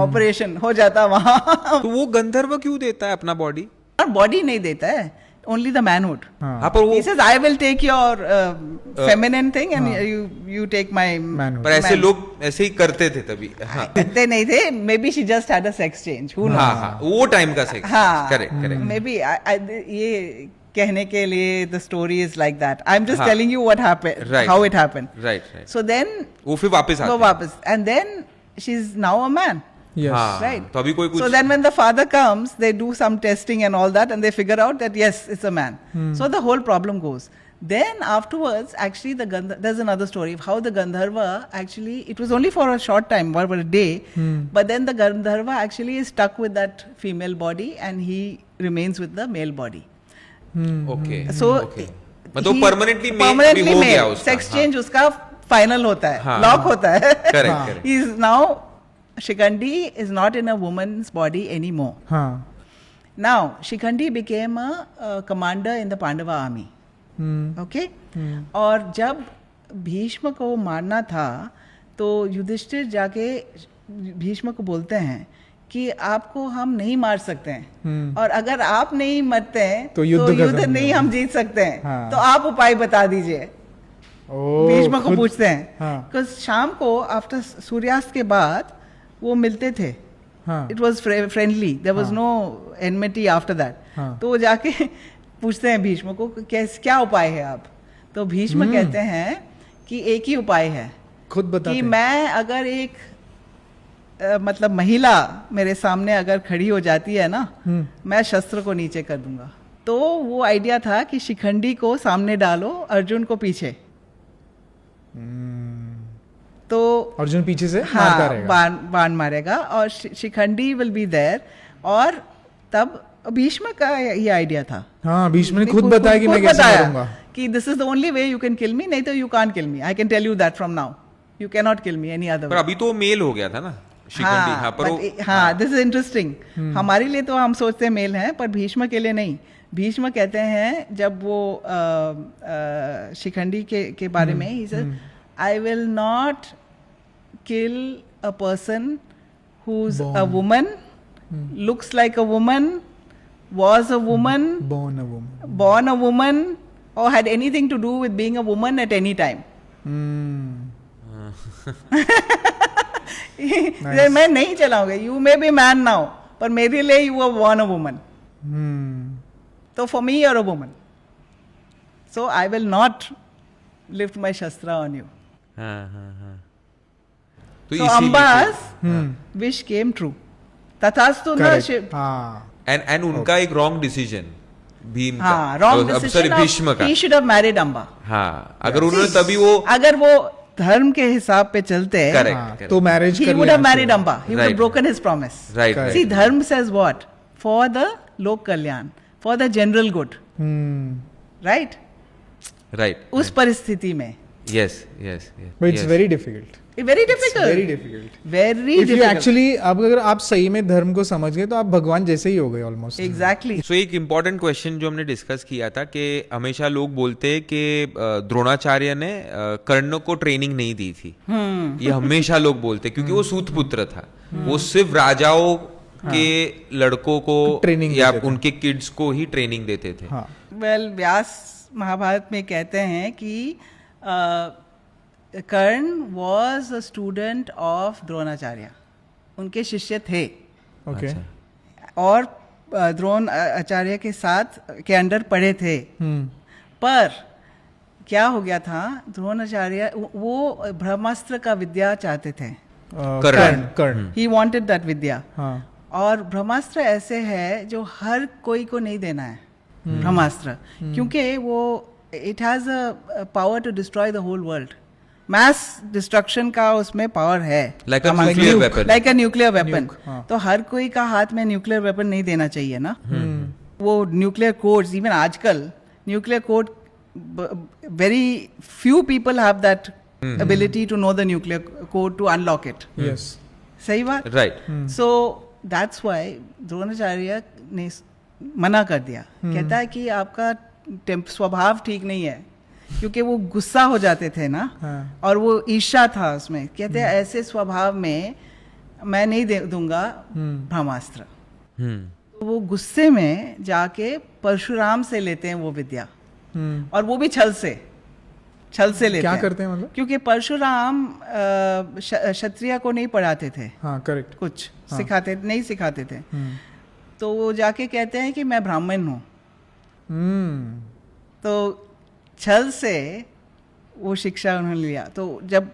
operation हो जाता वहाँ.
तो वो गंधर्व क्यों देता है अपना body?
और बॉडी नहीं देता है, only the manhood.
हाँ, पर वो
He says, I will take your feminine thing and you take my
Manhood.
पर ऐसे लोग ऐसे ही करते थे तभी. हाँ.
करते नहीं थे. Maybe she just had a sex change. Who knows?
हाँ, वो टाइम का सेक्स.
हाँ,
करेक्ट.
Maybe ये कहने के लिए the story is like that. I'm just telling you what happened,
Right.
how it happened.
Right.
So then
वो फिर वापस
वो
आते हैं.
वापस, and then she's now a man.
Yes.
हाँ,
Right.
तो अभी कोई कुछ.
So then when the father comes, they do some testing and all that, and they figure out that yes, it's a man. So the whole problem goes. Then afterwards, actually, there's another story of how the Gandharva actually, it was only for a short time, for a day, but then the Gandharva actually is stuck with that female body and he remains with the male body.
Okay.
So
मतलब permanently
permanently
हो गया
male.
उसका.
Sex change उसका final होता है,
हाँ.
Lock होता है.
Correct.
He is now, Shikhandi is not in a woman's body anymore.
हाँ.
Now, Shikhandi became a commander in the Pandava army. Okay? और जब भीष्म को मारना था, तो युधिष्ठिर जाके भीष्म को बोलते हैं कि आपको हम नहीं मार सकते हैं, और अगर आप नहीं मरते हैं
तो युद्ध
नहीं हम जीत सकते हैं.
हाँ.
तो आप उपाय बता दीजिए. भीष्म को पूछते हैं.
हाँ.
Because शाम को आफ्टर सूर्यास्त के बाद वो मिलते थे.
हाँ.
It was friendly. There was no enmity after that.
हाँ.
तो वो जाके पूछते हैं भीष्म को क्या उपाय है आप. तो भीष्म कहते हैं कि एक ही उपाय है,
खुद बताते
कि
हैं.
मैं अगर एक मतलब महिला मेरे सामने अगर खड़ी हो जाती है ना, मैं शस्त्र को नीचे कर दूंगा. तो वो आइडिया था कि शिखंडी को सामने डालो, अर्जुन को पीछे. तो
अर्जुन पीछे से मारता रहेगा.
बाण मारेगा और शिखंडी विल बी देयर. और तब भीष्म का ये आइडिया था.
हाँ, भीष्म ने खुद बताया कि मैं कैसे मारूंगा.
कि this is the only way you can kill me, नहीं तो you can't kill me. I can tell you that from now. You can not kill me any other
per
way.
अभी तो मेल हो गया था ना शिखंडी. हाँ, पर
हाँ, दिस इज इंटरेस्टिंग. हमारे लिए तो हम सोचते हैं मेल है, पर भीष्म के लिए नहीं. भीष्म कहते हैं जब वो शिखंडी के बारे में, he said I will not kill a person who's a woman, looks like a woman, was a woman, born a woman, or had anything to do with being a woman at any time.
Nice.
मैं नहीं चलाऊंगा. You may be man now, पर मेरे लिए you were born a woman. So for me you're a woman. So I will not lift my shastra on you. So Amba's wish came true. तथास्तु न Shiv.
And उनका एक wrong decision Bhim का.
Wrong decision.
Bhishma का.
He should have married Amba.
हाँ, अगर उन्होंने तभी वो
अगर वो धर्म के हिसाब पे चलते हैं,
करेक्ट,
तो marriage
he would have married Amba. He would have broken his promise.
Right.
See, dharma says what? For the lok kalyan, for the general good. Right?
Right.
उस परिस्थिति में.
Yes.
But it's very difficult.
Very difficult.
Very difficult.
Very
If you
difficult.
actually, अब अगर आप सही में धर्म को समझ गए तो आप भगवान जैसे ही हो गए ऑलमोस्ट.
Exactly.
सो एक इम्पोर्टेंट क्वेश्चन जो हमने डिस्कस किया था कि हमेशा लोग बोलते हैं कि द्रोणाचार्य ने कर्ण को ट्रेनिंग नहीं दी थी. ये हमेशा लोग बोलते क्योंकि वो सूत पुत्र था. वो सिर्फ राजाओं के लड़कों को
ट्रेनिंग
या उनके किड्स को ही ट्रेनिंग देते थे.
Well, व्यास महाभारत में कहते हैं कि Karna was a student of Dronacharya. उनके शिष्य थे.
Okay.
और द्रोण आचार्य के साथ के अंडर पढ़े थे। पर क्या हो गया था, द्रोणाचार्य वो ब्रह्मास्त्र का विद्या चाहते थे,
कर्ण
ही वांटेड दैट विद्या।
हाँ
और ब्रह्मास्त्र ऐसे है जो हर कोई को नहीं देना है, ब्रह्मास्त्र, क्योंकि वो it has a power to destroy the whole world, mass destruction का उसमें पावर है,
like a nuclear weapon,
like a nuclear weapon. तो हर कोई का हाथ में न्यूक्लियर वेपन नहीं देना चाहिए ना। वो न्यूक्लियर कोड्स, इवन आजकल nuclear code, very few people have that ability to know the nuclear code to unlock it.
yes
सही बात,
right.
so that's why Dronacharya ने मना कर दिया। कहता है कि आपका स्वभाव ठीक नहीं है, क्योंकि वो गुस्सा हो जाते थे ना, और वो ईर्ष्या था उसमें। कहते हैं ऐसे स्वभाव में मैं नहीं दूंगा ब्रह्मास्त्र। तो वो गुस्से में जाके परशुराम से लेते हैं वो विद्या, और वो भी छल से लेते
क्या
हैं।
करते हैं मतलब?
क्योंकि परशुराम क्षत्रिय को नहीं पढ़ाते थे,
हाँ करेक्ट,
कुछ नहीं सिखाते थे। तो वो जाके कहते हैं कि मैं ब्राह्मण हूँ। तो छल से वो शिक्षा उन्होंने लिया। तो जब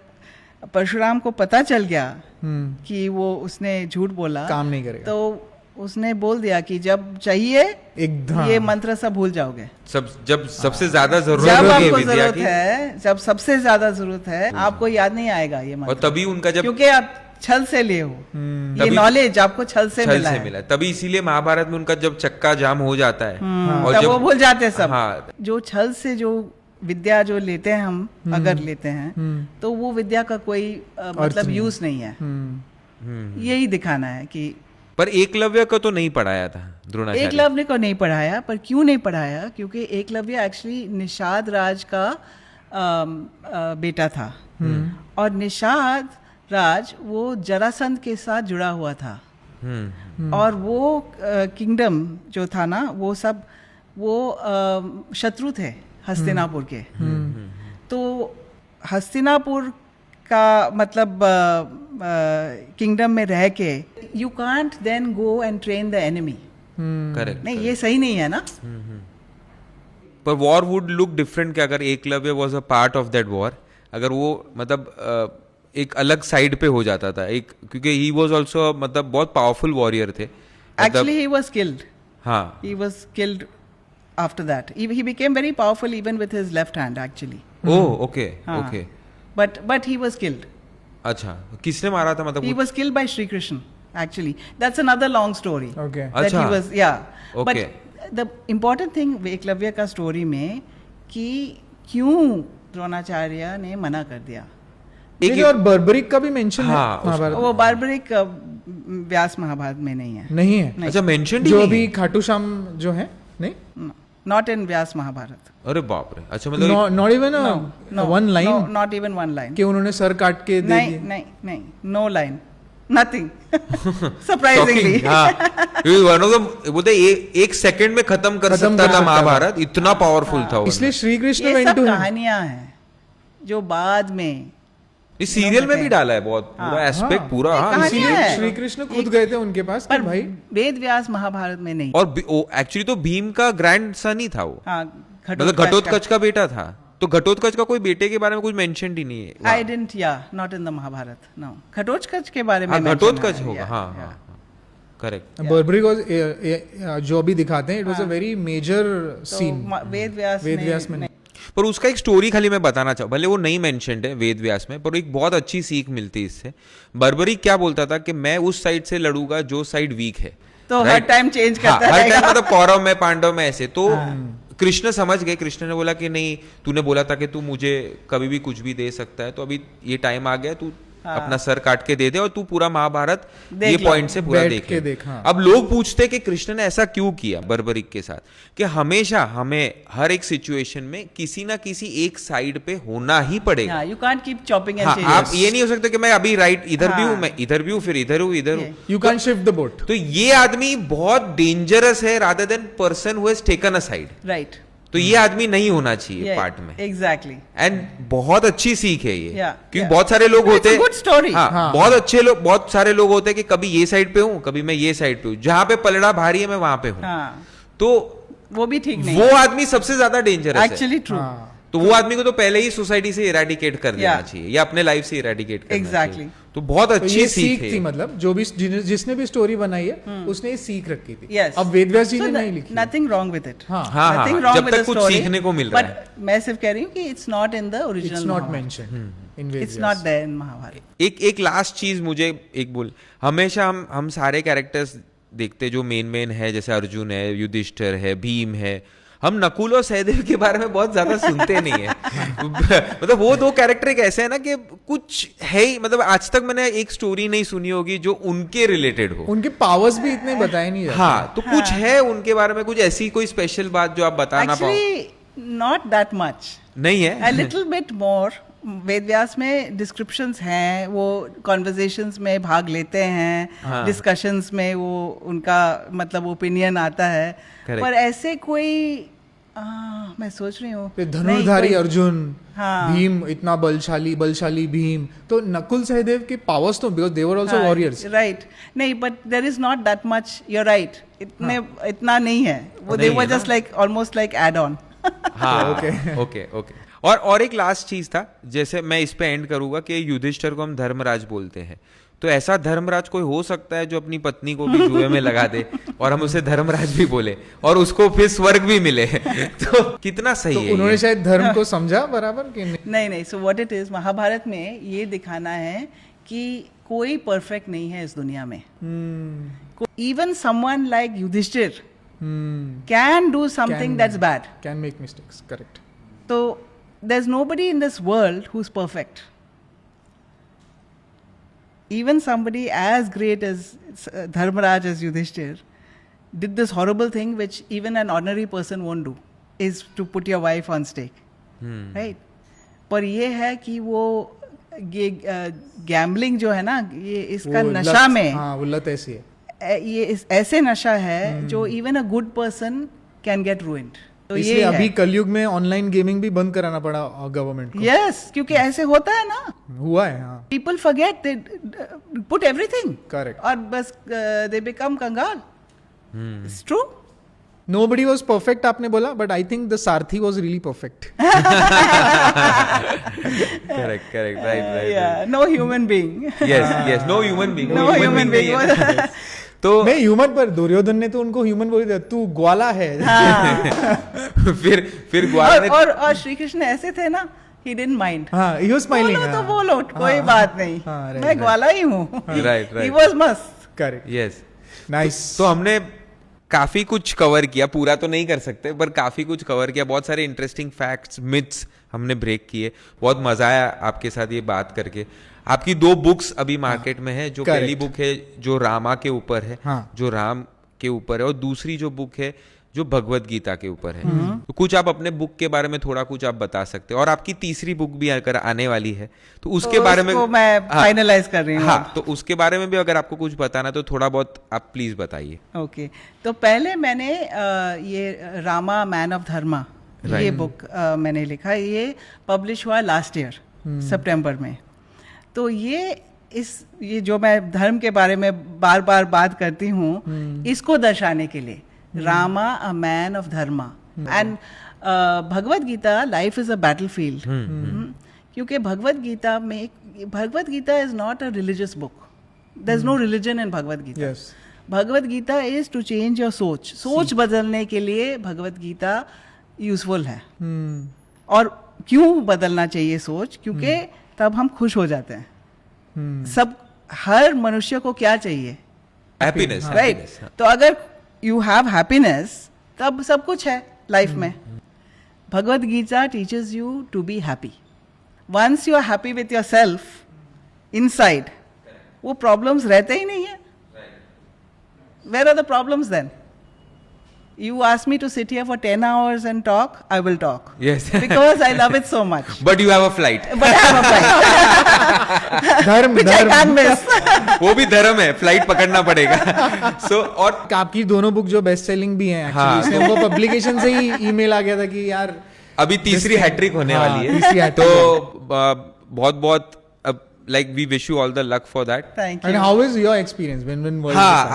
परशुराम को पता चल गया कि वो उसने झूठ बोला,
काम नहीं करेगा,
तो उसने बोल दिया कि जब चाहिए
एकदम
ये मंत्र सब भूल जाओगे,
जब सबसे ज्यादा जरूरत
जब
होगी
आपको
विद्या
जरूरत
की,
है, जब सबसे ज्यादा जरूरत है, आपको याद नहीं आएगा ये मंत्र।
और तभी उनका जब
क्योंकि आप छल से लिए हो, ये नॉलेज आपको छल से मिला है।
तभी इसीलिए महाभारत में उनका जब चक्का जाम हो जाता है और
तब
जब
वो भूल जाते हैं सब।
हाँ,
जो छल से जो विद्या जो लेते हैं हम, अगर लेते हैं तो वो विद्या का कोई मतलब यूज नहीं है। यही दिखाना है कि
पर एकलव्य को तो नहीं पढ़ाया था द्रोणाचार्य।
एकलव्य को नहीं पढ़ाया। पर क्यों नहीं पढ़ाया? क्योंकि एकलव्य एक्चुअली निषाद राज का बेटा था, और निषाद राज वो जरासंध के साथ जुड़ा हुआ था, और वो किंगडम जो था ना, वो सब वो शत्रु थे हस्तिनापुर के। तो हस्तिनापुर का मतलब किंगडम में रह के you can't then go and train the enemy.
Correct,
नहीं, ये सही नहीं है ना।
पर वॉर वुड लुक डिफरेंट कि अगर Eklavya was a part of that war, अगर वो मतलब एक अलग साइड पे हो जाता था, एक, क्योंकि ही वाज आल्सो मतलब बहुत पावरफुल वॉरियर थे।
Actually he was killed.
हाँ,
he was killed after that. He became very powerful even with his left hand actually.
Oh okay okay,
but he was killed.
अच्छा, किसने मारा था मतलब?
He was killed by Shri Krishna, actually. That's another long story.
Okay.
That
अच्छा.
he was, yeah.
Okay.
But the important thing Eklavya का story में कि क्यों द्रोणाचार्य ने मना कर दिया।
एक और बर्बरिक का भी मेंशन है
हाँ,
महाभारत।
वो बार्बरिक व्यास महाभारत में नहीं है।
नहीं है?
अच्छा, मेंशन
जो अभी खाटू श्याम जो है, नहीं,
नॉट इन व्यास महाभारत।
अरे बाप रे, अच्छा मतलब
not even one line,
not even one line
कि उन्होंने सर काट के दे दिया।
नहीं, no line, nothing, surprisingly.
One of the, बोलते एक सेकंड में खत्म कर सकता था महाभारत, इतना पावरफुल था वो।
इसलिए श्री कृष्ण
ये
वेंट
सब
टू
कहानियां हैं जो बाद में
इस सीरियल में भी डाला है बहुत पूरा एस्पेक्ट पूरा। हाँ,
कहानियां हैं।
श्री कृष्ण खुद गए थे उनके पास कि
पर
भाई,
वेद व्यास महाभारत में नहीं।
और एक्चुअली तो भीम का ग्रैंड सन ही था वो,
हाँ,
मतलब घटोत्कच का बेटा था। तो घटोत्कच का कोई बेटे के बारे में कुछ मेंशन ही नहीं है।
I didn't, yeah not in the Mahabharat, no. Ghatotkach के बारे में
हाँ, घटोत्कच
mention है,
होगा,
yeah,
हाँ
yeah.
हाँ, करेक्ट।
बर्बरिक वाज जो अभी दिखाते हैं, it was a very major scene
तो वेद व्यास
में।
पर उसका एक स्टोरी खाली मैं बताना चाहूँ, भले वो नहीं मेंशन्ड है वेद व्यास में, पर एक बहुत अच्छी सीख मिलती है इससे। बर्बरिक क्या बोलता था कि मैं उस साइड से लड़ूंगा जो साइड वीक है,
तो हर टाइम चेंज करता
हर
रहेगा।
टाइम, मतलब कौरव में, पांडव में, ऐसे। तो कृष्ण समझ गए, कृष्ण ने बोला कि नहीं, तूने बोला था कि तू मुझे कभी भी कुछ भी दे सकता है, तो अभी ये टाइम आ गया, तू अपना सर काट के दे दे और तू पूरा महाभारत ये पॉइंट से पूरा देख।
हाँ।
अब लोग पूछते कि कृष्ण ने ऐसा क्यों किया बर्बरिक के साथ, कि हमेशा हमें हर एक सिचुएशन में किसी ना किसी एक साइड पे होना ही पड़ेगा।
You can't keep chopping and
हाँ,
चेंजिंग।
आप ये नहीं हो सकता कि मैं अभी राइट इधर भी हूं, मैं इधर भी हूं, फिर इधर हूं, इधर हूं।
You can shift the boat.
तो ये आदमी बहुत डेंजरस है rather than person who has taken a side.
Right.
तो ये आदमी नहीं होना चाहिए पार्ट में।
एग्जैक्टली।
एंड बहुत अच्छी सीख है ये,
Yeah,
क्योंकि
yeah.
बहुत सारे लोग होते हैं,
गुड स्टोरी।
बहुत अच्छे लोग, बहुत सारे लोग होते हैं कि कभी ये साइड पे हूँ, कभी मैं ये साइड पे हूँ, जहां पे पलड़ा भारी है मैं वहां पे हूँ। तो
वो भी ठीक नहीं,
वो आदमी सबसे ज्यादा डेंजरस है
एक्चुअली ट्रू।
तो वो आदमी को तो पहले ही सोसाइटी से इरेडिकेट कर देना चाहिए या अपने लाइफ से इरेडिकेट करना
Exactly.
चाहिए। तो बहुत
तो
अच्छी
ये
सीख
थी,
है।
मतलब जो भी जिसने भी स्टोरी बनाई है उसने ये सीख रखी थी।
Yes.
अब वेदव्यास जी ने नहीं लिखी।
Nothing wrong with it.
हाँ,
हाँ, हाँ, जब तक कुछ सीखने को मिल रहा है।
बट मैं सिर्फ कह रही हूँ कि it's not in the original,
it's not mentioned in Vedvyas,
it's not there in Mahabharat.
एक लास्ट चीज मुझे एक बोल, हमेशा हम सारे कैरेक्टर्स देखते जो मेन है, जैसे अर्जुन है, युधिष्ठिर है, भीम है, हम नकुल और सहदेव के बारे में बहुत ज्यादा सुनते नहीं है। मतलब वो दो कैरेक्टर एक ऐसे है ना कि कुछ है ही, मतलब आज तक मैंने एक स्टोरी नहीं सुनी होगी जो उनके रिलेटेड हो।
उनके पावर्स भी इतने बताए नहीं जाते।
हाँ, तो कुछ है उनके बारे में, कुछ ऐसी कोई स्पेशल बात जो आप बताना पाओ?
एक्चुअली नॉट दैट मच,
नहीं है,
a little bit more. Vedvyas में डिस्क्रिप्शंस हैं, वो कॉन्वर्जेशंस में भाग लेते हैं, डिस्कशंस में वो उनका मतलब ओपिनियन आता है।
Correct.
पर ऐसे कोई मैं सोच रही हूँ
धनुर्धारी अर्जुन,
हाँ।
भीम इतना बलशाली भीम, तो नकुल सहदेव के पावर्स तो because they were also warriors,
right. नहीं, but there is not that much, you are right, इतना नहीं है वो, they were just like almost like add on.
हाँ, ओके। और एक लास्ट चीज था, जैसे मैं इस पे एंड करूंगा कि युधिष्ठिर को हम धर्मराज बोलते हैं, तो ऐसा धर्मराज कोई हो सकता है जो अपनी पत्नी को भी जुए में लगा दे और हम उसे धर्मराज भी बोले और उसको फिर स्वर्ग भी मिले? तो कितना सही
तो
है
उन्होंने
ये?
शायद धर्म को समझा बराबर कि नहीं?
नहीं, so what it is, Mahabharat में ये दिखाना है कि कोई परफेक्ट नहीं है इस दुनिया में। Even someone like Yudhishthir can do something that's bad,
can make mistakes, correct.
तो there's nobody in this world who's perfect. Even somebody as great as Dharmaraj, as Yudhishthir, did this horrible thing which even an ordinary person won't do, is to put your wife on stake. Right? पर ये है कि वो ये gambling जो है ना, ये इसका नशा में,
हाँ, वो लत ऐसी है,
ये ऐसे नशा है जो even a good person can get ruined. तो
इसलिए
ये
अभी कलयुग में ऑनलाइन गेमिंग भी बंद कराना पड़ा गवर्नमेंट को।
यस, क्योंकि ऐसे होता है ना,
हुआ है। हाँ,
people forget, they put everything,
Correct.
और बस they become कंगाल। It's true.
nobody was perfect आपने बोला, but I think the Sarthi was really perfect.
Correct, right.
Yeah, no human being.
Yes, no human being.
No human being.
तो
नहीं, human, पर दुर्योधन ने तो उनको ह्यूमन बोल दिया, तू ग्वाला है।
फिर ग्वाला ने,
और श्री कृष्ण ऐसे थे ना, he didn't mind.
हाँ, he was smiling,
बोलो तो
हाँ।
बोलो, कोई बात नहीं,
हाँ, right,
मैं ग्वाला ही हूँ।
Right.
He was must.
Correct,
yes,
nice.
तो हमने काफी कुछ कवर किया, पूरा तो नहीं कर सकते पर काफी कुछ कवर किया, बहुत सारे इंटरेस्टिंग फैक्ट्स, मिथ्स हमने ब्रेक किए, बहुत मजा आया आपके साथ ये बात करके। आपकी 2 बुक्स अभी मार्केट में है, जो पहली बुक है जो रामा के ऊपर है, जो राम के ऊपर है, और दूसरी जो बुक है जो भगवत गीता के ऊपर है। तो कुछ आप अपने बुक के बारे में थोड़ा कुछ आप बता सकते हैं, और आपकी तीसरी बुक भी अगर आने वाली है तो उसके बारे में
मैं फाइनलाइज कर रही हूँ।
हाँ, तो उसके बारे में भी अगर आपको कुछ बताना तो थोड़ा बहुत आप प्लीज बताइए।
ओके, तो पहले मैंने ये रामा मैन ऑफ धर्मा, ये बुक मैंने लिखा, ये पब्लिश हुआ लास्ट ईयर सितंबर में। तो ये जो मैं धर्म के बारे में बार बार बात करती हूँ, इसको दर्शाने के लिए, Rama a man of dharma, and Bhagavad Gita life is a battlefield. क्योंकि Bhagavad Gita is not a religious book, there is no religion in Bhagavad Gita. Bhagavad Gita is to change your सोच बदलने के लिए भगवत गीता यूजफुल है। और क्यों बदलना चाहिए सोच? क्योंकि तब हम खुश हो जाते हैं। सब, हर मनुष्य को क्या चाहिए?
Happiness,
right. तो अगर यू हैव हैप्पीनेस, तब सब कुछ है लाइफ में। Bhagavad Gita teaches you to be happy. Once you are happy with yourself inside, वो प्रॉब्लम्स रहते ही नहीं है। Where are the problems then? You ask me to sit here for 10 hours and talk, I will talk.
Yes.
Because I love it so much.
But you have a flight.
But I have a flight.
धर्म
Which I can't miss.
वो भी धर्म है, flight पकड़ना पड़ेगा. So और
आपकी दोनों बुक जो बेस्ट सेलिंग भी हैं
हाँ,
एक्चुअली, इसमें हमको पब्लिकेशन से ही ईमेल आ गया था कि यार
अभी तीसरी हैट्रिक होने
हाँ,
वाली
तीसरी
है.
hat-trick
तो बहुत बहुत like we wish you all the luck for that.
Thank
and
you.
How is your experience win world?
हाँ,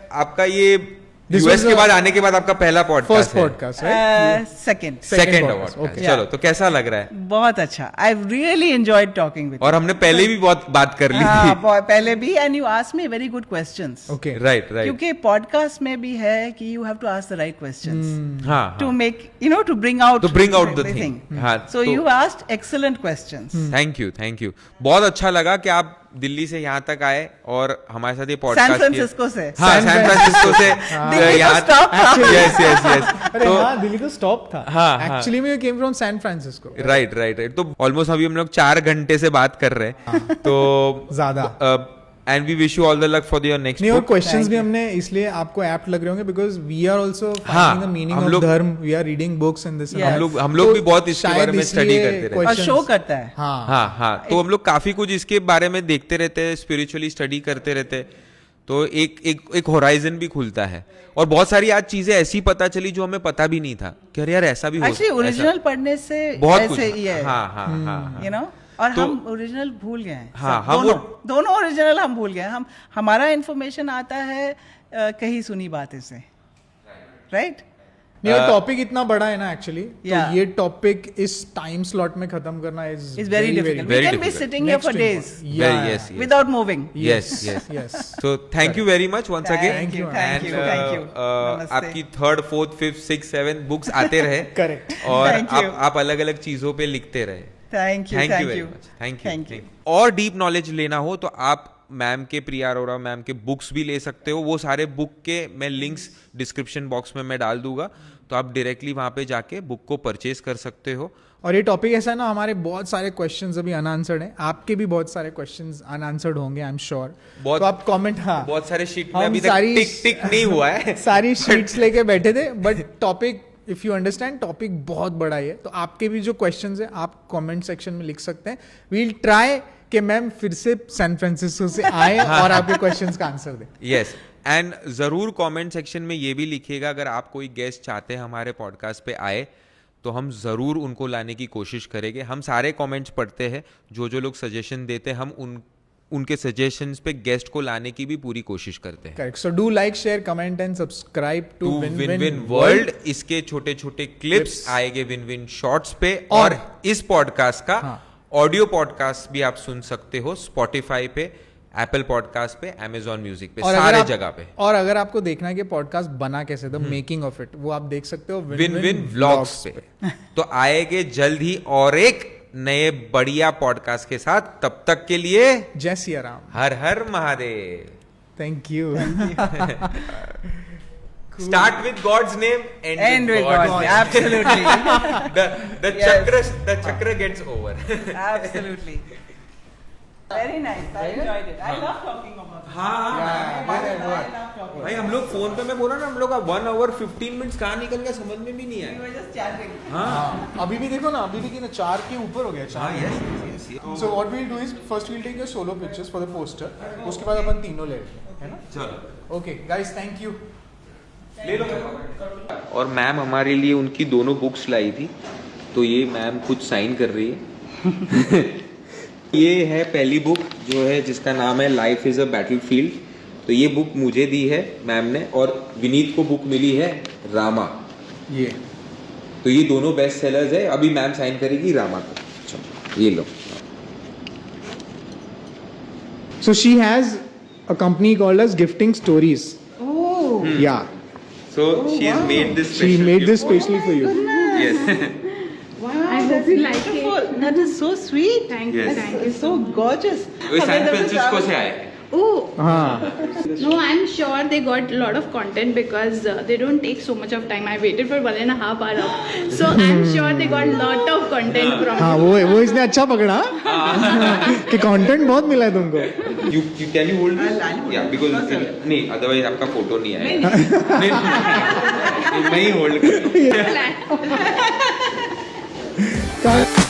आपका ये
This
यूएस
was
के
a-
बाद आने के बाद आपका पहला पॉडकास्ट
फर्स्ट
है.
Podcast right?
Second.
Second
podcast,
award.
okay.
चलो, तो कैसा लग रहा है?
बहुत अच्छा. I've really enjoyed talking with you.
और हमने पहले भी बहुत बात कर ली
हाँ,
थी.
पहले भी, and you asked me very good questions.
Okay
right.
क्योंकि पॉडकास्ट में भी है कि you have to ask the right questions
हाँ,
to make, to bring out
To bring out the thing. हाँ,
So
तो-
you asked excellent questions.
Thank you. बहुत अच्छा लगा कि आप दिल्ली से यहाँ तक आए और हमारे साथ ये पॉडकास्ट
सैन फ्रांसिस्को से.
हाँ, सैन फ्रांसिस्को से
दिल्ली तो
यहाँ
stop था.
यस.
अरे
तो
हाँ, दिल्ली तो स्टॉप था.
हाँ, हाँ.
एक्चुअली मैं came from San Francisco.
Right. तो ऑलमोस्ट अभी हम लोग 4 घंटे से बात कर रहे हैं. तो
ज्यादा.
And we wish you all the luck for your next
नहीं, और
बुक.
क्वेश्चंस
Thank
भी
you.
हमने इसलिए आपको एप्ट लग रहे होंगे बिकॉज वी आर आल्सो
हाँ,
फाइंडिंग द मीनिंग
हम
ऑफ
लोग-
धर्म, we are reading books and this.
Yes.
हम लोग भी बहुत इसके बारे में स्टडी करते रहते हैं.
और शो करता है.
हाँ. तो हम लोग काफी कुछ इसके बारे में देखते रहते हैं, स्पिरिचुअली स्टडी करते रहते हैं. तो एक होराइजन भी खुलता है और बहुत सारी आज चीजें ऐसी पता चली जो हमें पता भी नहीं था कि अरे यार ऐसा भी हो
एक्चुअली
ऐसा-
ओरिजिनल पढ़ने से
बहुत कुछ.
ऐसे ही है.
हाँ.
यू नो, और
तो-
हम ओरिजिनल भूल गए हैं.
हाँ,
सब,
हम
दोनों ओरिजिनल हम भूल गए. हमारा इंफॉर्मेशन आता है कहीं सुनी बातें से, राइट?
नहीं, और टॉपिक इतना बड़ा है ना एक्चुअली,
Yeah.
तो ये टॉपिक इस टाइम स्लॉट में खत्म करना is
It's very difficult. We
very
can be
difficult.
sitting here for days
Yes.
without moving.
Yes.
Yes.
So thank you very much once again.
Thank you.
And,
Thank you. Namaste.
आपकी 3rd, 4th, 5th, 6th, 7th books आते रहे.
Correct.
और
Thank you.
आप अलग अलग चीजों पे लिखते रहे.
Thank you.
Thank you
Thank
very
you.
much. Thank
Thank
you.
you.
और डीप नॉलेज लेना हो तो आप मैम के प्रिया अरोरा मैम के बुक्स भी ले सकते हो. वो सारे बुक के मैं लिंक्स डिस्क्रिप्शन बॉक्स में मैं डाल दूंगा, तो आप डायरेक्टली वहां पे जाके बुक को परचेज कर सकते हो.
और ये टॉपिक ऐसा है ना, हमारे बहुत सारे क्वेश्चंस अभी अनआंसर्ड हैं, आपके भी बहुत सारे क्वेश्चंस अनआंसर्ड होंगे, आई एम श्योर.
बहुत-
तो आप कमेंट, हाँ,
बहुत सारे शीट में
हम
अभी तक
सारी-
टिक नहीं हुआ है.
सारी शीट्स लेके बैठे थे, but topic if you understand topic बहुत बड़ा है. तो आपके भी जो क्वेश्चंस है आप कमेंट सेक्शन में लिख सकते हैं. वील ट्राई कि मैम फिर से सैन फ्रांसिस्को से आए और आपके क्वेश्चंस का आंसर दें.
यस. एंड जरूर कमेंट सेक्शन में ये भी लिखिएगा अगर आप कोई गेस्ट चाहते हैं हमारे पॉडकास्ट पे आए तो हम जरूर उनको लाने की कोशिश करेंगे. हम सारे कमेंट्स पढ़ते हैं, जो लोग सजेशन देते हैं हम उनके सजेशंस पे गेस्ट को लाने की भी पूरी कोशिश करते हैं.
करेक्ट. So do like, share, comment and subscribe to
to
win
win
win
world. इसके छोटे छोटे क्लिप्स आएंगे विन विन शॉर्ट्स पे. और इस पॉडकास्ट का ऑडियो पॉडकास्ट भी आप सुन सकते हो स्पॉटिफाई पे, एप्पल पॉडकास्ट पे, अमेजॉन म्यूजिक पे, सारे जगह पे.
और अगर आपको देखना है कि पॉडकास्ट बना कैसे, द मेकिंग ऑफ इट, वो आप देख सकते हो
विन विन व्लॉग्स पे. तो आएंगे जल्द ही और एक नए बढ़िया पॉडकास्ट के साथ. तब तक के लिए
Jai Siya Ram.
Har Har Mahadev.
Thank you.
Start with God's name,
End with God's name. Absolutely.
the
Yes.
chakra gets over.
Absolutely. Very nice. I enjoyed it. I love talking about it.
भाई हम लोग फोन पे मैं बोला ना, हम लोग का 1 hour 15 minutes कहाँ निकल गया समझ में भी नहीं
We
आया.
were just chatting.
हाँ, अभी भी देखो ना, अभी भी कि ना 4 के ऊपर हो गया. 4. So what we'll do is first we'll take your solo pictures for the poster. उसके बाद अपन तीनों ले लेंगे, है ना?
चलो.
Okay guys, thank you.
ले लो. और मैम हमारे लिए उनकी दोनों बुक्स लाई थी, तो ये मैम खुद साइन कर रही है. ये है पहली बुक जो है जिसका नाम है लाइफ इज अ बैटलफील्ड. तो ये बुक मुझे दी है मैम ने, और विनीत को बुक मिली है रामा.
ये
तो ये दोनों बेस्ट सेलर्स है. अभी मैम साइन करेगी रामा को. चलो ये लो.
So she has a company called as Gifting Stories.
Oh.
Yeah.
So she has made this
She made this specially for you.
Yes.
Wow.
I hope you like it.
Beautiful. That is so sweet.
Thank you,
Yes.
thank you.
It's so gorgeous.
वो San Francisco से आए.
Oh,
हाँ.
no, I'm sure they got a lot of content because they don't take so much of time. I waited for 1.5 hours. So I'm sure they got lot of content from
हाँ, वो इसने अच्छा पकड़ा कि content बहुत मिला है तुमको.
You can you hold this?
I'll hold
Yeah,
it.
because
Of course I
नहीं otherwise आपका फोटो नहीं आएगा. नहीं, मैं ही होल्ड
Plan.